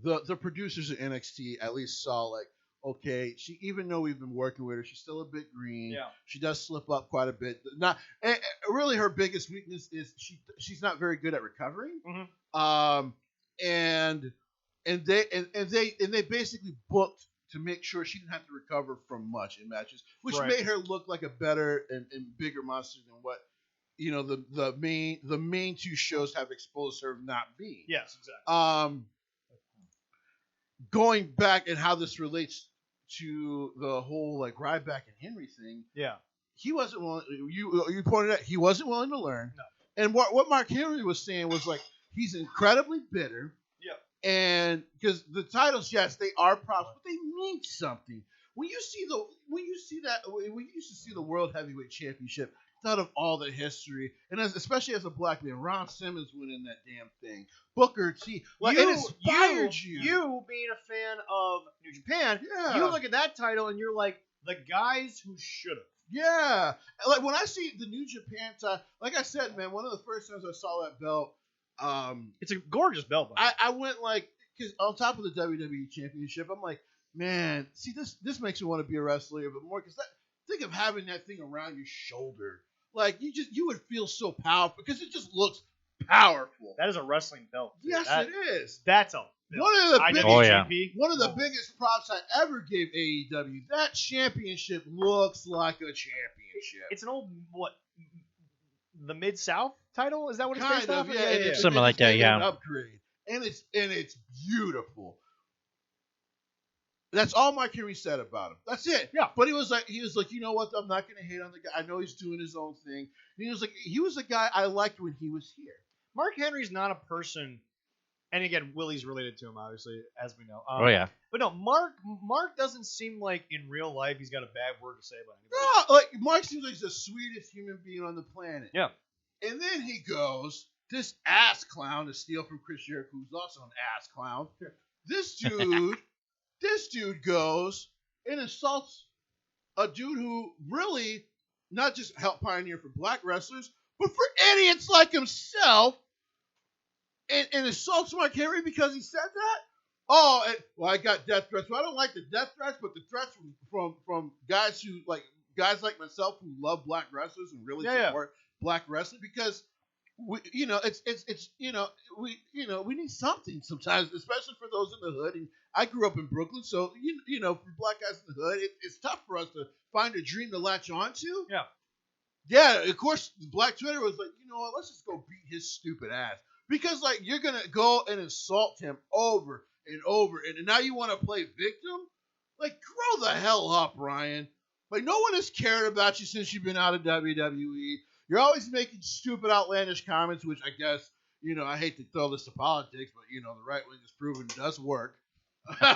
the producers of NXT at least saw like, okay, she even though we've been working with her, she's still a bit green. Yeah. She does slip up quite a bit. Really her biggest weakness is she's not very good at recovering. Mm-hmm. And they basically booked to make sure she didn't have to recover from much in matches, which made her look like a better and bigger monster than what the main two shows have exposed her not being. Yes, exactly. Going back and how this relates to the whole like Ryback and Henry thing. Yeah. He wasn't willing. You pointed out he wasn't willing to learn. No. And what Mark Henry was saying was like he's incredibly bitter. Yeah. And because the titles, yes, they are props, but they mean something. When you used to see the World Heavyweight Championship, thought of all the history, and especially as a black man, Ron Simmons winning that damn thing, Booker T, like it inspired you. You being a fan of New Japan, you look at that title and you're like the guys who should have. Yeah, like when I see the New Japan title, like I said, man, one of the first times I saw that belt. It's a gorgeous belt. I went like, because on top of the WWE Championship, I'm like, man, see this makes me want to be a wrestler a bit more. Because think of having that thing around your shoulder, like you would feel so powerful because it just looks powerful. That is a wrestling belt. Dude. Yes, it is. That's a one of the biggest props I ever gave AEW. That championship looks like a championship. It's an old the Mid-South title? Is that what it's based off? Yeah. Something like that, yeah. An upgrade. And it's beautiful. That's all Mark Henry said about him. That's it. Yeah. But he was like, you know what? I'm not gonna hate on the guy. I know he's doing his own thing. And he was a guy I liked when he was here. Mark Henry's not a person, and again, Willie's related to him, obviously, as we know. But no, Mark doesn't seem like in real life he's got a bad word to say about anybody. No, like Mark seems like he's the sweetest human being on the planet. Yeah. And then he goes, this ass clown to steal from Chris Jericho, who's also an ass clown. This dude goes and insults a dude who really not just helped pioneer for black wrestlers, but for idiots like himself, and insults Mark Henry because he said that. Oh, well, I got death threats. Well, I don't like the death threats, but the threats from guys like myself who love black wrestlers and really support black wrestling because we need something sometimes, especially for those in the hood. And I grew up in Brooklyn, so for black guys in the hood, it's tough for us to find a dream to latch onto. Yeah. Yeah, of course, Black Twitter was like, you know what, let's just go beat his stupid ass. Because, like, you're going to go and insult him over and over, and now you want to play victim? Like, grow the hell up, Ryan. Like, no one has cared about you since you've been out of WWE. You're always making stupid, outlandish comments, which I guess, I hate to throw this to politics, but, the right wing has proven does work. That's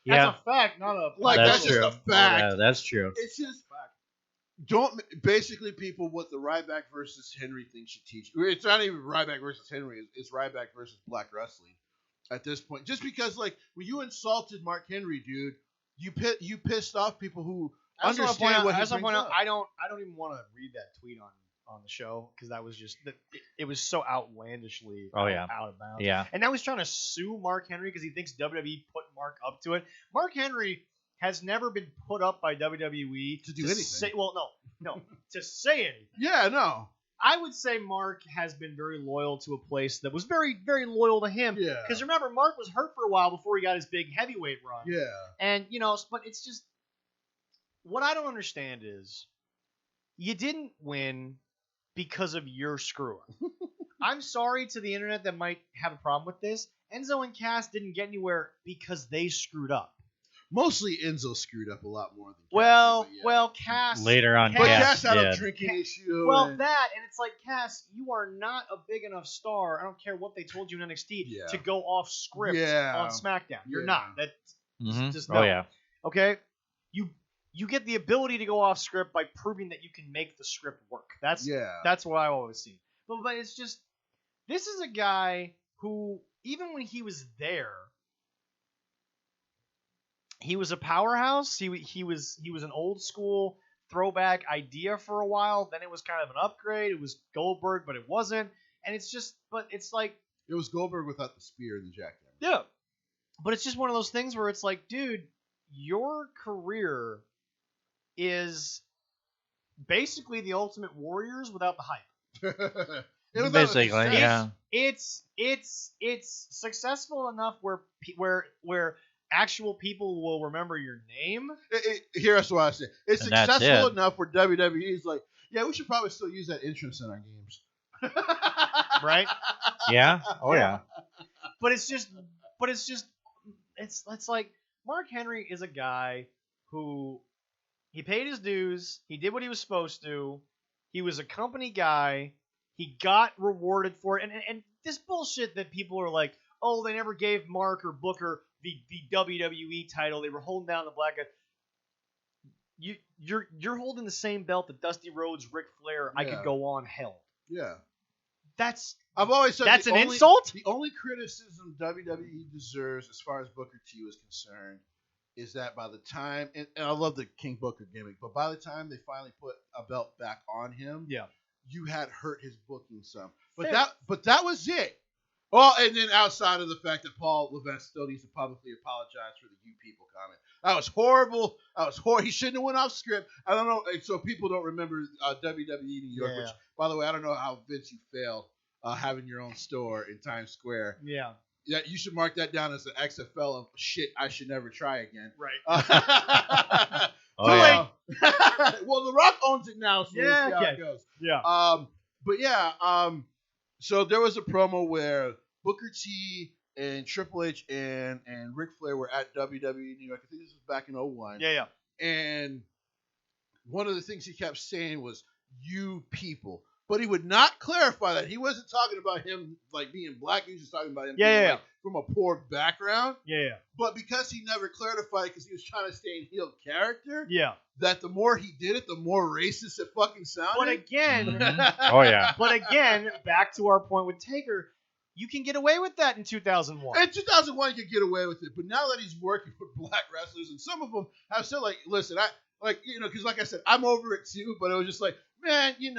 a fact, not a... That's just a fact. Yeah, that's true. It's just... Basically, people, what the Ryback versus Henry thing should teach. It's not even Ryback versus Henry. It's Ryback versus Black Wrestling at this point. Just because, when you insulted Mark Henry, dude, you pissed off people who understand what he brings up. I don't even want to read that tweet on the show because that was just it was so outlandishly out of bounds. Yeah. And now he's trying to sue Mark Henry because he thinks WWE put Mark up to it. Mark Henry has never been put up by WWE to do anything. To say anything. Yeah, no. I would say Mark has been very loyal to a place that was very, very loyal to him. Yeah. Because remember, Mark was hurt for a while before he got his big heavyweight run. Yeah. And, but it's just, what I don't understand is, you didn't win because of your screw-up. I'm sorry to the internet that might have a problem with this. Enzo and Cass didn't get anywhere because they screwed up. Mostly Enzo screwed up a lot more than Cass. Well, Cass... Later on, but Cass had a drinking issue. Well, and it's like, Cass, you are not a big enough star, I don't care what they told you in NXT, to go off script on SmackDown. You're not. That's just no. Oh, yeah. Okay? You get the ability to go off script by proving that you can make the script work. That's what I always see. But it's just, this is a guy who, even when he was there, he was a powerhouse. He was an old school throwback idea for a while. Then it was kind of an upgrade. It was Goldberg, but it wasn't. And it's just, but it's like, it was Goldberg without the spear and the jackhammer. Yeah, but it's just one of those things where it's like, dude, your career is basically the Ultimate Warriors without the hype. Basically, yeah. It's successful enough where actual people will remember your name. Here's what I say. It's successful enough where WWE is like, yeah, we should probably still use that entrance in our games. Right? Yeah. Oh yeah. But it's like Mark Henry is a guy who he paid his dues. He did what he was supposed to. He was a company guy. He got rewarded for it. And this bullshit that people are like, oh, they never gave Mark or Booker the WWE title. They were holding down the black guy. You're holding the same belt that Dusty Rhodes, Ric Flair, I could go on held. Yeah. I've always said that's an insult? The only criticism WWE deserves as far as Booker T was concerned is that by the time, and I love the King Booker gimmick, but by the time they finally put a belt back on him, you had hurt his booking some. But that was it. Well, and then outside of the fact that Paul Levesque still needs to publicly apologize for the "you people" comment. That was horrible. He shouldn't have went off script. I don't know. So people don't remember WWE New York, which, by the way, I don't know how Vince you failed having your own store in Times Square. Yeah. Yeah, you should mark that down as an XFL of shit I should never try again. Right. Yeah. Well, The Rock owns it now, so we'll see how it goes. Yeah. So there was a promo where Booker T and Triple H and Ric Flair were at WWE New York. I think this was back in 2001. Yeah. And one of the things he kept saying was, "you people." But he would not clarify that. He wasn't talking about him like being black. He was just talking about him being like, from a poor background. Yeah. But because he never clarified because he was trying to stay in heel character. Yeah. That the more he did it, the more racist it fucking sounded. But again, oh yeah. But again, back to our point with Taker, you can get away with that in 2001. In 2001, you could get away with it. But now that he's working with black wrestlers, and some of them have said, like, listen, because like I said, I'm over it too. But it was just like, man, you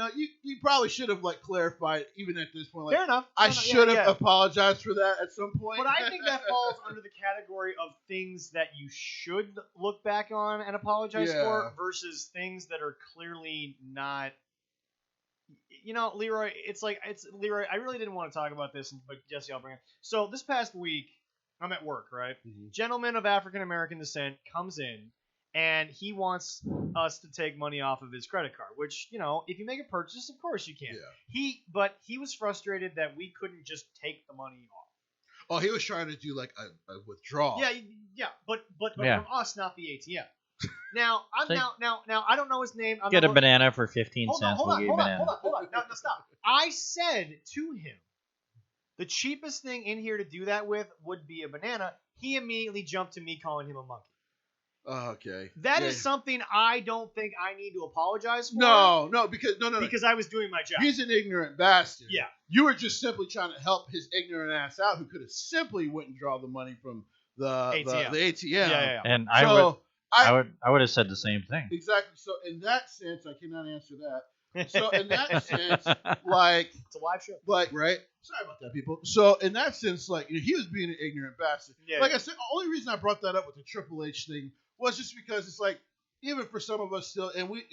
probably should have like clarified even at this point. Like, fair enough. I should have apologized for that at some point. But I think that falls under the category of things that you should look back on and apologize for versus things that are clearly not. Leroy, Leroy. I really didn't want to talk about this, but Jesse, I'll bring it. So this past week, I'm at work, right? Mm-hmm. Gentleman of African American descent comes in. And he wants us to take money off of his credit card, which, if you make a purchase, of course you can. Yeah. But he was frustrated that we couldn't just take the money off. Oh, he was trying to do like a withdrawal. Yeah, but from us, not the ATM. Now I'm Say- now I don't know his name. Get a banana for 15 cents. Hold We'll on, give you a banana. hold on. No, stop. I said to him, the cheapest thing in here to do that with would be a banana. He immediately jumped to me calling him a monkey. Okay. That is something I don't think I need to apologize for. No, because I was doing my job. He's an ignorant bastard. Yeah. You were just simply trying to help his ignorant ass out, who could have simply went and draw the money from the ATM. Yeah. And So, I would have said the same thing. Exactly. So in that sense, I cannot answer that. So in that sense, like It's a live show. right? Sorry about that, people. So in that sense, like he was being an ignorant bastard. Yeah, like I said, the only reason I brought that up with the Triple H thing was just because it's like, even for some of us still, and we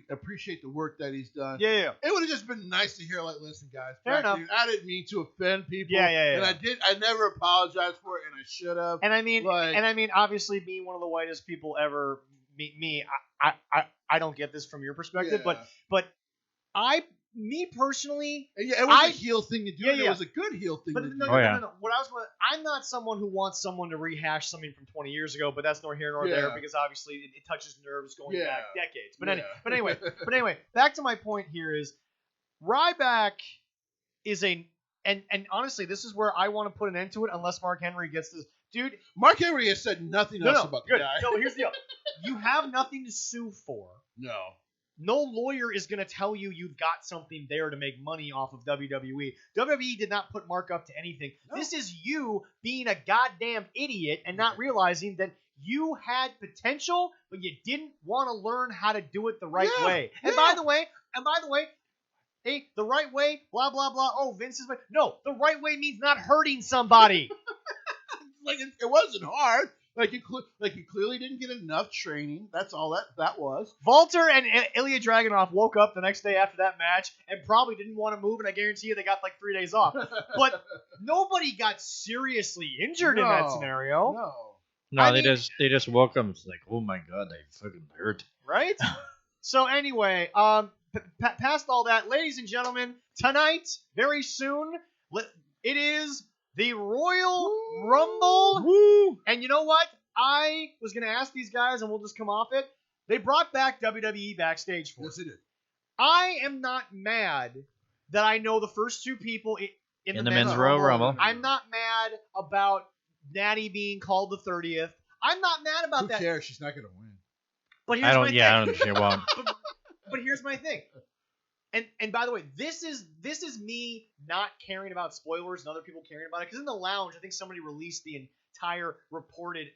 appreciate the work that he's done. Yeah. It would have just been nice to hear, like, listen, guys, Fair enough. I didn't mean to offend people. Yeah. And I never apologized for it, and I should have. And I mean, obviously, being one of the whitest people ever, I don't get this from your perspective, but me personally, it was a heel thing to do. Yeah, and yeah. It was a good heel thing to do. No. What I'm not someone who wants someone to rehash something from 20 years ago, but that's nor here nor there because obviously it touches nerves going back decades. But anyway, back to my point here is Ryback is and honestly, this is where I want to put an end to it unless Mark Henry gets this. Dude, Mark Henry has said nothing else about the guy. No, here's the deal. You have nothing to sue for. No. No lawyer is going to tell you you've got something there to make money off of WWE. WWE did not put Mark up to anything. No. This is you being a goddamn idiot and not realizing that you had potential, but you didn't want to learn how to do it the right way. And by the way, hey, the right way, blah, blah, blah. Oh, Vince's way. No, the right way means not hurting somebody. Like, it wasn't hard. Like you clearly didn't get enough training. That's all that was. Walter and Ilya Dragunov woke up the next day after that match and probably didn't want to move, and I guarantee you they got like 3 days off. But nobody got seriously injured in that scenario. No, they just woke up. It's like, oh my god, they fucking hurt. Right? So anyway, past all that, ladies and gentlemen, tonight, very soon, it is the Royal Rumble. Woo. And you know what? I was going to ask these guys, and we'll just come off it. They brought back WWE backstage for us. Yes, they did. I am not mad that I know the first two people in the men's Royal Rumble. I'm not mad about Natty being called the 30th. I'm not mad about that. Who cares? She's not going to win. But here's my thing. I don't think she won't. But here's my thing. And by the way, this is me not caring about spoilers and other people caring about it, because in the lounge, I think somebody released the entire reported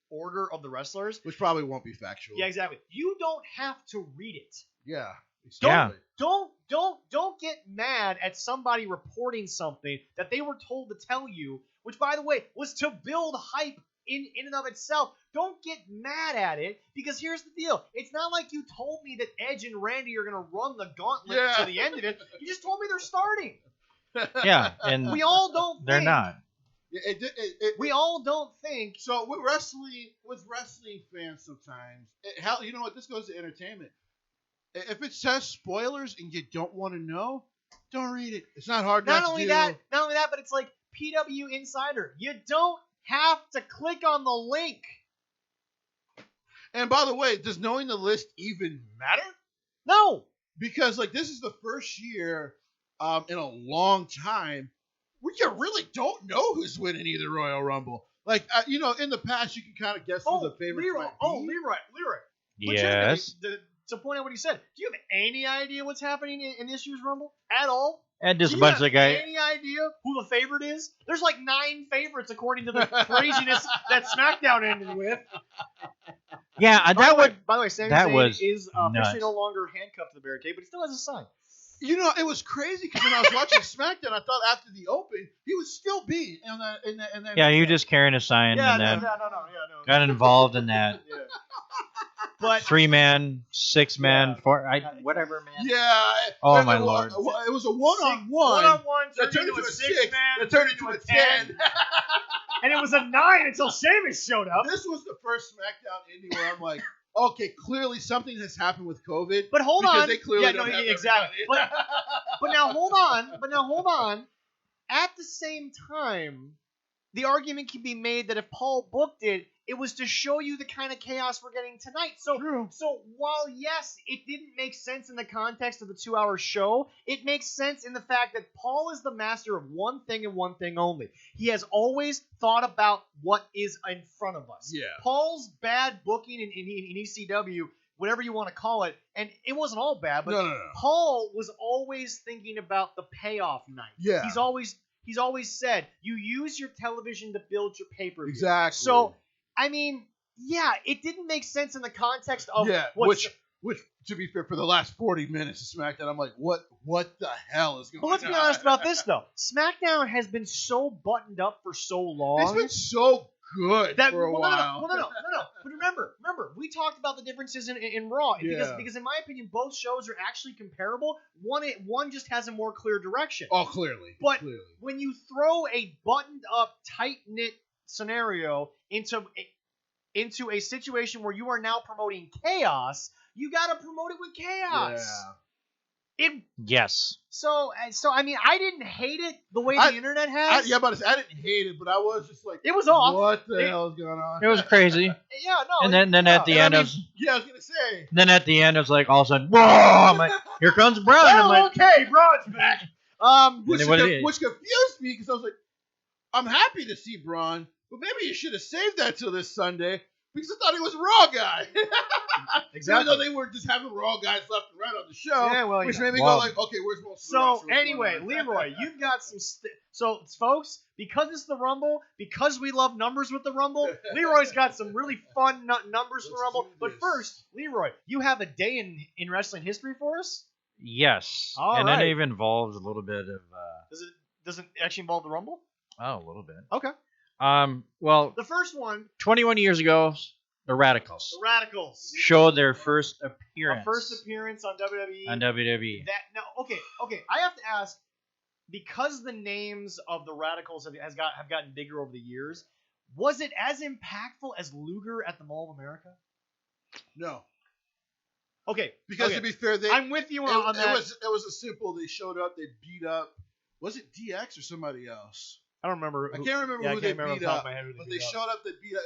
order of the wrestlers, which probably won't be factual. Yeah, exactly. You don't have to read it. Yeah. Exactly. Don't get mad at somebody reporting something that they were told to tell you, which by the way was to build hype in and of itself. Don't get mad at it, because here's the deal. It's not like you told me that Edge and Randy are going to run the gauntlet to the end of it. You just told me they're starting. Yeah, and we all don't they're think. not. We all don't think. So with wrestling fans sometimes, you know what? This goes to entertainment. If it says spoilers and you don't want to know, don't read it. It's not hard. Not only that, but it's like PW Insider. You don't have to click on the link. And by the way, does knowing the list even matter? No. Because this is the first year in a long time where you really don't know who's winning either Royal Rumble. In the past you can kind of guess who the favorites might be. Leroy. Yes. To point out what he said, do you have any idea what's happening in this year's Rumble at all? And just a bunch of guys. Any idea who the favorite is? There's like 9 favorites according to the craziness that SmackDown ended with. Yeah, By the way, Sami Zayn is officially no longer handcuffed to the barricade, but he still has a sign. You know, it was crazy because when I was watching SmackDown, I thought after the Open, he was still being in that. Yeah, he was just carrying a sign and then got involved in that. Yeah. But 3-man, 6-man, 4, whatever, man. Yeah. Oh my lord. It was a one-on-one. One-on-one that turned into a 6-man. That turned into a 10. And it was a 9 until Sheamus showed up. This was the first SmackDown ending where I'm like, okay, clearly something has happened with COVID. But hold on. Because they clearly don't have exactly. But now hold on. At the same time, the argument can be made that if Paul booked it, It was to show you the kind of chaos we're getting tonight. So while, yes, it didn't make sense in the context of the 2-hour show, it makes sense in the fact that Paul is the master of one thing and one thing only. He has always thought about what is in front of us. Yeah. Paul's bad booking in ECW, whatever you want to call it, and it wasn't all bad, but No. Paul was always thinking about the payoff night. Yeah. He's always said, you use your television to build your pay-per-view. Exactly. So, I mean, yeah, it didn't make sense in the context of which to be fair, for the last 40 minutes of SmackDown, I'm like, what the hell is going on? But let's be honest about this, though. SmackDown has been so buttoned up for so long. It's been so good for a while. No. But remember, we talked about the differences in Raw. Because in my opinion, both shows are actually comparable. One just has a more clear direction. Oh, clearly. But when you throw a buttoned-up, tight-knit scenario into a situation where you are now promoting chaos, you got to promote it with chaos. Yeah. Yes. So I mean, I didn't hate it the way the internet has. I didn't hate it, but I was just like, it was off. What the hell is going on? It was crazy. Yeah, no. And then at the end of I was gonna say. Then at the end, it's like all of a sudden, whoa! I'm like, here comes Braun. I'm like, okay, Braun's back. Which confused me because I was like, I'm happy to see Braun, but maybe you should have saved that till this Sunday. Because I thought he was a Raw guy. Exactly. Even though they were just having Raw guys left and right on the show. Yeah, well, which made me go like, okay, where's most of the roster? So anyway, Leroy, you've got some... So, folks, because it's the Rumble, because we love numbers with the Rumble, Leroy's got some really fun numbers for the Rumble. But first, Leroy, you have a day in wrestling history for us? yes. All and right. then it even involves a little bit of... Does it actually involve the Rumble? Oh, a little bit. Okay. Well, The first one, 21 years ago, the Radicals showed their first appearance. A first appearance on WWE. On WWE. Okay. I have to ask, because the names of the Radicals have gotten bigger over the years, was it as impactful as Luger at the Mall of America? No. Okay. Because to be fair, I'm with you on that. It was a simple. They showed up. They beat up. Was it DX or somebody else? I don't remember. I can't remember who they beat up. But they showed up. They beat up.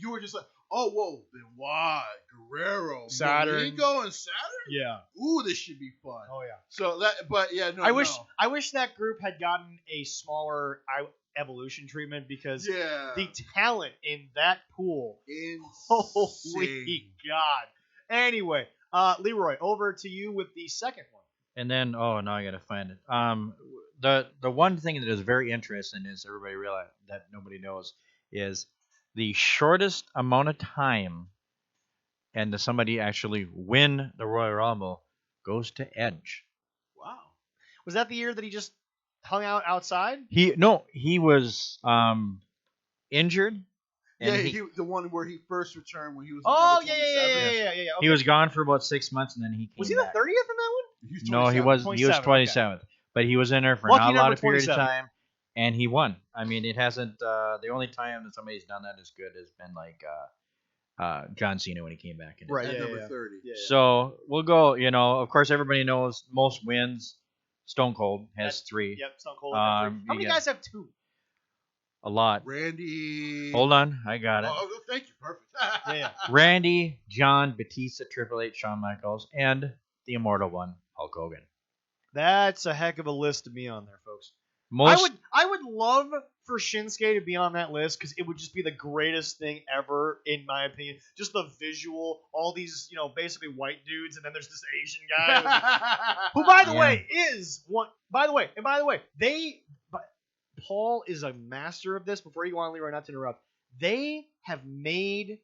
You were just like, oh, whoa, Benoit, Guerrero, Saturn, Malenko, and Saturn. Yeah. Ooh, this should be fun. Oh yeah. So that, but yeah, no. I wish that group had gotten a smaller evolution treatment because the talent in that pool. Holy God. Anyway, Leroy, over to you with the second one. And then, now I gotta find it. The one thing that is very interesting is everybody realize that nobody knows is the shortest amount of time and to somebody actually win the Royal Rumble goes to Edge. Wow. Was that the year that he just hung out outside? He was injured. And the one where he first returned when he was. Oh yeah. Okay. He was gone for about 6 months and then he came. Was he the 30th in that one? No, he was 27th. Okay. But he was in there for not a lot of period of time, and he won. I mean, it hasn't. The only time that somebody's done that as good has been like John Cena when he came back. Right, number 30. Yeah. So we'll go. Of course, everybody knows most wins. Stone Cold has 3. Yep, Stone Cold has 3. How many guys have 2? A lot. Randy. Hold on, I got it. Oh, thank you. Perfect. Yeah. Randy, John, Batista, Triple H, Shawn Michaels, and the immortal one, Hulk Hogan. That's a heck of a list to be on there, folks. I would love for Shinsuke to be on that list because it would just be the greatest thing ever, in my opinion. Just the visual, all these, basically white dudes, and then there's this Asian guy who, by the way, is one. By the way, Paul is a master of this. Before you go on, Leroy, not to interrupt, they have made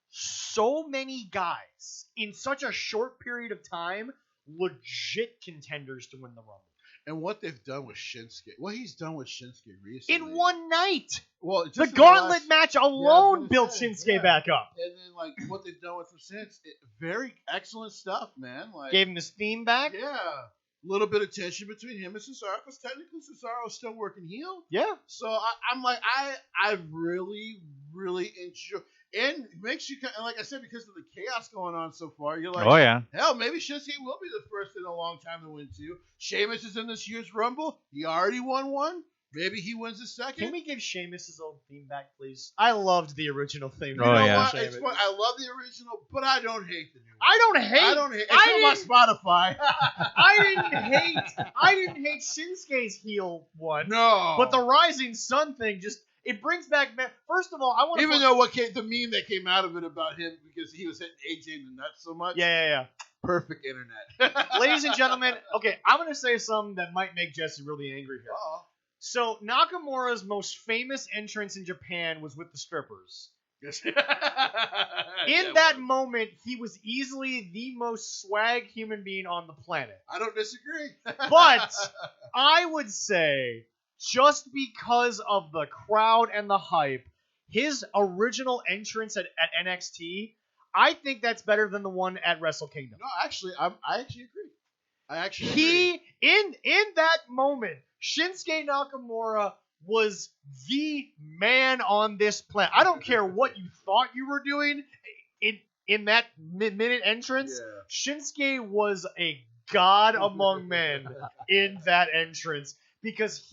so many guys in such a short period of time legit contenders to win the Rumble. And what they've done with Shinsuke, what he's done with Shinsuke recently. In one night. Well, the Gauntlet match alone built Shinsuke back up. And then, what they've done with him since, very excellent stuff, man. Gave him his theme back. Yeah. A little bit of tension between him and Cesaro, because technically Cesaro's still working heel. Yeah. So I really, really enjoy. And it makes you, like I said, because of the chaos going on so far, you're like, oh yeah, hell, maybe Shinsuke will be the first in a long time to win 2. Sheamus is in this year's Rumble. He already won 1. Maybe he wins the second. Can we give Sheamus his old theme back, please? I loved the original theme. Oh, yeah. What? It's fun. I love the original, but I don't hate the new one. I don't hate. It's on my Spotify. I didn't hate Shinsuke's heel one. No. But the Rising Sun thing it brings back. First of all, I want to. Even though the meme that came out of it about him because he was hitting AJ in the nuts so much. Yeah. Perfect internet. Ladies and gentlemen, okay, I'm going to say something that might make Jesse really angry here. Uh-oh. So, Nakamura's most famous entrance in Japan was with the strippers. In that moment, he was easily the most swag human being on the planet. I don't disagree. But I would say, just because of the crowd and the hype, his original entrance at NXT, I think that's better than the one at Wrestle Kingdom. No, actually, I actually agree. In that moment, Shinsuke Nakamura was the man on this planet. I don't care what you thought you were doing in that minute entrance. Yeah. Shinsuke was a god among men in that entrance because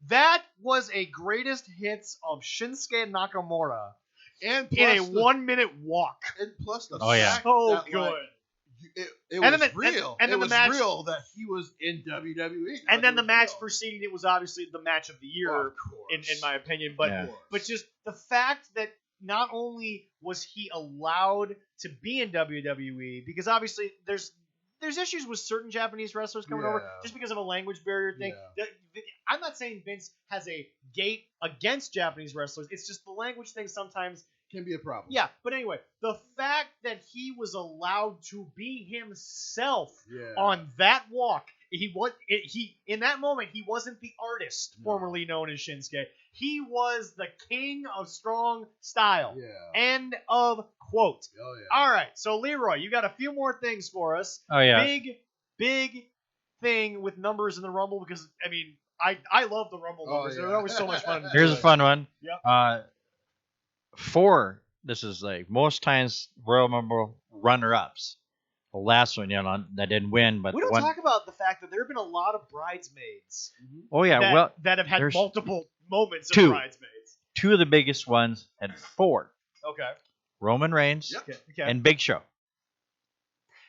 that was a greatest hits of Shinsuke Nakamura and in a 1 minute walk. And plus the fact so that, good. It was real. And then the match, real that he was in WWE. And then the match preceding it was obviously the match of the year, in my opinion. But just the fact that not only was he allowed to be in WWE, because obviously there's issues with certain Japanese wrestlers coming over just because of a language barrier thing. Yeah. I'm not saying Vince has a gate against Japanese wrestlers. It's just the language thing sometimes can be a problem. Yeah, but anyway, the fact that he was allowed to be himself on that walk, in that moment he wasn't the artist formerly known as Shinsuke. He was the king of strong style. Yeah. End of quote. Oh yeah. All right, so Leroy, you got a few more things for us. Oh yeah. Big thing with numbers in the Rumble because I mean I love the Rumble numbers. They're always so much fun. Here's a fun one. Yep. 4. This is like most times Royal Rumble runner-ups. The last one, that didn't win, but we don't talk about the fact that there have been a lot of bridesmaids. Oh yeah, that have had multiple moments of bridesmaids. 2 of the biggest ones had 4. Okay. Roman Reigns and Big Show.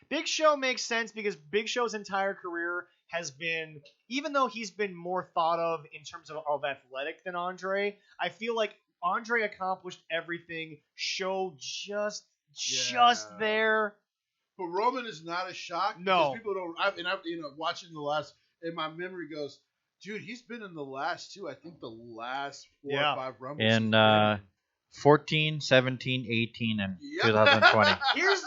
Big Show makes sense because Big Show's entire career has been, even though he's been more thought of in terms of athletic than Andre, I feel like Andre accomplished everything. Show just there. But Roman is not a shock. No. Because people don't. Watching the last, and my memory goes, dude, he's been in the last 2. I think the last 4 or 5 Rumbles. And 14, 17, 18, and 2020. Here's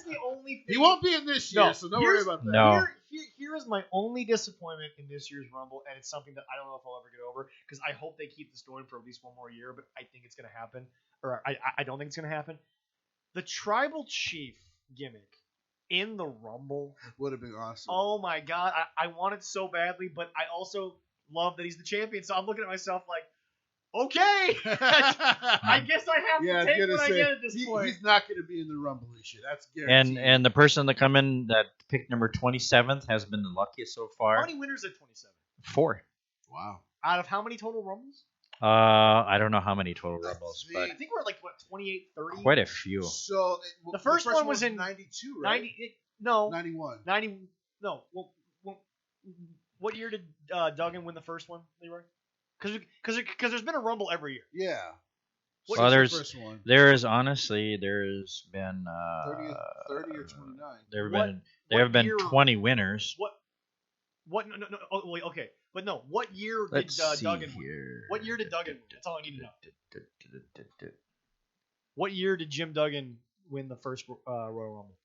the only thing. He won't be in this year, so don't worry about that. No. Here is my only disappointment in this year's Rumble, and it's something that I don't know if I'll ever get over, because I hope they keep this going for at least one more year, but I think it's going to happen. Or I don't think it's going to happen. The Tribal Chief gimmick in the Rumble would have been awesome. Oh my God. I want it so badly, but I also love that he's the champion, so I'm looking at myself like, okay, I guess I have to take what I get at this point. He's not going to be in the Rumble this year. That's guaranteed. And the person that come in that picked number 27th has been the luckiest so far. How many winners at 27? 4. Wow. Out of how many total Rumbles? I don't know how many total Rumbles, but I think we're at like 28, 30. Quite a few. So the first one was in 92, right? 91. 90. No. Well, what year did Duggan win the first one, Leroy? Because there's been a Rumble every year. Yeah. What was the first one? There's been 30 or 29. There have been 20 winners. What? No. Oh, wait, okay, but no. What year did Duggan win? What year did Duggan win? That's all I need to know. What year did Jim Duggan win the first Royal Rumble?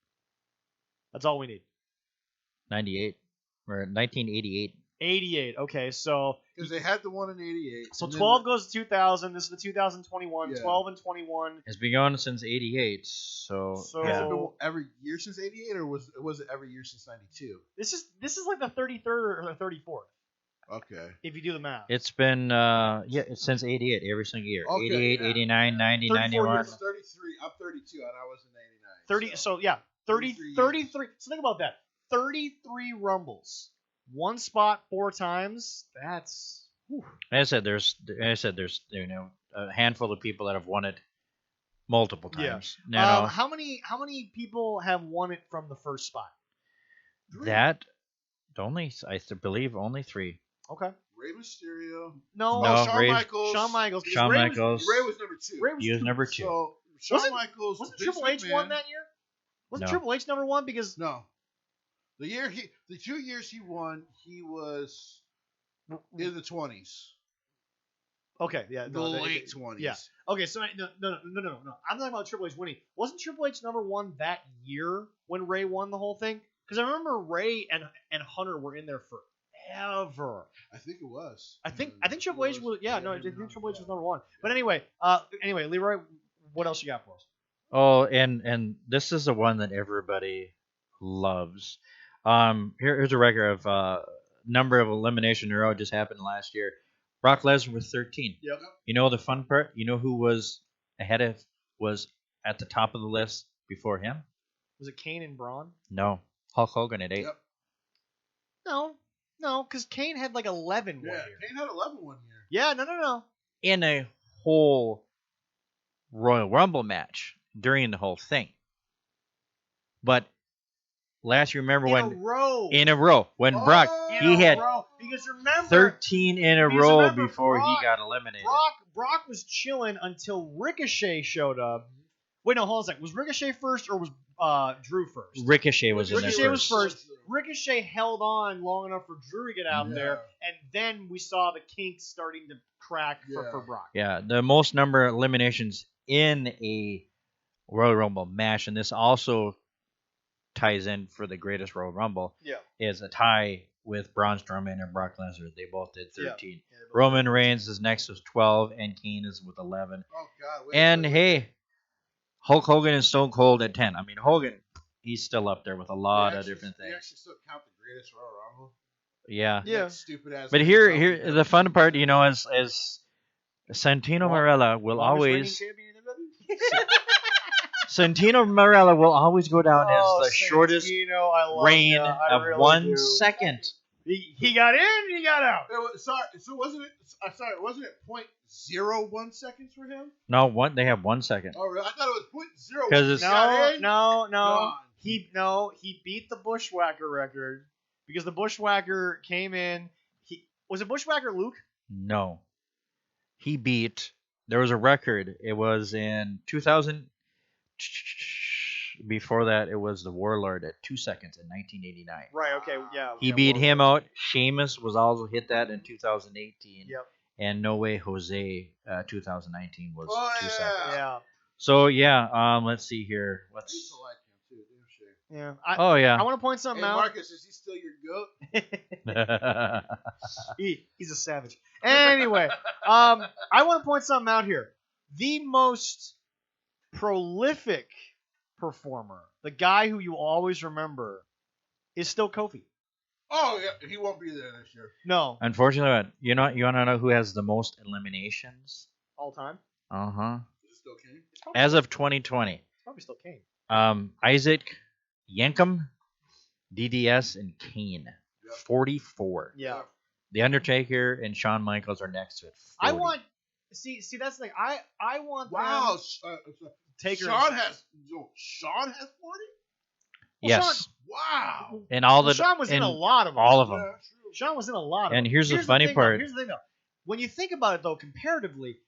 That's all we need. 98 or 1988. 88. Okay, so because they had the one in 88. So 12 goes to 2000. This is the 2021. 12 and 21. It's been going since 88. So has it been every year since 88, or was it every year since 92? This is like the 33rd or the 34th. Okay. If you do the math. It's been since 88 every single year. Okay, 88, 89, 90, 91. Years. 33. I'm 32 and I was in 30. 89. So yeah, 33. So think about that. 33 Rumbles. one spot 4 times. That's. Whew. I said there's a handful of people that have won it multiple times. Yeah. How many people have won it from the first spot? 3. I believe only 3. Okay. Ray Mysterio. No, Shawn Michaels. Shawn Michaels. Shawn Michaels. Ray was number 2. He was number 2. So Shawn Michaels. Wasn't Triple H won that year? Wasn't Triple H number 1 because no. The 2 years he won, he was in the 20s. Okay, yeah, the late 20s. Yeah. Okay, so no. I'm talking about Triple H winning. Wasn't Triple H number 1 that year when Ray won the whole thing? Because I remember Ray and Hunter were in there forever. I think it was. I think Triple H was. Yeah, no, I think Triple H was number 1. But anyway, Leroy, what else you got for us? Oh, and this is the one that everybody loves. Here's a record of number of elimination in a row just happened last year. Brock Lesnar with 13. Yep. You know the fun part? You know who was at the top of the list before him? Was it Kane and Braun? No. Hulk Hogan at 8. Yep. No, because Kane had like 11 one year. Kane had 11 one year. Yeah, no. In a whole Royal Rumble match during the whole thing. But last year, remember in a row when Brock he had because remember 13 in a row before he got eliminated. Brock was chilling until Ricochet showed up. Wait, no, hold on a second. Was Ricochet first or was Drew first? Ricochet was was first. Ricochet held on long enough for Drew to get out there, and then we saw the kinks starting to crack for Brock. Yeah, the most number of eliminations in a Royal Rumble match, and this also ties in for the greatest Royal Rumble, is a tie with Braun Strowman and Brock Lesnar. They both did 13. Yeah, Roman Reigns is next with 12, and Kane is with 11. Oh, God. Hey, Hulk Hogan and Stone Cold at 10. I mean, Hogan, he's still up there with a lot of different things. They actually still count the greatest Royal Rumble? Yeah. Stupid ass. But here, the fun part, as Santino Marella will always... Santino Marella will always go down as the shortest reign of 1 second. He got in, he got out. Wasn't it 0.01 seconds for him? No, they have 1 second. Oh, really? I thought it was 0.0. Because no. He beat the Bushwhacker record because the Bushwhacker came in. Was it Bushwhacker Luke? No, he beat. There was a record. It was in 2000. Before that, it was the Warlord at 2 seconds in 1989. Right. Okay. Yeah. He beat him out. Sheamus was also hit that in 2018. Yep. And No Way Jose 2019 was 2 seconds. Yeah. So let's see here. I used to like him too, didn't you? Yeah. I want to point something out. Marcus, is he still your goat? He's a savage. Anyway, I want to point something out here. The most prolific performer, the guy who you always remember, is still Kofi. Oh yeah, he won't be there this year. No. Unfortunately, you want to know who has the most eliminations all time? Is it still Kane? As of 2020. It's probably still Kane. Isaac, Yankum, DDS, and Kane. Yep. 44. Yeah. The Undertaker and Shawn Michaels are next to it. 40. I want. See, that's the thing. I want. Wow. Taker. Sean has 40. Yes. Wow. And all the Sean was in a lot of them. All of them. Yeah, Sean was in a lot of them. And here's the funny part. Here's the thing though. When you think about it though, comparatively,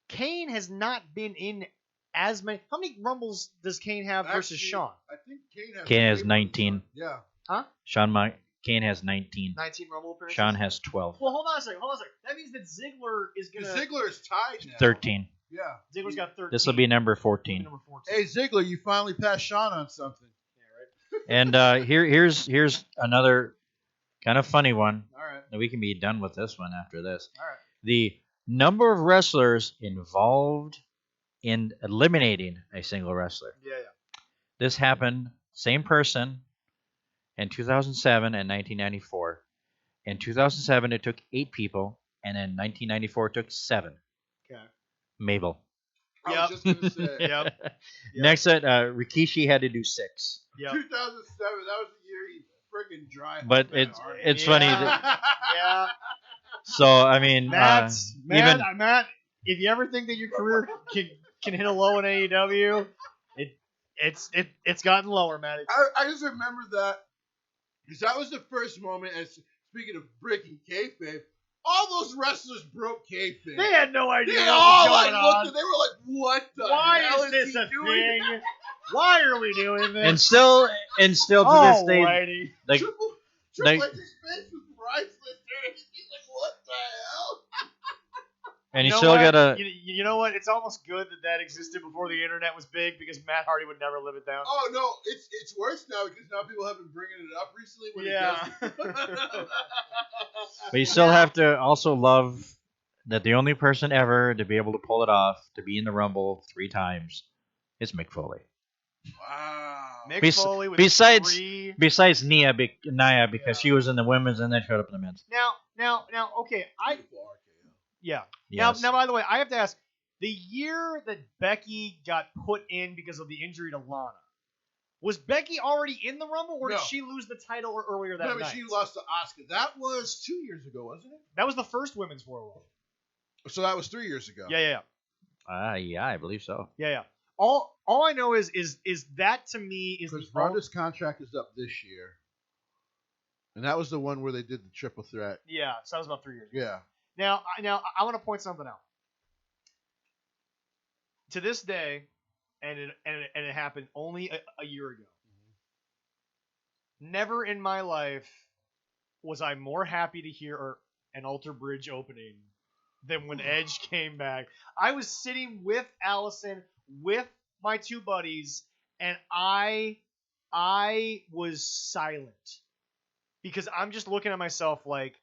Kane has not been in as many. How many Rumbles does Kane have versus Sean? I think Kane has 19. Yeah. Huh? Kane has 19. 19 Rumble appearances. Sean has 12. Well, hold on a second. That means that Ziggler is gonna. Ziggler is tied now. 13. Yeah. Ziggler's got 13. This will be number 14. Hey Ziggler, you finally passed Sean on something. Yeah, right. And here's another kind of funny one. All right. And we can be done with this one after this. All right. The number of wrestlers involved in eliminating a single wrestler. Yeah. This happened, same person, in 2007 and 1994. In 2007, it took 8 people, and in 1994, it took 7. Okay. Mabel. I was just going to say. Yep. Next, Rikishi had to do 6. Yep. 2007, that was the year he friggin' dry. But it's funny. Yeah. So I mean, Matt, if you ever think that your career can hit a low in AEW, it's gotten lower, Matt. I just remember that because that was the first moment. As speaking of breaking kayfabe, all those wrestlers broke kayfabe. They had no idea They what all was going on. they were like, "What the Why hell is this he a doing?" thing? Why are we doing this? and still to this day, Alrighty. like Triple like- H's face was priceless. He's like, "What the hell?" and You you know still what? gotta. You know what? It's almost good that existed before the internet was big because Matt Hardy would never live it down. Oh no, it's worse now because now people have been bringing it up recently. When it doesn't. But you still have to also love that the only person ever to be able to pull it off, to be in the Rumble 3 times, is Mick Foley. Wow. Mick Foley was besides 3. besides Nia because she was in the women's and then showed up in the men's. Now, okay, yeah. Yes. Now, by the way, I have to ask: the year that Becky got put in because of the injury to Lana, was Becky already in the Rumble, or did No. she lose the title earlier that night? She lost to Asuka. That was 2 years ago, wasn't it? That was the first Women's Royal Rumble. So that was 3 years ago. Yeah. Yeah, I believe so. Yeah. All I know is that to me is Because the Ronda's contract is up this year, and that was the one where they did the triple threat. Yeah, so that was about 3 years ago. Yeah. Now I want to point something out. To this day, and it happened only a year ago. Never in my life was I more happy to hear an Alter Bridge opening than when Edge came back. I was sitting with Allison, with my 2 buddies, and I was silent because I'm just looking at myself like,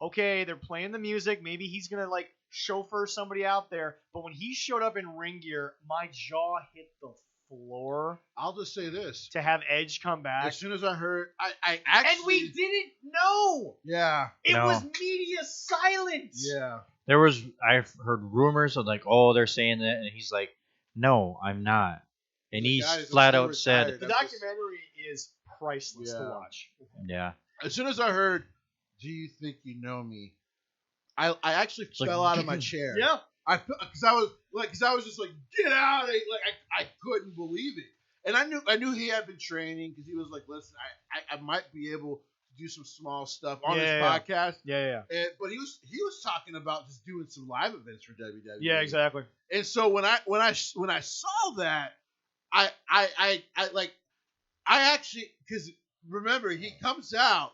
okay, they're playing the music. Maybe he's gonna like chauffeur somebody out there. But when he showed up in ring gear, my jaw hit the floor. I'll just say this: to have Edge come back. as soon as I heard, I actually, and we didn't know. Yeah. It No. was media silence. Yeah. I've heard rumors of like, oh, they're saying that, and he's like, no, I'm not. And The he's guy is flat also out said, retired. The documentary is priceless to Yeah. watch. yeah. As soon as I heard, "Do you think you know me?" I actually fell out of my chair. Yeah. Because I was just like, "Get out!" I couldn't believe it, and I knew he had been training because he was like, "Listen, I might be able to do some small stuff on this podcast." Yeah. But he was talking about just doing some live events for WWE. Yeah, exactly. And so when I saw that, I actually, because remember, he comes out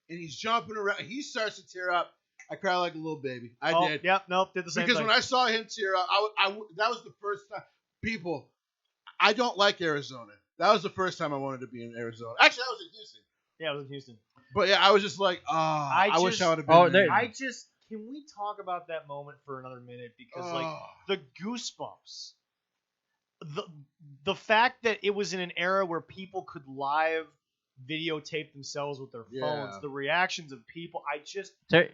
and he's jumping around, he starts to tear up. I cried like a little baby. I did. Yep. Nope. Did the same Because thing. when I saw him tear up, that was the first time. People, I don't like Arizona. That was the first time I wanted to be in Arizona. Actually, I was in Houston. Yeah, it was in Houston. But yeah, I was just like, I wish I would have been Oh, there. Can we talk about that moment for another minute? Because like the goosebumps, the fact that it was in an era where people could live videotape themselves with their phones, the reactions of people,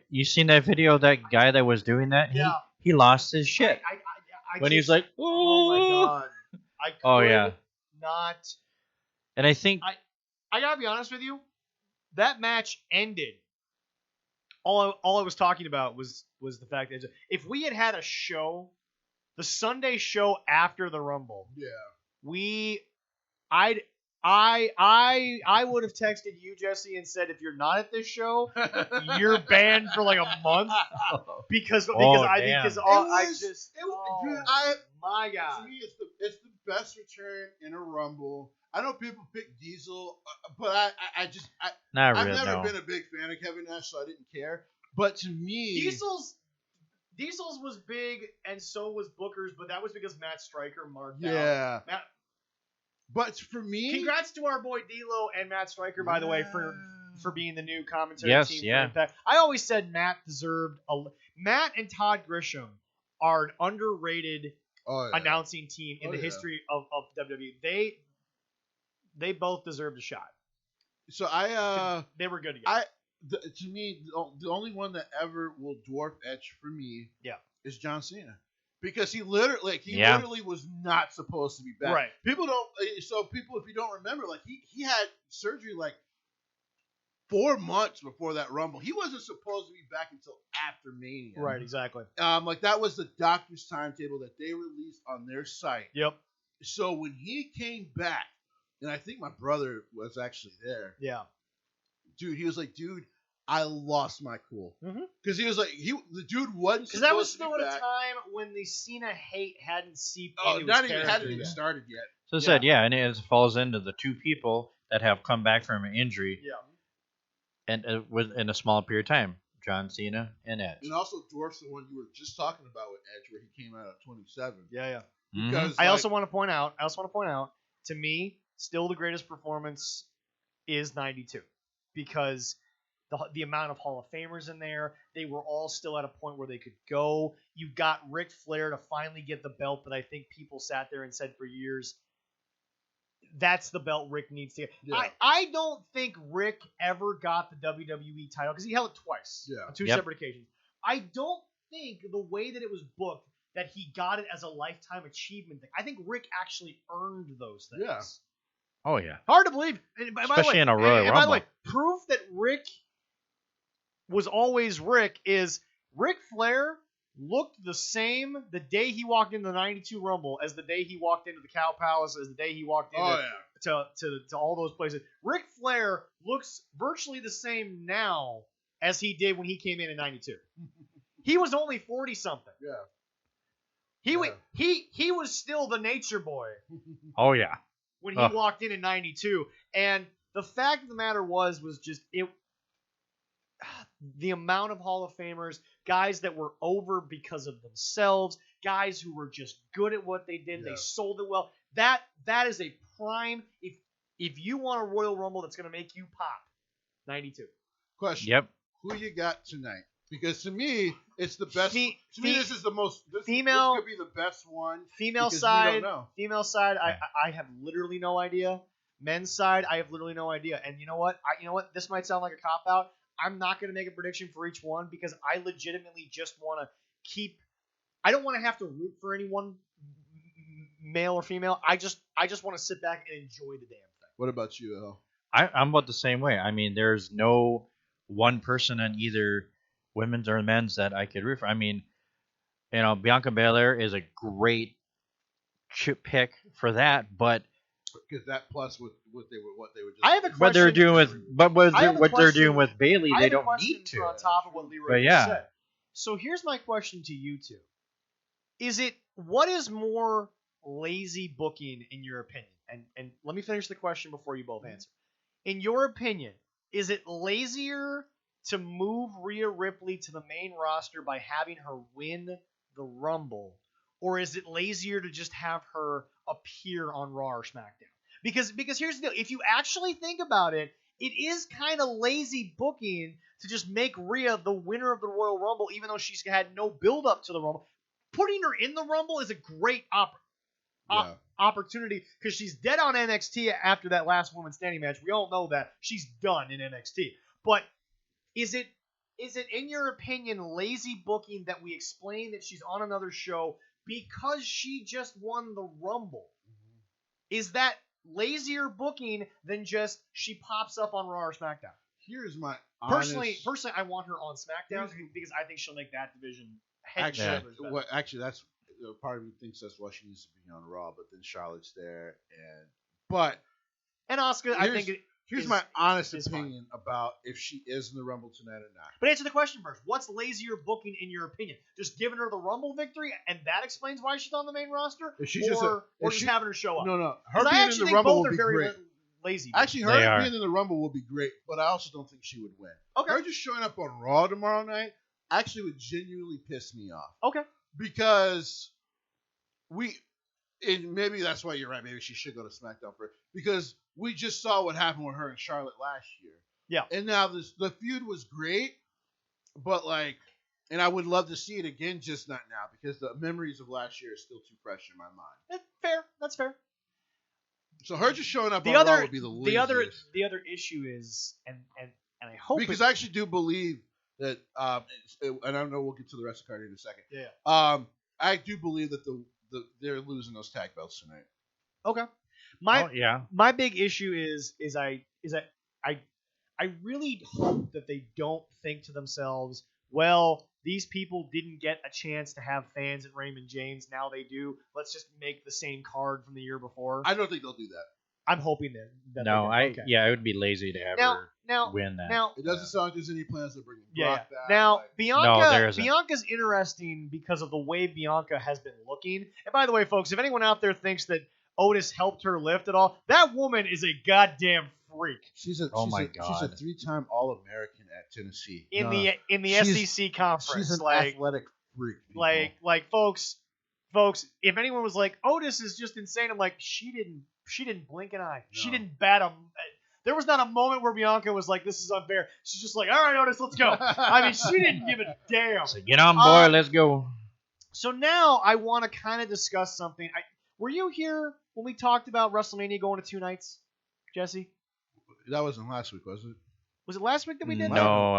You seen that video of that guy that was doing that? Yeah. He lost his shit. When he was like, oh my "Ooh." god. I could Oh, yeah. not. And I think I gotta be honest with you. That match ended. All I was talking about was the fact that if we had a show, the Sunday show after the Rumble, I would have texted you, Jesse, and said, if you're not at this show, you're banned for like a month because damn. my God. To me, it's the best return in a Rumble. I know people pick Diesel, but I've never been a big fan of Kevin Nash, so I didn't care. But to me, Diesel's was big, and so was Booker's, but that was because Matt Stryker marked out. Yeah. But for me, congrats to our boy D'Lo and Matt Stryker, by the way, for being the new commentary team. Yeah. For Impact. I always said Matt deserved Matt and Todd Grisham are an underrated announcing team in the history of WWE. They both deserved a shot. So they were good together. To me, the only one that ever will dwarf Edge for me, is John Cena, because he literally was not supposed to be back. Right. People, if you don't remember, like he had surgery like 4 months before that Rumble. He wasn't supposed to be back until after Mania. Right, exactly. Like that was the doctor's timetable that they released on their site. Yep. So when he came back, and I think my brother was actually there. Yeah. Dude, he was like, dude, I lost my cool. Mm-hmm. Because he was like, the dude wasn't supposed to be back. Because that was still at a time when the Cena hate hadn't seeped into his not even character hadn't even yet. started yet. So it said, and it falls into the two people that have come back from an injury. Yeah. And within a small period of time, John Cena and Edge. And also dwarfs the one you were just talking about with Edge, where he came out at 27. Yeah. Because I also want to point out, to me, still the greatest performance is 92, because the amount of Hall of Famers in there, they were all still at a point where they could go. You got Ric Flair to finally get the belt that I think people sat there and said for years, that's the belt Rick needs to get. Yeah. I don't think Rick ever got the WWE title because he held it twice on two separate occasions. I don't think the way that it was booked that he got it as a lifetime achievement thing. I think Rick actually earned those things. Yeah. Oh, yeah. Hard to believe. Especially in a Royal Rumble. By the way, proof that Rick was always Rick is Ric Flair looked the same the day he walked into the 92 Rumble as the day he walked into the Cow Palace, as the day he walked into to all those places. Ric Flair looks virtually the same now as he did when he came in 92. He was only 40-something. Yeah. He was still the nature boy. Oh, yeah. When he walked in 92. And the fact of the matter was just the amount of Hall of Famers, guys that were over because of themselves, guys who were just good at what they did, they sold it well. That is a prime. If you want a Royal Rumble that's going to make you pop, 92. Question. Yep. Who you got tonight? Because to me, it's the best. To me, this is the most. This could be the best one. Female side. I have literally no idea. Men's side, I have literally no idea. And you know what? This might sound like a cop out. I'm not going to make a prediction for each one because I legitimately just want to keep. I don't want to have to root for anyone, male or female. I just want to sit back and enjoy the damn thing. What about you, Al? I'm about the same way. I mean, there's no one person on either women's or men's that I could root for. I mean, Bianca Belair is a great pick for that, but because that plus what they were just. I have a question. What they're doing with Bayley, they don't need to. On top of what Leroy said. So here's my question to you two: what is more lazy booking in your opinion? And let me finish the question before you both answer. In your opinion, is it lazier to move Rhea Ripley to the main roster by having her win the Rumble, or is it lazier to just have her appear on Raw or SmackDown? Because here's the deal. If you actually think about it, it is kind of lazy booking to just make Rhea the winner of the Royal Rumble, even though she's had no build-up to the Rumble. Putting her in the Rumble is a great opportunity because she's dead on NXT after that last woman standing match. We all know that. She's done in NXT. But is it in your opinion lazy booking that we explain that she's on another show because she just won the Rumble? Is that lazier booking than just she pops up on Raw or SmackDown? Here's my personally, I want her on SmackDown because I think she'll make that division head shoulders better. Actually, that's part of me thinks that's why she needs to be on Raw, but then Charlotte's there, and Asuka. I think here's my honest opinion about if she is in the Rumble tonight or not. But answer the question first. What's lazier booking in your opinion? Just giving her the Rumble victory, and that explains why she's on the main roster, or just having her show up? No. Her being in the Rumble will be great. Lazy. Actually, her being in the Rumble will be great, but I also don't think she would win. Okay. Her just showing up on Raw tomorrow night actually would genuinely piss me off. Okay. Because and maybe that's why you're right. Maybe she should go to SmackDown first. Because we just saw what happened with her and Charlotte last year. Yeah. And now the feud was great, but and I would love to see it again, just not now, because the memories of last year are still too fresh in my mind. That's fair. So her just showing up on Raw would be the laziest. The other issue is, and I hope because I actually do believe that, and I know we'll get to the rest of the card in a second. Yeah. I do believe that they're losing those tag belts tonight. Okay. My big issue is I I really hope that they don't think to themselves, well, these people didn't get a chance to have fans at Raymond James. Now they do. Let's just make the same card from the year before. I don't think they'll do that. I'm hoping that No, they do. it would be lazy to ever win that. Now, it doesn't sound like there's any plans to bring back. Brock. Now, No, Bianca's interesting because of the way Bianca has been looking. And by the way, folks, if anyone out there thinks that Otis helped her lift at all, that woman is a goddamn freak. She's a 3-time All-American at Tennessee. In the SEC conference. She's an athletic freak. People. Like folks, if anyone was like, Otis is just insane, I'm like, she didn't blink an eye. No. She didn't bat a. There was not a moment where Bianca was like, this is unfair. She's just like, all right, Otis, let's go. I mean, she didn't give a damn. So get on board, let's go. So now I want to kind of discuss something. Were you here when we talked about WrestleMania going to 2 nights, Jesse? That wasn't last week, was it? Was it last week that we did that? No,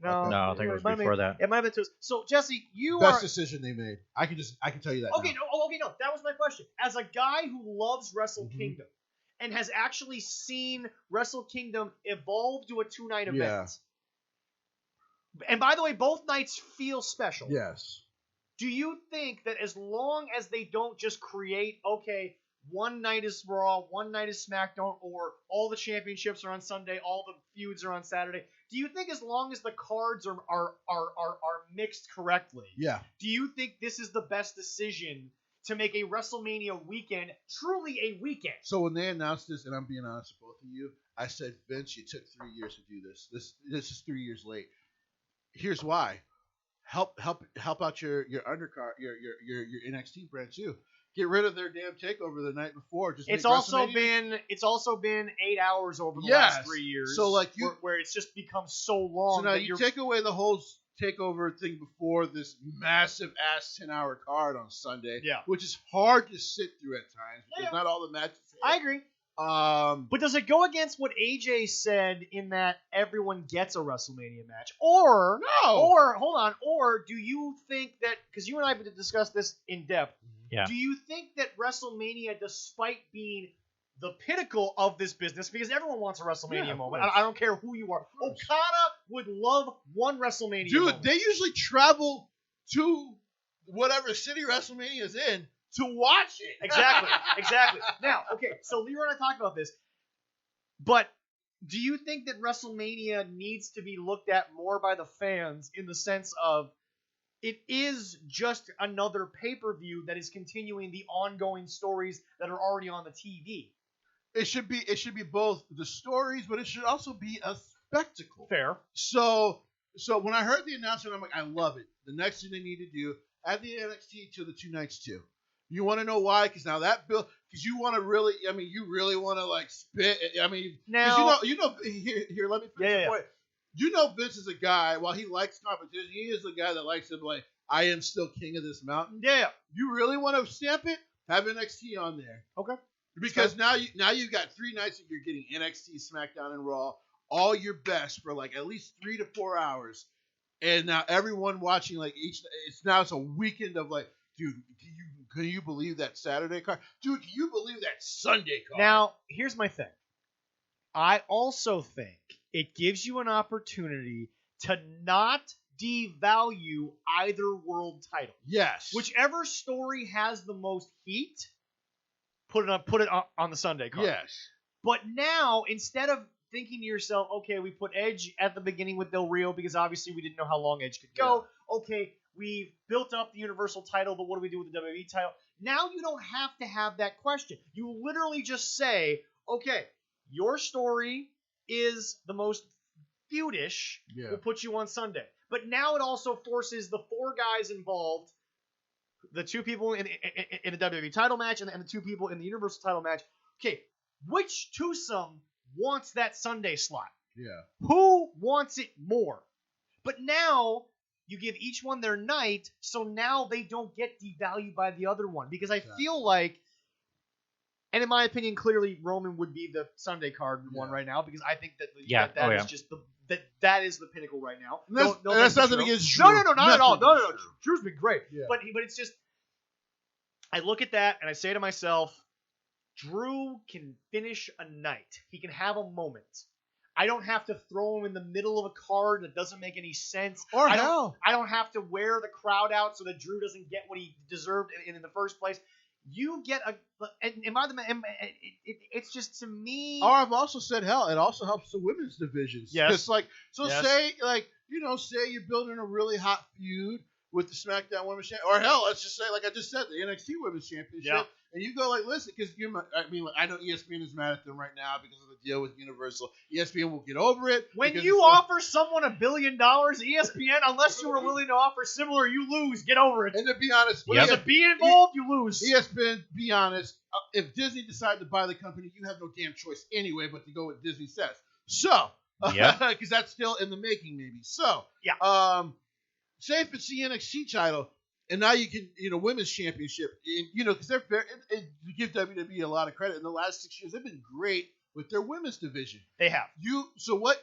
I think it was before that. It might have been 2. So Jesse, best decision they made. I can tell you that. Okay, no, that was my question. As a guy who loves Wrestle Kingdom and has actually seen Wrestle Kingdom evolve to a 2-night event. And by the way, both nights feel special. Yes. Do you think that as long as they don't just create, okay, one night is Raw, one night is SmackDown, or all the championships are on Sunday, all the feuds are on Saturday, do you think as long as the cards are mixed correctly, do you think this is the best decision to make a WrestleMania weekend truly a weekend? So when they announced this, and I'm being honest with both of you, I said, Vince, you took 3 years to do this. This is 3 years late. Here's why. Help out your undercard, your NXT brand too. Get rid of their damn takeover the night before. It's also been 8 hours over the last 3 years. So like where it's just become so long. So now you take away the whole takeover thing before this massive ass 10-hour card on Sunday, which is hard to sit through at times because not all the matches. I agree. But does it go against what AJ said in that everyone gets a WrestleMania match? Or do you think that, because you and I have discussed this in depth, do you think that WrestleMania, despite being the pinnacle of this business, because everyone wants a WrestleMania moment, I don't care who you are, Okada would love one WrestleMania moment. They usually travel to whatever city WrestleMania is in to watch it. Exactly. Now, okay, so Leroy and I talked about this, but do you think that WrestleMania needs to be looked at more by the fans in the sense of it is just another pay-per-view that is continuing the ongoing stories that are already on the TV? It should be both the stories, but it should also be a spectacle. Fair. So when I heard the announcement, I'm like, I love it. The next thing they need to do, add the NXT to the 2 nights too. You want to know why? Because now that bill, because you want to really, you really want to like spit. Now here, let me finish the point. You know, Vince is a guy. While he likes competition, he is the guy that likes to like, I am still king of this mountain. Yeah. You really want to stamp it? Have NXT on there. Okay. Because now you've got 3 nights that you're getting NXT, SmackDown, and Raw, all your best for like at least 3 to 4 hours, and now everyone watching like it's a weekend of like, dude, can you believe that Saturday card? Dude, can you believe that Sunday card? Now, here's my thing. I also think it gives you an opportunity to not devalue either world title. Yes. Whichever story has the most heat, put it on the Sunday card. Yes. But now, instead of thinking to yourself, okay, we put Edge at the beginning with Del Rio because obviously we didn't know how long Edge could go. Yeah. Okay, we've built up the Universal title, but what do we do with the WWE title? Now you don't have to have that question. You literally just say, okay, your story is the most feudish. Yeah. We'll put you on Sunday. But now it also forces the 4 guys involved, the 2 people in the WWE title match and the 2 people in the Universal title match. Okay, which twosome wants that Sunday slot? Yeah. Who wants it more? But now you give each one their night, so now they don't get devalued by the other one. Because I feel like, and in my opinion, clearly Roman would be the Sunday card one right now, because I think that is just that is the pinnacle right now. That's nothing against Drew. No, not at all. No. Drew's been great. Yeah. But it's just, I look at that and I say to myself, Drew can finish a night. He can have a moment. I don't have to throw him in the middle of a card that doesn't make any sense. Or I don't have to wear the crowd out so that Drew doesn't get what he deserved in the first place. You get it's just, to me. Or I've also said, hell, it also helps the women's divisions. Yes. Say you're building a really hot feud with the SmackDown Women's Championship, or hell, let's just say, like I just said, the NXT Women's Championship, and you go like, listen, because I know ESPN is mad at them right now because of the deal with Universal. ESPN will get over it. When you offer someone $1 billion, ESPN, unless you were willing to offer similar, you lose. Get over it. And to be honest, when there's a B involved, you lose. ESPN, be honest, if Disney decided to buy the company, you have no damn choice anyway but to go with Disney says. So, because that's still in the making, maybe. So, say if it's the NXT title, and now you can, women's championship, because they're fair, and to give WWE a lot of credit, in the last 6 years, they've been great with their women's division. They have.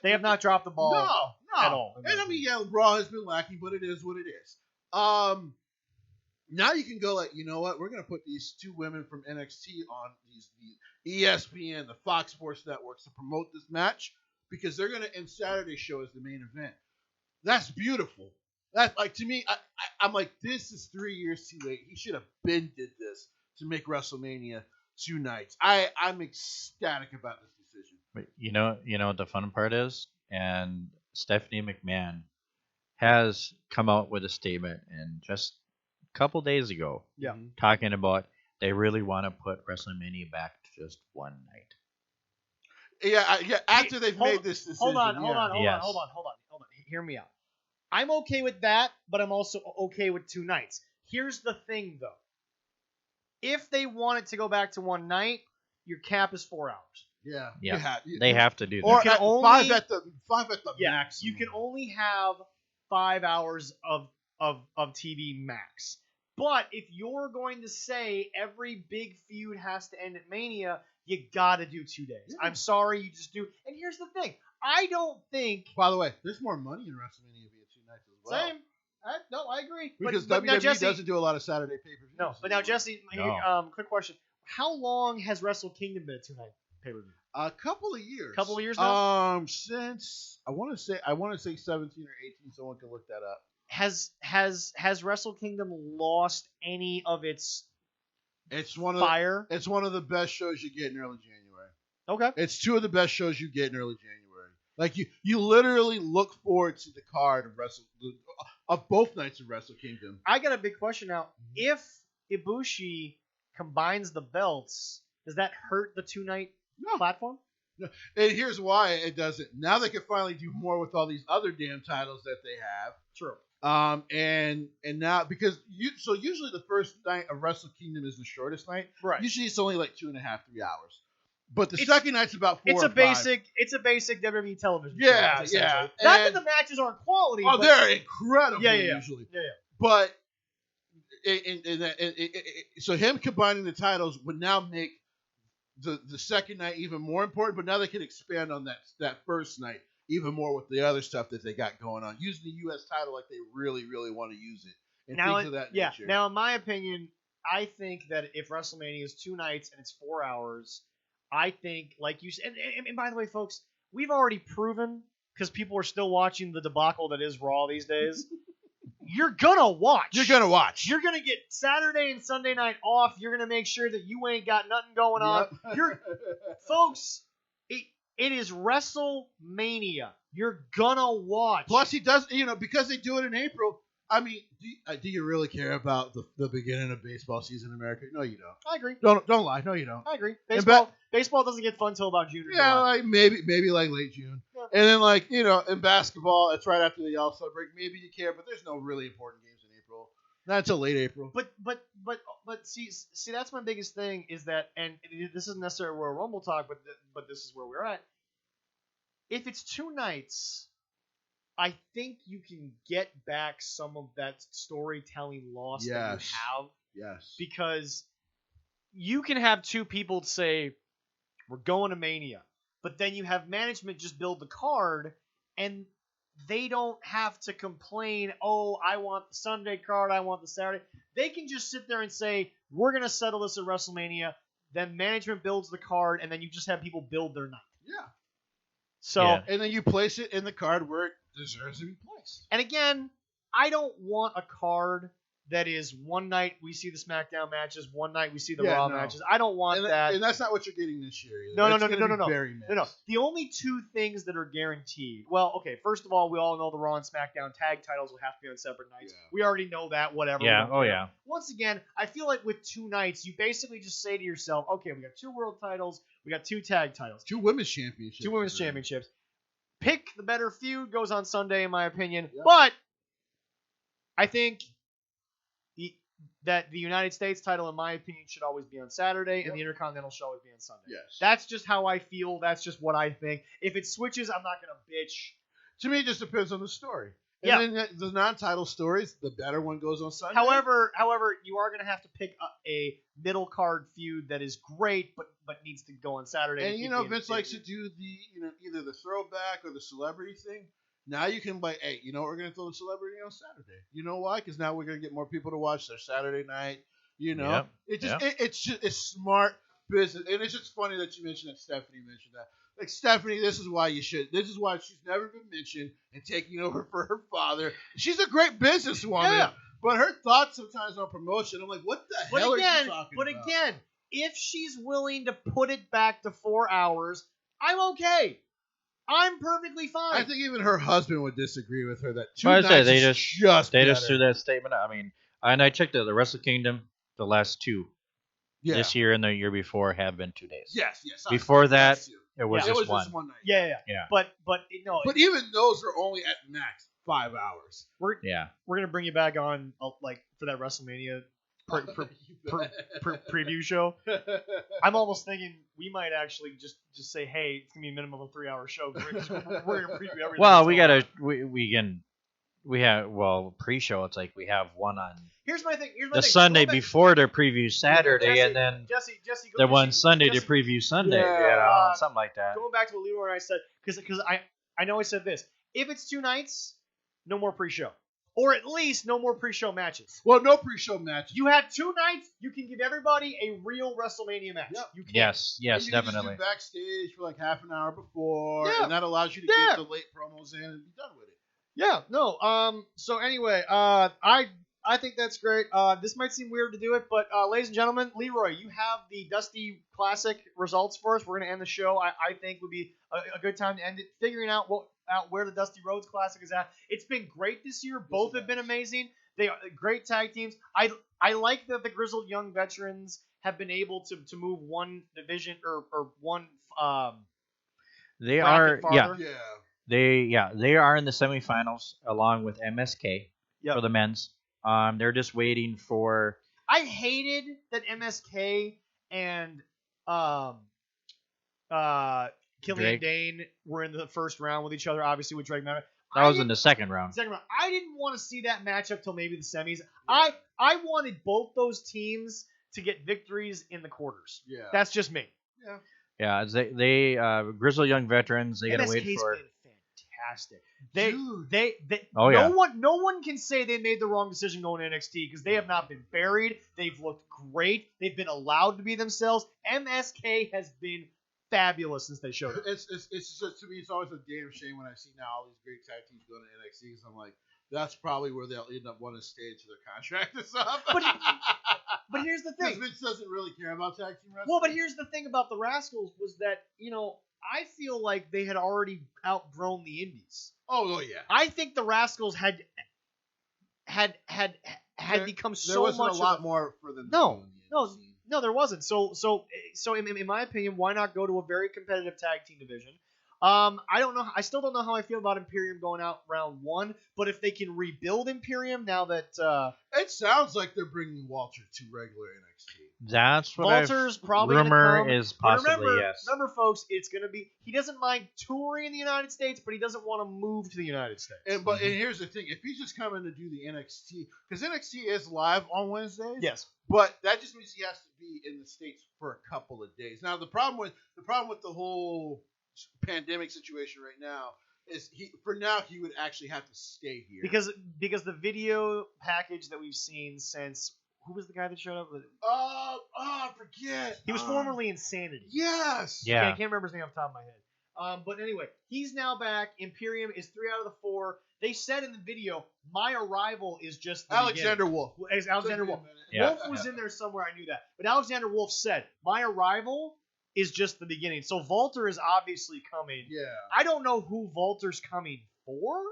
They have not dropped the ball at all. And Raw has been lacking, but it is what it is. Now you can go like, you know what? We're going to put these two women from NXT on the ESPN, the Fox Sports networks to promote this match, because they're going to end Saturday's show as the main event. That's beautiful. That's like, to me, I'm like, this is 3 years too late. He should have did this to make WrestleMania 2 nights. I'm ecstatic about this decision. But you know what the fun part is? And Stephanie McMahon has come out with a statement, and just a couple days ago, talking about they really want to put WrestleMania back to just one night. Yeah. After they've made this decision. Hold on. Hear me out. I'm okay with that, but I'm also okay with 2 nights. Here's the thing, though. If they want it to go back to one night, your cap is 4 hours. Yeah. They have to do that. Or five at the max. You can only have 5 hours of TV max. But if you're going to say every big feud has to end at Mania, you got to do 2 days. Yeah. I'm sorry, you just do. And here's the thing. I don't think. By the way, there's more money in WrestleMania via 2 nights as well. Same. I agree. Because WWE doesn't do a lot of Saturday pay-per-views. No, but now, Jesse, quick question. How long has Wrestle Kingdom been a 2-night pay-per-view? A couple of years. Couple of years now? Since, I want to say 17 or 18, someone can look that up. Has Wrestle Kingdom lost any of its fire? It's one of the best shows you get in early January. Okay. It's 2 of the best shows you get in early January. Like you literally look forward to the card of both nights of Wrestle Kingdom. I got a big question now. If Ibushi combines the belts, does that hurt the 2-night platform? No. And here's why it doesn't. Now they can finally do more with all these other damn titles that they have. True. And now because usually the first night of Wrestle Kingdom is the shortest night. Right. Usually it's only like 2.5-3 hours. But the second night's about 4 It's or a 5. basic WWE television show. Yeah. Not that the matches aren't quality. Oh, they're incredible usually. Yeah. But so him combining the titles would now make the second night even more important. But now they can expand on that first night even more with the other stuff that they got going on. Using the U.S. title like they really, really want to use it. And things of that nature. Now, in my opinion, I think that if WrestleMania is 2 nights and it's 4 hours, I think, like you said, and by the way, folks, we've already proven, because people are still watching the debacle that is Raw these days, you're going to watch. You're going to watch. You're going to get Saturday and Sunday night off. You're going to make sure that you ain't got nothing going on. Folks, it is WrestleMania. You're going to watch. Plus, he does, because they do it in April. I mean, do you really care about the beginning of baseball season in America? No, you don't. I agree. Don't lie. No, you don't. I agree. Baseball doesn't get fun until about June. Yeah, like maybe like late June. Yeah. And then in basketball, it's right after the All-Star break. Maybe you care, but there's no really important games in April. Not until late April. But see, that's my biggest thing is that, and this isn't necessarily where Rumble talk, but this is where we're at. If it's 2 nights, I think you can get back some of that storytelling loss that you have. Yes. Because you can have 2 people say, we're going to Mania. But then you have management just build the card, and they don't have to complain, oh, I want the Sunday card, I want the Saturday. They can just sit there and say, we're going to settle this at WrestleMania. Then management builds the card, and then you just have people build their night. Yeah. So, Yeah. and then you place it in the card where it deserves to be placed. and again, I don't want a card that is one night we see the SmackDown matches, one night we see the Raw matches. I don't want that. And that's not what you're getting this year either. No. The only two things that are guaranteed. Well, okay, first of all, we all know the Raw and SmackDown tag titles will have to be on separate nights. Yeah. We already know that, whatever. Yeah, yeah. Once again, I feel like with 2 nights, you basically just say to yourself, okay, we got 2 world titles, we got 2 tag titles. 2 women's championships. 2 women's championships. Pick the better feud, goes on Sunday, in my opinion. Yep. But I think that the United States title, in my opinion, should always be on Saturday, and the Intercontinental should always be on Sunday. Yes. That's just how I feel. That's just what I think. If it switches, I'm not going to bitch. To me, it just depends on the story. Yeah. And then the non-title stories, the better one goes on Sunday. However, you are going to have to pick a middle card feud that is great, but needs to go on Saturday. And Vince likes to do either the throwback or the celebrity thing. Now you can hey, we're going to throw the celebrity on Saturday. You know why? Because now we're going to get more people to watch their Saturday night. Yep. It's smart business, and it's just funny that you mentioned that Stephanie mentioned that. Like, Stephanie, this is why she's never been mentioned and taking over for her father. She's a great businesswoman, but her thoughts sometimes on promotion, I'm like, what the hell are you talking about? But again, if she's willing to put it back to 4 hours, I'm okay. I'm perfectly fine. I think even her husband would disagree with her that 2 Well, nights they is just better. threw that statement out. I mean, and I checked the Wrestle Kingdom, the last 2 this year and the year before have been 2 days. Yes. Before that, it was just one. Just one night. Yeah. But no. But even those are only at max 5 hours. We're gonna bring you back on for that WrestleMania preview show. I'm almost thinking we might actually just say, hey, it's gonna be a minimum of a 3-hour show. We're gonna preview everything. Well, we have pre-show. It's like we have one on. Here's my thing. Sunday before to preview Saturday, Jesse, and then Jesse, the one Sunday to preview Sunday. Something like that. Going back to what Leroy and I said, because I know I said this. If it's 2 nights, no more pre-show. Or at least no more pre-show matches. Well, no pre-show matches. You have 2 nights. You can give everybody a real WrestleMania match. Yep. You can. Yes, you definitely. Can just do backstage for like half an hour before, Yeah. and that allows you to get the late promos in and be done with it. Yeah. No. So anyway, I think that's great. This might seem weird to do it, but ladies and gentlemen, Leroy, you have the Dusty Classic results for us. We're going to end the show. I think would be a good time to end it, figuring out where the Dusty Rhodes Classic is at. It's been great this year. Both have been amazing. They are great tag teams. I like that the Grizzled Young Veterans have been able to move one division or one They are farther. They are in the semifinals along with MSK for the men's. They're just waiting for. I hated that MSK and Killian Dane were in the first round with each other, obviously with Drake Maverick. That was in the second round. I didn't want to see that matchup till maybe the semis. Yeah. I wanted both those teams to get victories in the quarters. Yeah, that's just me. Yeah. They Grizzled Young Veterans. They gotta wait for. Fantastic. No one can say they made the wrong decision going to NXT because they have not been buried. They've looked great. They've been allowed to be themselves. MSK has been fabulous since they showed up. It's just, to me, it's always a damn shame when I see now all these great tag teams going to NXT because I'm like, that's probably where they'll end up wanting to stay until their contract is up. But here's the thing. Vince doesn't really care about tag team wrestling. Well, but here's the thing about the Rascals was that, I feel like they had already outgrown the Indies. Oh yeah. I think the Rascals had become so much. There wasn't a lot more for them. No, there wasn't. So in my opinion, why not go to a very competitive tag team division? I don't know. I still don't know how I feel about Imperium going out round 1. But if they can rebuild Imperium now that it sounds like they're bringing Walter to regular NXT. That's what Walter's probably rumor is possibly yes. Remember, folks, it's gonna be. He doesn't mind touring in the United States, but he doesn't want to move to the United States. And here's the thing: if he's just coming to do the NXT, because NXT is live on Wednesdays. Yes. But that just means he has to be in the States for a couple of days. Now the problem with the whole pandemic situation right now is he would actually have to stay here because the video package that we've seen since who was the guy that showed up with I forget. He was formerly Insanity. Yes. Yeah. I can't remember his name off the top of my head. But anyway, he's now back. Imperium is 3 out of the 4. They said in the video, my arrival is just the Alexander beginning. Wolf. It's Alexander Wolf. Yeah. Wolf was in there somewhere. I knew that. But Alexander Wolf said, my arrival is just the beginning. So Walter is obviously coming. Yeah. I don't know who Walter's coming for.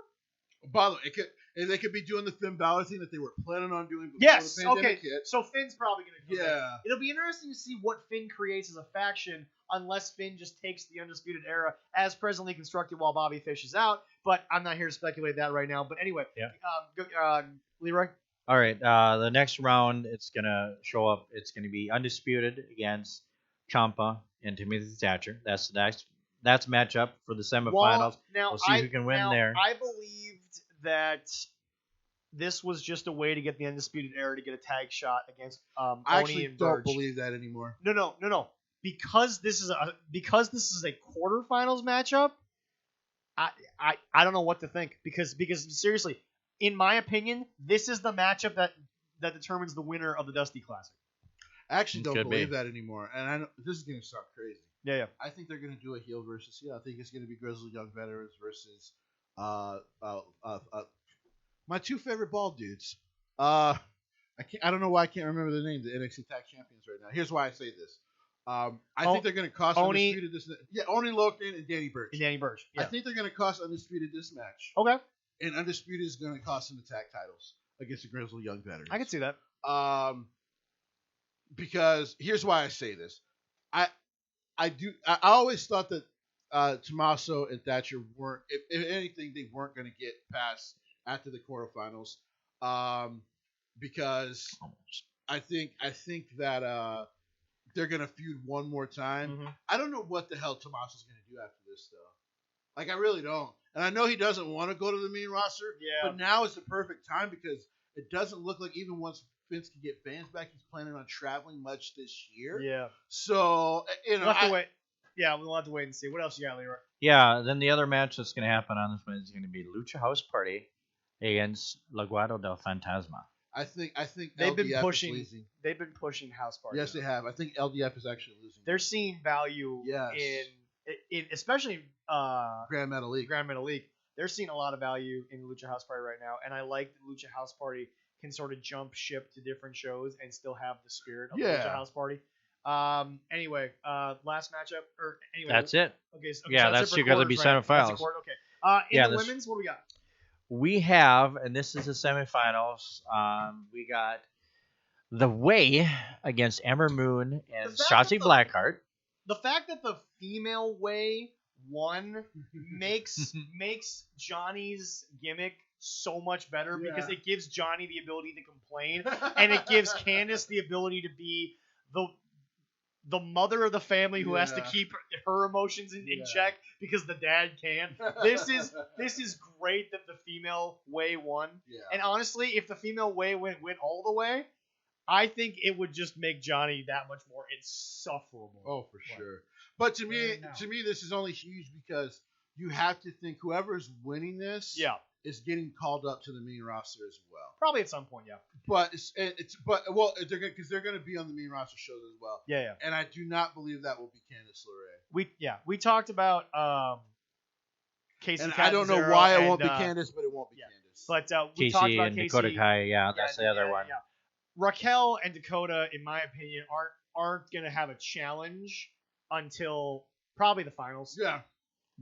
By the way, they could be doing the Finn Balor thing that they were planning on doing before Yes, the pandemic okay. hit. So Finn's probably going to come Yeah. in. It'll be interesting to see what Finn creates as a faction, unless Finn just takes the Undisputed Era as presently constructed while Bobby Fish is out. But I'm not here to speculate that right now. But anyway, Leroy? All right. The next round, it's going to show up. It's going to be Undisputed against Ciampa and Timothy Thatcher. That's the next matchup for the semifinals. We'll see who can win there. I believed that this was just a way to get the Undisputed Era to get a tag shot against I Oni actually and don't Burge. believe that anymore. No. Because this is a quarterfinals matchup, I don't know what to think because seriously, in my opinion, this is the matchup that determines the winner of the Dusty Classic. I actually don't Could believe be. that anymore. And I know this is going to sound crazy. Yeah. I think they're going to do a heel versus heel. I think it's going to be Grizzled Young Veterans versus my two favorite bald dudes. I don't know why I can't remember the name. The NXT Tag Champions right now. Here's why I say this. I think they're going to cost Oni- Undisputed this. Yeah, Oni Loken and Danny Burch. Yeah. I think they're going to cost Undisputed this match. Okay. And Undisputed is going to cost them the tag titles against the Grizzled Young Veterans. I can see that. Because here's why I say this. I always thought that Tommaso and Thatcher weren't, if anything, they weren't going to get past after the quarterfinals. Because I think that they're going to feud one more time. Mm-hmm. I don't know what the hell Tommaso's going to do after this, though. Like, I really don't. And I know he doesn't want to go to the main roster, but now is the perfect time because it doesn't look like even once Vince can get fans back, he's planning on traveling much this year. Yeah. So, we'll have to wait. Yeah, we'll have to wait and see. What else you got, Leroy? Yeah, then the other match that's going to happen on this one is going to be Lucha House Party against Legado del Fantasma. I think they've LDF been pushing. is losing. They've been pushing House Party. Yes, they have. I think LDF is actually losing. They're seeing value in especially Grand Metal League. They're seeing a lot of value in Lucha House Party right now, and I like that Lucha House Party can sort of jump ship to different shows and still have the spirit of the Lucha House Party. Anyway, last matchup That's it. Okay, so that's it for going to be quarters, right? semifinals. Okay. In the women's, what do we got? We have, and this is the semifinals. We got The Way against Ember Moon and Shotzi Blackheart. The fact that the female Way won makes Johnny's gimmick so much better because it gives Johnny the ability to complain and it gives Candice the ability to be the mother of the family who has to keep her emotions in check because the dad can't. This is great that the female Way won. Yeah. And honestly, if the female Way went all the way, I think it would just make Johnny that much more insufferable. Oh, for sure. But to me, this is only huge because you have to think whoever is winning this is getting called up to the main roster as well. Probably at some point, yeah. But they're going to be on the main roster shows as well. Yeah. And I do not believe that will be Candice LeRae. We talked about Casey. And Catanzaro I don't know why it won't be Candice, but it won't be Candice. But we Casey talked about and Casey. Dakota Kai, that's the other one. Yeah. Raquel and Dakota, in my opinion, aren't going to have a challenge until probably the finals. Yeah.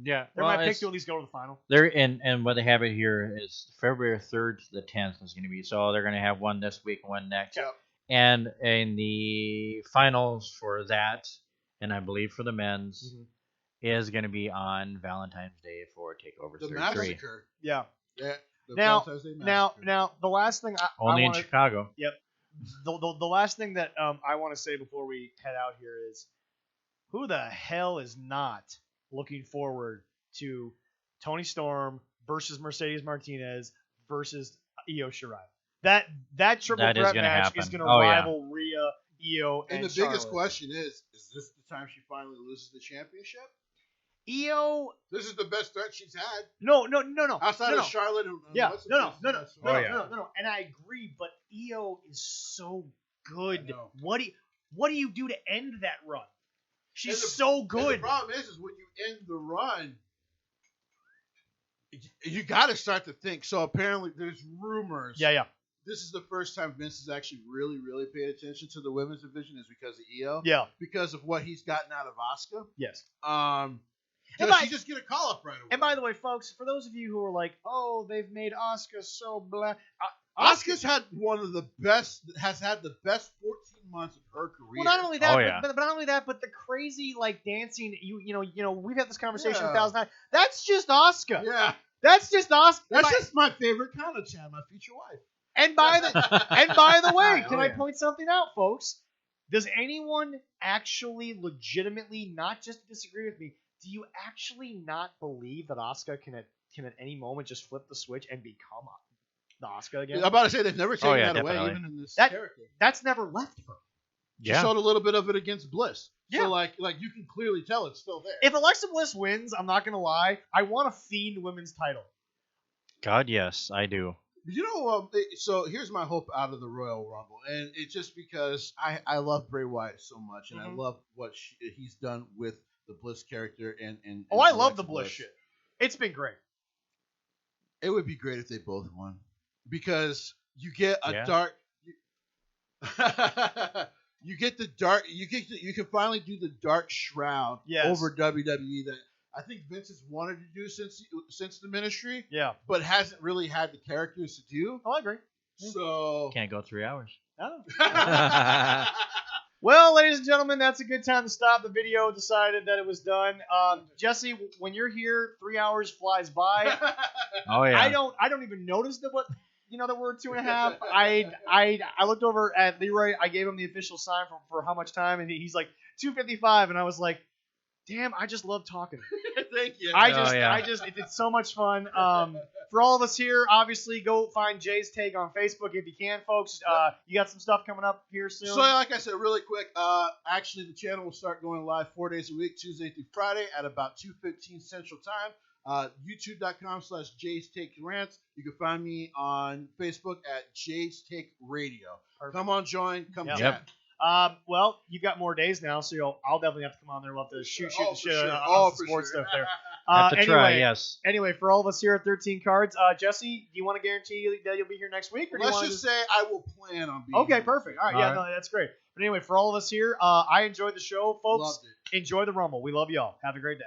Yeah, they're my pick to at least go to the final. They're and what they have it here is February 3rd to the 10th is going to be. So they're going to have one this week and one next. Yep. And in the finals for that, and I believe for the men's, is going to be on Valentine's Day for Takeover 33. The Massacre. Yeah. Now, the last thing only in Chicago. Yep. The last thing that I want to say before we head out here is, who the hell is not looking forward to Toni Storm versus Mercedes Martinez versus Io Shirai? That triple threat match is going to rival Rhea, Io, and the Charlotte. biggest question is this the time she finally loses the championship? Io, this is the best threat she's had. No. Outside of Charlotte, no. And I agree, but Io is so good. What do you do to end that run? She's so good. And the problem is when you end the run, you got to start to think. So apparently there's rumors. Yeah. This is the first time Vince has actually really, really paid attention to the women's division is because of Io. Yeah. Because of what he's gotten out of Asuka. Yes. She just get a call up right away. And by the way, folks, for those of you who are like, oh, they've made Asuka so blah. Asuka's had has had the best 14 months of her career. Well, not only that, but not only that, but the crazy like dancing. You know, we've had this conversation 1,000 times. That's just Asuka. Yeah. That's just Asuka. That's just my favorite kind of Chad, my future wife. And by the way, can I point something out, folks? Does anyone actually legitimately, not just disagree with me, do you actually not believe that Asuka can at any moment just flip the switch and become the Asuka again? I'm about to say they've never taken that definitely. away, even in this character. That's never left her. She showed a little bit of it against Bliss. Yeah. So like you can clearly tell it's still there. If Alexa Bliss wins, I'm not gonna lie, I want a Fiend women's title. God, yes, I do. You know, so here's my hope out of the Royal Rumble, and it's just because I love Bray Wyatt so much, and I love what he's done with the Bliss character, and I love the Bliss shit. It's been great. It would be great if they both won, because you get a dark. You get the dark. You can finally do the dark shroud over WWE that I think Vince has wanted to do since the Ministry. Yeah. But hasn't really had the characters to do. Oh, I agree. So can't go 3 hours. Oh. Well, ladies and gentlemen, that's a good time to stop the video. Decided that it was done. Jesse, when you're here, 3 hours flies by. Oh yeah. I don't even notice that that we're 2.5. I looked over at Leroy. I gave him the official sign for how much time, and he's like 2:55, and I was like, damn, I just love talking. Thank you. It's so much fun. For all of us here, obviously, go find Jay's Take on Facebook if you can, folks. You got some stuff coming up here soon. So, like I said, really quick, actually, the channel will start going live 4 days a week, Tuesday through Friday at about 2:15 Central Time. YouTube.com/Jay's Take Rants. You can find me on Facebook at Jay's Take Radio. Perfect. Come on, join. Come chat. Well, you got more days now, so I'll definitely have to come on there. We'll have to shoot the shit on some sports stuff there. Have to try, yes. Anyway, for all of us here at 13 Cards, Jesse, do you want to guarantee that you'll be here next week? Or Let's just say I will plan on being here. Perfect. All right, no, that's great. But anyway, for all of us here, I enjoyed the show, folks. Loved it. Enjoy the Rumble. We love y'all. Have a great day.